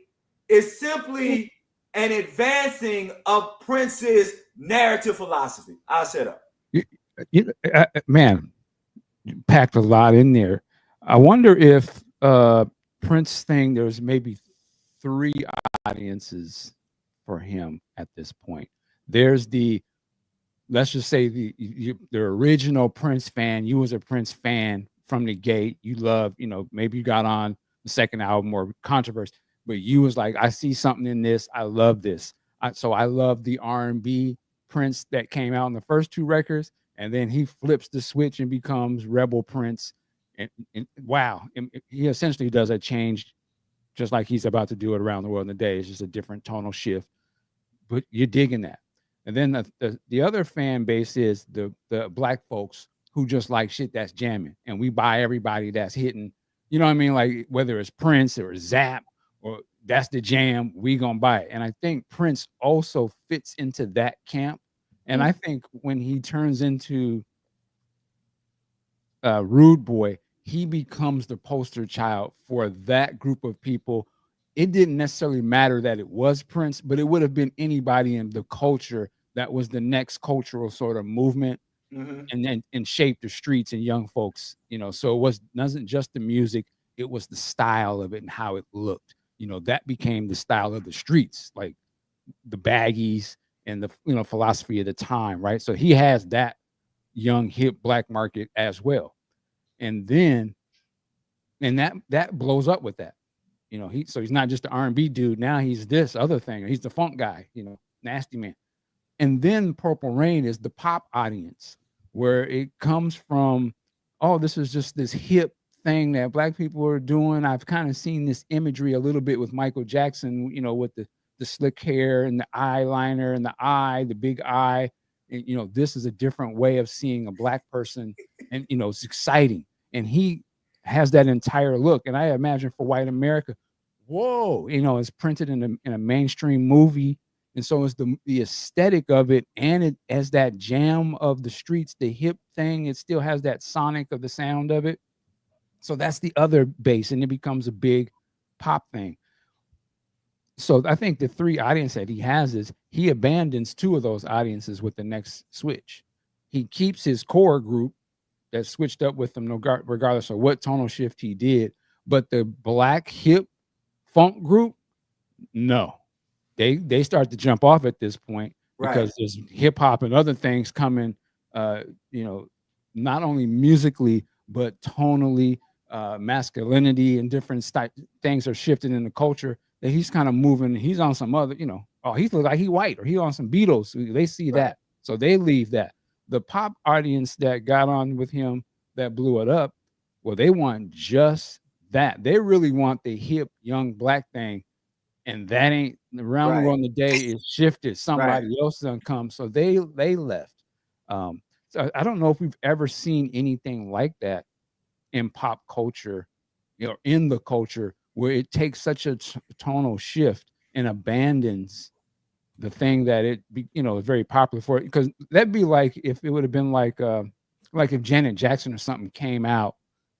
is simply an advancing of Prince's narrative philosophy. I'll shut up. Man, you packed a lot in there. I wonder if Prince thing, there's maybe 3 audiences for him at this point. There's let's just say the original Prince fan. You was a Prince fan from the gate. You love, maybe you got on the second album or Controversy, but you was like, I see something in this. I love this. So I love the R&B Prince that came out in the first 2 records, and then he flips the switch and becomes Rebel Prince. And wow, he essentially does a change, just like he's about to do it Around the World in a Day. It's just a different tonal shift, but you're digging that. And then the other fan base is the black folks who just like shit that's jamming, and we buy everybody that's hitting. You know what I mean? Like whether it's Prince or Zapp or that's the jam, we gonna buy it. And I think Prince also fits into that camp. And I think when he turns into Rude Boy, he becomes the poster child for that group of people. It didn't necessarily matter that it was Prince, but it would have been anybody in the culture that was the next cultural sort of movement, and then and shaped the streets and young folks. So it wasn't just the music; it was the style of it and how it looked. That became the style of the streets, like the baggies and the philosophy of the time, right? So he has that young hip black market as well, and that blows up with that. He's not just the R&B dude. Now he's this other thing. He's the funk guy, Nasty Man. And then Purple Rain is the pop audience, where it comes from, oh, this is just this hip thing that black people are doing. I've kind of seen this imagery a little bit with Michael Jackson, with the slick hair and the eyeliner and the big eye. And, this is a different way of seeing a black person, and, it's exciting. And he has that entire look. And I imagine for white America, whoa, it's printed in a mainstream movie. And so it's the aesthetic of it, and it as that jam of the streets, the hip thing. It still has that sonic of the sound of it. So that's the other base, and it becomes a big pop thing. So I think the three audience that he has is he abandons two of those audiences with the next switch. He keeps his core group that switched up with him regardless of what tonal shift he did. But the black hip funk group, no. They start to jump off at this point, because there's hip hop and other things coming, not only musically, but tonally, masculinity and different things are shifting in the culture, that he's kind of moving. He's on some other, oh, he looks like he white, or he on some Beatles. They see that. So they leave that. The pop audience that got on with him, that blew it up, well, they want just that. They really want the hip young black thing. And that ain't around the world in the day is shifted. Somebody else done come. So they left. So I don't know if we've ever seen anything like that in pop culture, in the culture, where it takes such a tonal shift and abandons the thing that is very popular for it. Because that'd be like if it would have been like if Janet Jackson or something came out,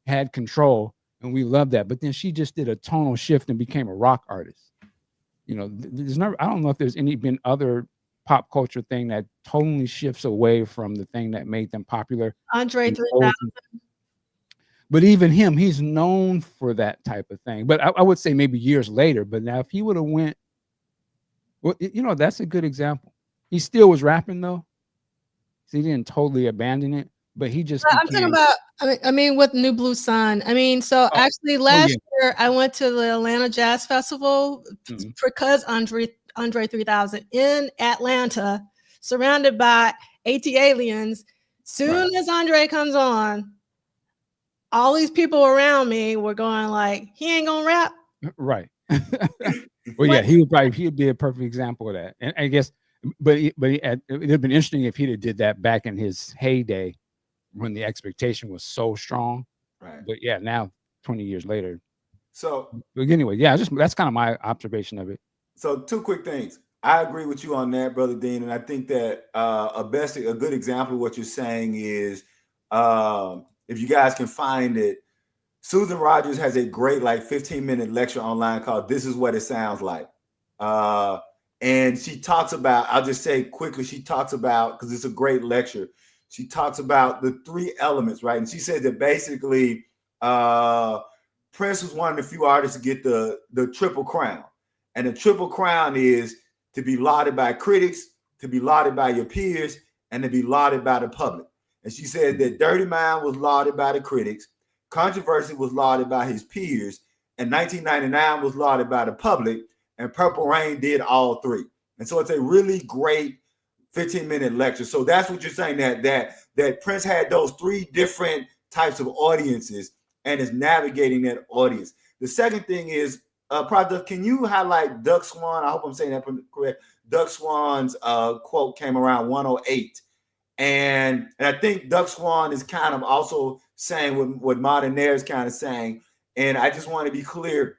had control, and we loved that, but then she just did a tonal shift and became a rock artist. There's never, I don't know if there's been other pop culture thing that totally shifts away from the thing that made them popular. Andre 3000. But even him, he's known for that type of thing. But I would say maybe years later. But now if he would have went, well, that's a good example. He still was rapping though. So he didn't totally abandon it, but he just I'm talking about, I mean, with New Blue Sun. I mean, so actually last year I went to the Atlanta Jazz Festival because Andre 3000 in Atlanta, surrounded by AT aliens. Soon as Andre comes on, all these people around me were going like, he ain't gonna rap. Right. Well, yeah, he'd be a perfect example of that. And I guess, but it'd have been interesting if he'd have did that back in his heyday, when the expectation was so strong. Right. But yeah, now 20 years later. So, but anyway, yeah, that's kind of my observation of it. So two quick things. I agree with you on that, Brother Dean. And I think that a good example of what you're saying is, if you guys can find it, Susan Rogers has a great 15-minute lecture online called This Is What It Sounds Like. And she talks about, I'll just say quickly, she talks about, because it's a great lecture, she talks about the three elements, right? And she said that basically Prince was one of the few artists to get the Triple Crown. And the Triple Crown is to be lauded by critics, to be lauded by your peers, and to be lauded by the public. And she said that Dirty Mind was lauded by the critics, Controversy was lauded by his peers, and 1999 was lauded by the public, and Purple Rain did all three. And so it's a really great 15-minute lecture. So that's what you're saying, that Prince had those three different types of audiences and is navigating that audience. The second thing is, Product, can you highlight Doug Swan? I hope I'm saying that correct. Doug Swan's quote came around 108. And I think Doug Swan is kind of also saying what Modern Air is kind of saying. And I just want to be clear.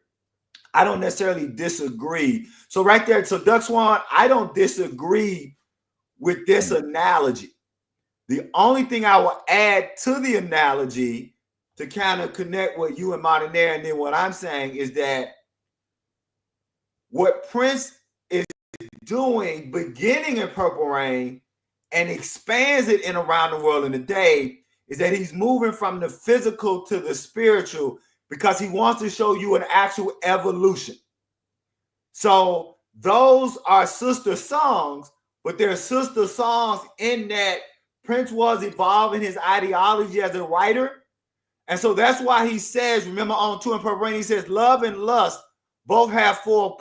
I don't necessarily disagree. So right there, so Duck Swan, I don't disagree with this analogy. The only thing I will add to the analogy to kind of connect with you and Martinaire, and then what I'm saying is that what Prince is doing beginning in Purple Rain and expands it in Around the World in a Day is that he's moving from the physical to the spiritual because he wants to show you an actual evolution. So those are sister songs, but they're sister songs in that Prince was evolving his ideology as a writer. And so that's why he says, remember on Tour in Purple Rain, he says love and lust both have four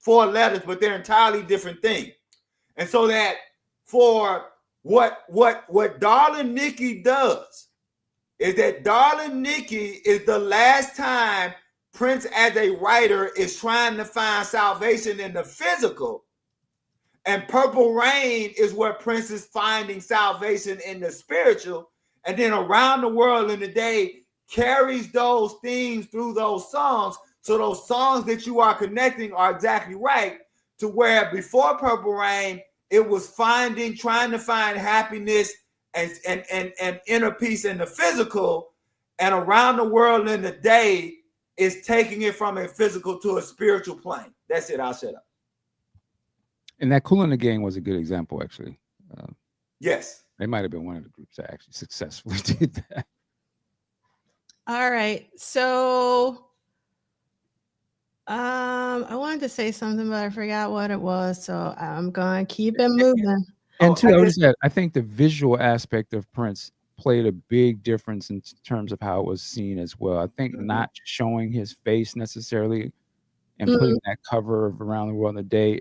letters, but they're entirely different things. And so that for what Darling Nikki does is that Darling Nikki is the last time Prince as a writer is trying to find salvation in the physical. And Purple Rain is where Prince is finding salvation in the spiritual. And then Around the World in a Day carries those themes through those songs. So those songs that you are connecting are exactly right, to where before Purple Rain, it was trying to find happiness and inner peace in the physical. And Around the World in a Day is taking it from a physical to a spiritual plane. That's it. I'll shut up. And that Kool in the Gang was a good example, actually. Yes. They might have been one of the groups that actually successfully did that. All right. So I wanted to say something, but I forgot what it was. So I'm going to keep it moving. And I think the visual aspect of Prince played a big difference in terms of how it was seen as well. I think not showing his face necessarily and putting that cover of Around the World in a Day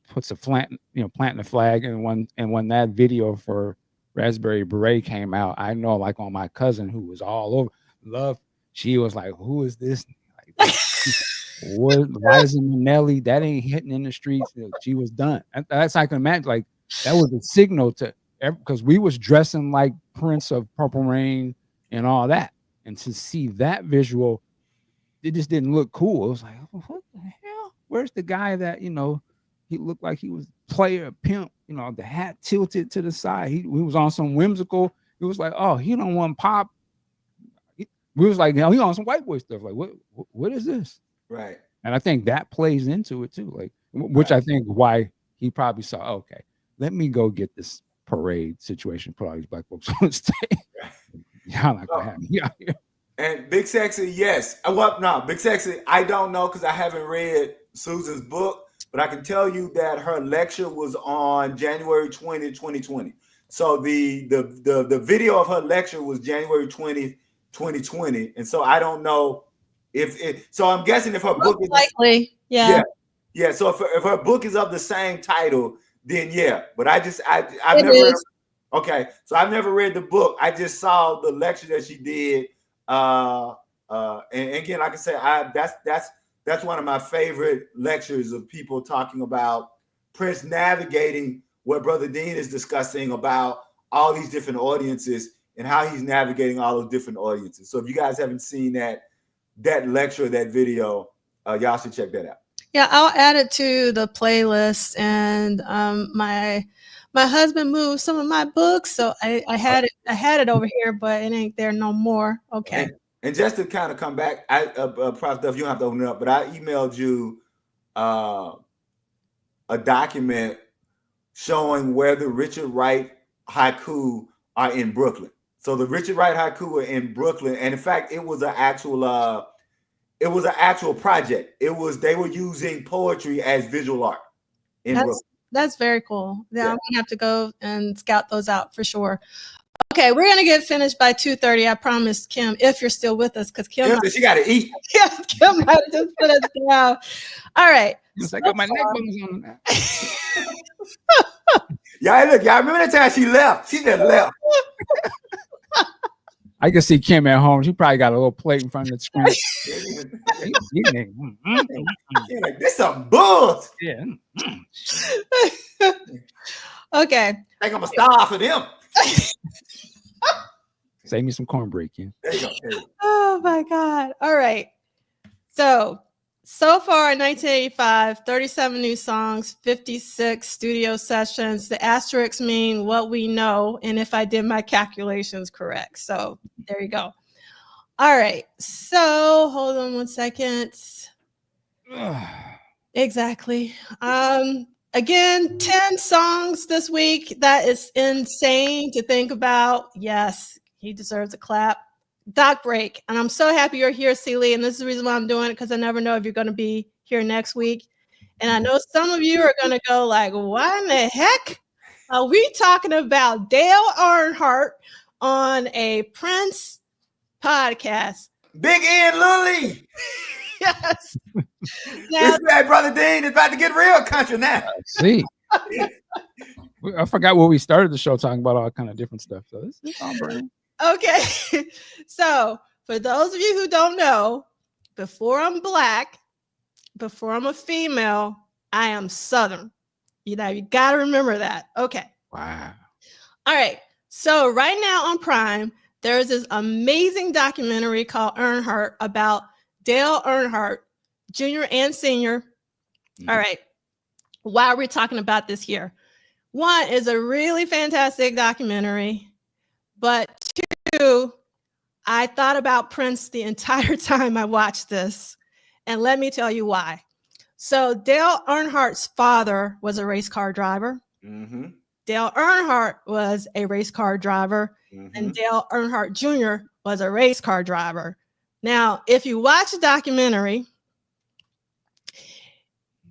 puts a planting a flag. And when that video for Raspberry Beret came out, I know, like, on my cousin who was all over love, she was like, who is this? Like, what? Liza Minnelli, that ain't hitting in the streets. She was done. That's, I can imagine, like, that was a signal to because we was dressing like Prince of Purple Rain and all that, and to see that visual, it just didn't look cool. It was like, what the hell? Where's the guy that, he looked like he was player pimp, the hat tilted to the side. He was on some whimsical. It was like, oh, he don't want pop. We was like, he on some white boy stuff. Like, what is this? Right. And I think that plays into it too. Like, which I think why he probably saw, okay, let me go get this parade situation, put all these black folks on the stage. Y'all not gonna have me out here. And Big Sexy, yes. Big Sexy, I don't know because I haven't read Susan's book, but I can tell you that her lecture was on January 20, 2020. So the video of her lecture was January 20, 2020. And so I don't know so I'm guessing if her book is likely, yeah. So if her book is of the same title, then yeah. But I've never read, okay. So I've never read the book. I just saw the lecture that she did. And again, like I said, that's one of my favorite lectures of people talking about Prince navigating what Brother Dean is discussing about all these different audiences and how he's navigating all those different audiences. So if you guys haven't seen that lecture, that video, y'all should check that out. Yeah, I'll add it to the playlist. And my husband moved some of my books, so I had it over here, but it ain't there no more. Okay. And just to kind of come back, Prof. Duff, you don't have to open it up, but I emailed you a document showing where the Richard Wright haiku are in Brooklyn. So the Richard Wright haiku are in Brooklyn, and in fact, it was an actual project. They were using poetry as visual art in Brooklyn. That's very cool. Yeah, I'm gonna have to go and scout those out for sure. Okay, we're gonna get finished by 2:30. I promise, Kim, if you're still with us, because Kim, she got to eat. Yeah, Kim might just put us down. All right. I got my neck bones on that. Y'all remember that time she left? She just left. I can see Kim at home. She probably got a little plate in front of the screen. Like, this some bull. Yeah. Okay. I think I'm a star for them. Save me some cornbread, Kim. There you go. Oh my God. All right. So So far in 1985, 37 new songs, 56 studio sessions. The asterisks mean what we know, and if I did my calculations correct. So there you go. All right. So hold on one second. Exactly. Again, 10 songs this week. That is insane to think about. Yes, he deserves a clap. Doc break. And I'm so happy you're here, Celie. And this is the reason why I'm doing it, because I never know if you're going to be here next week. And I know some of you are going to go like, what in the heck are we talking about? Dale Earnhardt on a Prince podcast. Big Ed Lilly. Yes. Now, this guy, Brother Dean, is about to get real country now. See. I forgot what we started the show talking about, all kind of different stuff. So this is on brand. Okay. So for those of you who don't know, before I'm Black, before I'm a female, I am Southern. You got to remember that. Okay. Wow. All right. So right now on Prime, there's this amazing documentary called Earnhardt about Dale Earnhardt, Jr. and Sr. All right. Why are we talking about this here? One is a really fantastic documentary, but two, I thought about Prince the entire time I watched this, and let me tell you why. So Dale Earnhardt's father was a race car driver. Mm-hmm. Dale Earnhardt was a race car driver, and Dale Earnhardt Jr. was a race car driver. Now, if you watch the documentary,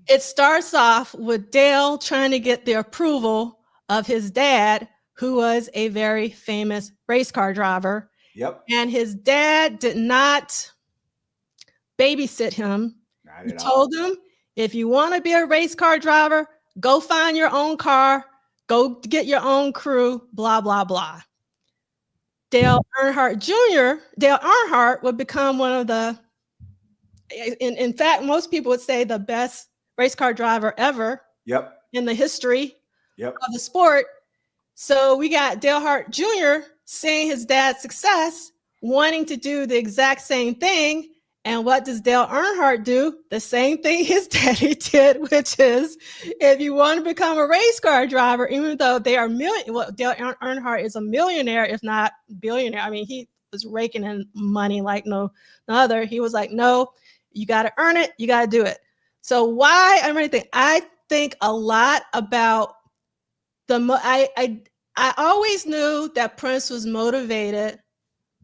it starts off with Dale trying to get the approval of his dad, who was a very famous race car driver. Yep. And his dad did not babysit him. He told him, if you want to be a race car driver, go find your own car, go get your own crew, blah, blah, blah. Dale Earnhardt would become one of the, in fact, most people would say the best race car driver ever. Yep. In the history of the sport. So we got Dale Earnhardt Jr. seeing his dad's success, wanting to do the exact same thing. And what does Dale Earnhardt do? The same thing his daddy did, which is, if you want to become a race car driver, even though they are Dale Earnhardt is a millionaire, if not billionaire. I mean, he was raking in money like no other. He was like, no, you got to earn it. You got to do it. So why I think a lot about I always knew that Prince was motivated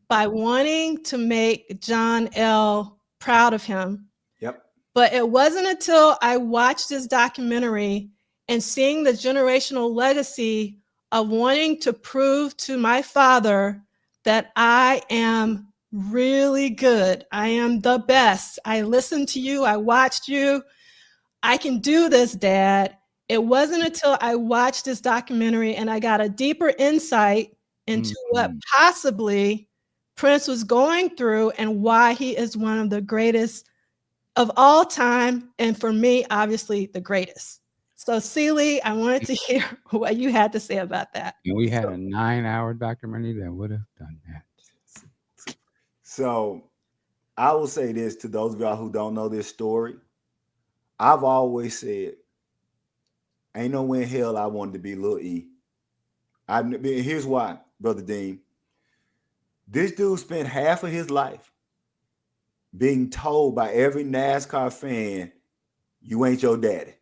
by wanting to make John L. proud of him. Yep. But it wasn't until I watched this documentary and seeing the generational legacy of wanting to prove to my father that I am really good. I am the best. I listened to you. I watched you. I can do this, Dad. It wasn't until I watched this documentary and I got a deeper insight into what possibly Prince was going through and why he is one of the greatest of all time. And for me, obviously, the greatest. So, Celie, I wanted to hear what you had to say about that. And we had a 9-hour documentary that would have done that. So, I will say this to those of y'all who don't know this story. I've always said, ain't no way in hell I wanted to be Lil E. Here's why, Brother Dean. This dude spent half of his life being told by every NASCAR fan, you ain't your daddy.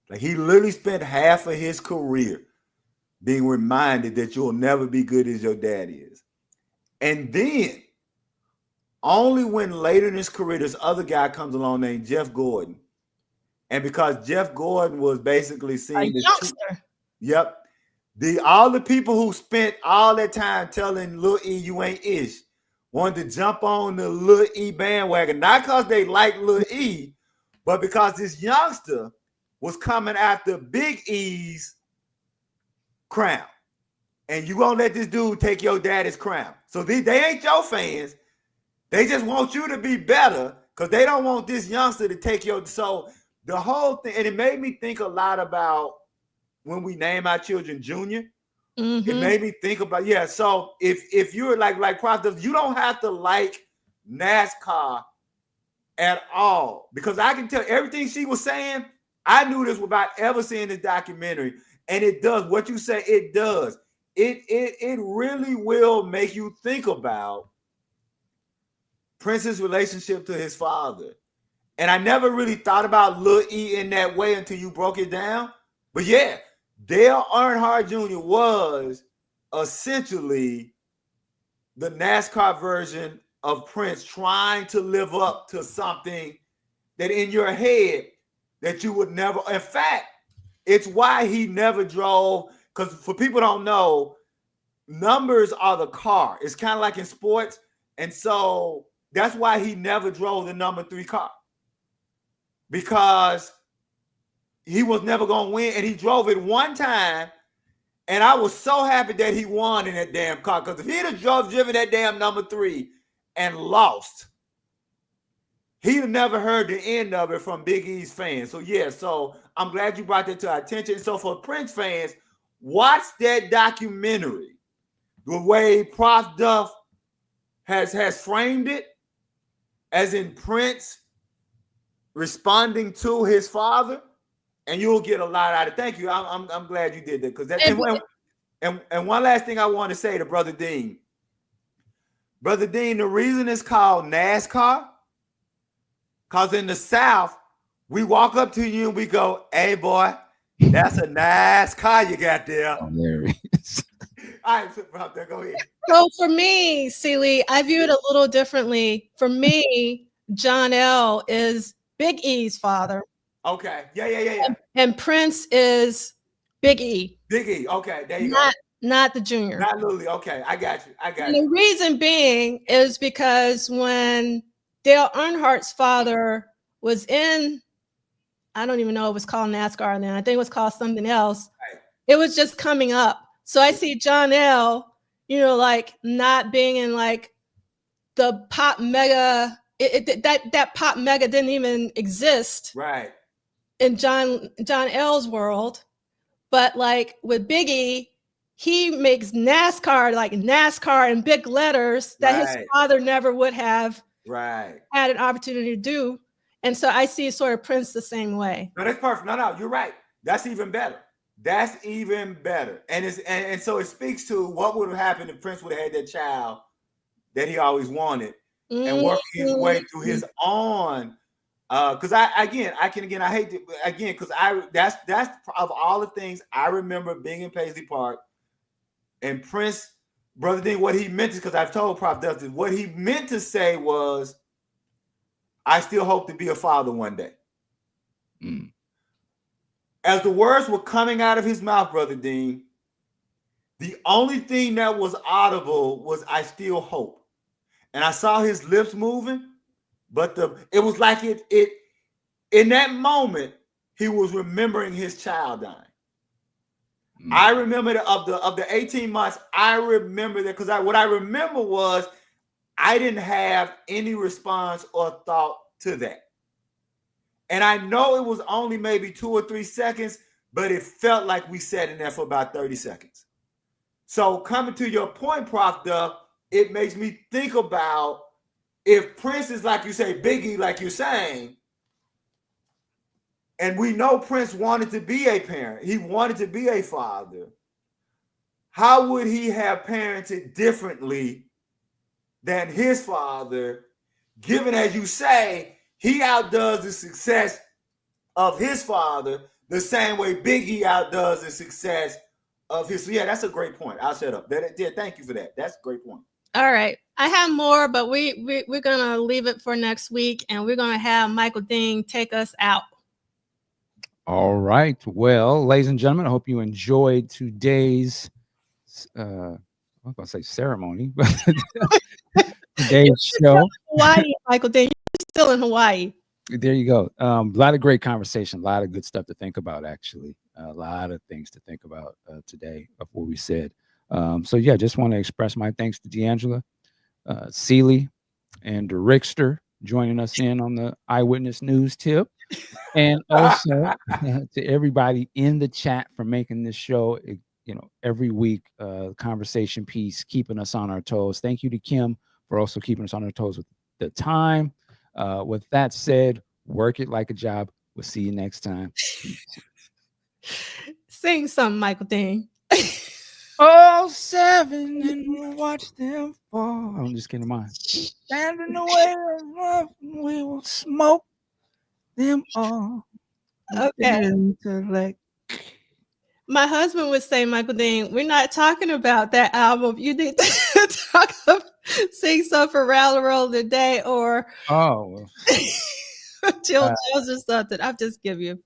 Like, he literally spent half of his career being reminded that you'll never be good as your daddy is. And then, only when later in his career, this other guy comes along named Jeff Gordon. And because Jeff Gordon was basically seen as youngster. Yep. All the people who spent all that time telling Lil E you ain't ish wanted to jump on the Lil E bandwagon, not because they like Lil E, but because this youngster was coming after Big E's crown. And you won't let this dude take your daddy's crown. So they ain't your fans. They just want you to be better because they don't want this youngster to take your. So the whole thing, and it made me think a lot about when we name our children Junior. It made me think about, so if you're like Cross, you don't have to like NASCAR at all, because I can tell everything she was saying. I knew this without ever seeing this documentary, and it does what you say. It does. It really will make you think about Prince's relationship to his father. And I never really thought about Lil E in that way until you broke it down. But yeah, Dale Earnhardt Jr. was essentially the NASCAR version of Prince, trying to live up to something that in your head that you would never. In fact, it's why he never drove. Because for people who don't know, numbers are the car. It's kind of like in sports. And so that's why he never drove the number 3 car. Because he was never going to win. And he drove it one time. And I was so happy that he won in that damn car. Because if he'd have driven that damn number 3 and lost, he'd have never heard the end of it from Big E's fans. So yeah, so I'm glad you brought that to our attention. So for Prince fans, watch that documentary. The way Prof Duff has framed it, as in Prince responding to his father, and you'll get a lot out of it. Thank you. I'm glad you did that, because that. And one last thing I want to say to Brother Dean. Brother Dean, the reason it's called NASCAR, because in the South, we walk up to you and we go, "Hey boy, that's a nice car you got there." Hilarious. All right, so go ahead. So for me, Celie, I view it a little differently. For me, John L. is Big E's father. Okay. Yeah. And Prince is Big E. Big E. Okay, there you go. Not the junior. Not Lily. Okay, I got you. And the reason being is because when Dale Earnhardt's father was in, I don't even know if it was called NASCAR then. I think it was called something else. Right. It was just coming up. So I see John L., like not being in like the pop mega. That pop mega didn't even exist. Right. In John L's world. But like with Biggie, he makes NASCAR like NASCAR in big letters that his father never would have had an opportunity to do. And so I see sort of Prince the same way. No, that's perfect. No, you're right. That's even better. That's even better. And so it speaks to what would have happened if Prince would have had that child that he always wanted and working his way through his own. Because I hate to because that's of all the things I remember being in Paisley Park and Prince, Brother Dean, what he meant to, because I've told Prof Dustin, what he meant to say was, I still hope to be a father one day. Mm. As the words were coming out of his mouth, Brother Dean, the only thing that was audible was I still hope. And I saw his lips moving, but it was like it in that moment, he was remembering his child dying. Mm. I remember of the 18 months, I remember that because what I remember was I didn't have any response or thought to that. And I know it was only maybe 2 or 3 seconds, but it felt like we sat in there for about 30 seconds. So coming to your point, Prof Duff, it makes me think about if Prince is, like you say, Biggie, like you're saying, and we know Prince wanted to be a parent, he wanted to be a father, how would he have parented differently than his father, given, as you say, he outdoes the success of his father the same way Biggie outdoes the success of his. So yeah, that's a great point. I'll shut up. Thank you for that. That's a great point. All right. I have more, but we're going to leave it for next week, and we're going to have Michael Dean take us out. All right. Well, ladies and gentlemen, I hope you enjoyed today's, I'm going to say ceremony, but today's show. Hawaii, Michael Dean. You're still in Hawaii. There you go. A lot of great conversation, a lot of good stuff to think about, actually. A lot of things to think about today of what we said. So yeah, just want to express my thanks to D'Angela, Celie, and the Rickster joining us in on the Eyewitness News tip, and also to everybody in the chat for making this show, every week, conversation piece, keeping us on our toes. Thank you to Kim for also keeping us on our toes with the time. With that said, work it like a job. We'll see you next time. Sing something, Michael Dean. Oh, 7 and we'll watch them fall. I'm just kidding, mine. Stand in the way of love, we will smoke them all. Okay. Intellect. My husband would say, Michael Dean, we're not talking about that album. You need to sing something for Rally Roll today or Jill Jones or something. I'm just giving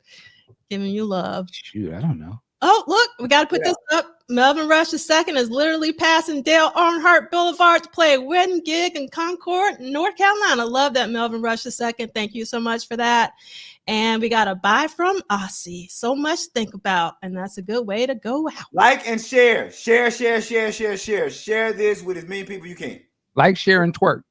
you love. Shoot, I don't know. Oh, look, we got to put this up. Melvin Rush II is literally passing Dale Earnhardt Boulevard to play a wedding gig in Concord, North Carolina. Love that, Melvin Rush II. Thank you so much for that. And we got a buy from Aussie. So much to think about, and that's a good way to go out. Like and share. Share this with as many people you can. Like, share, and twerk.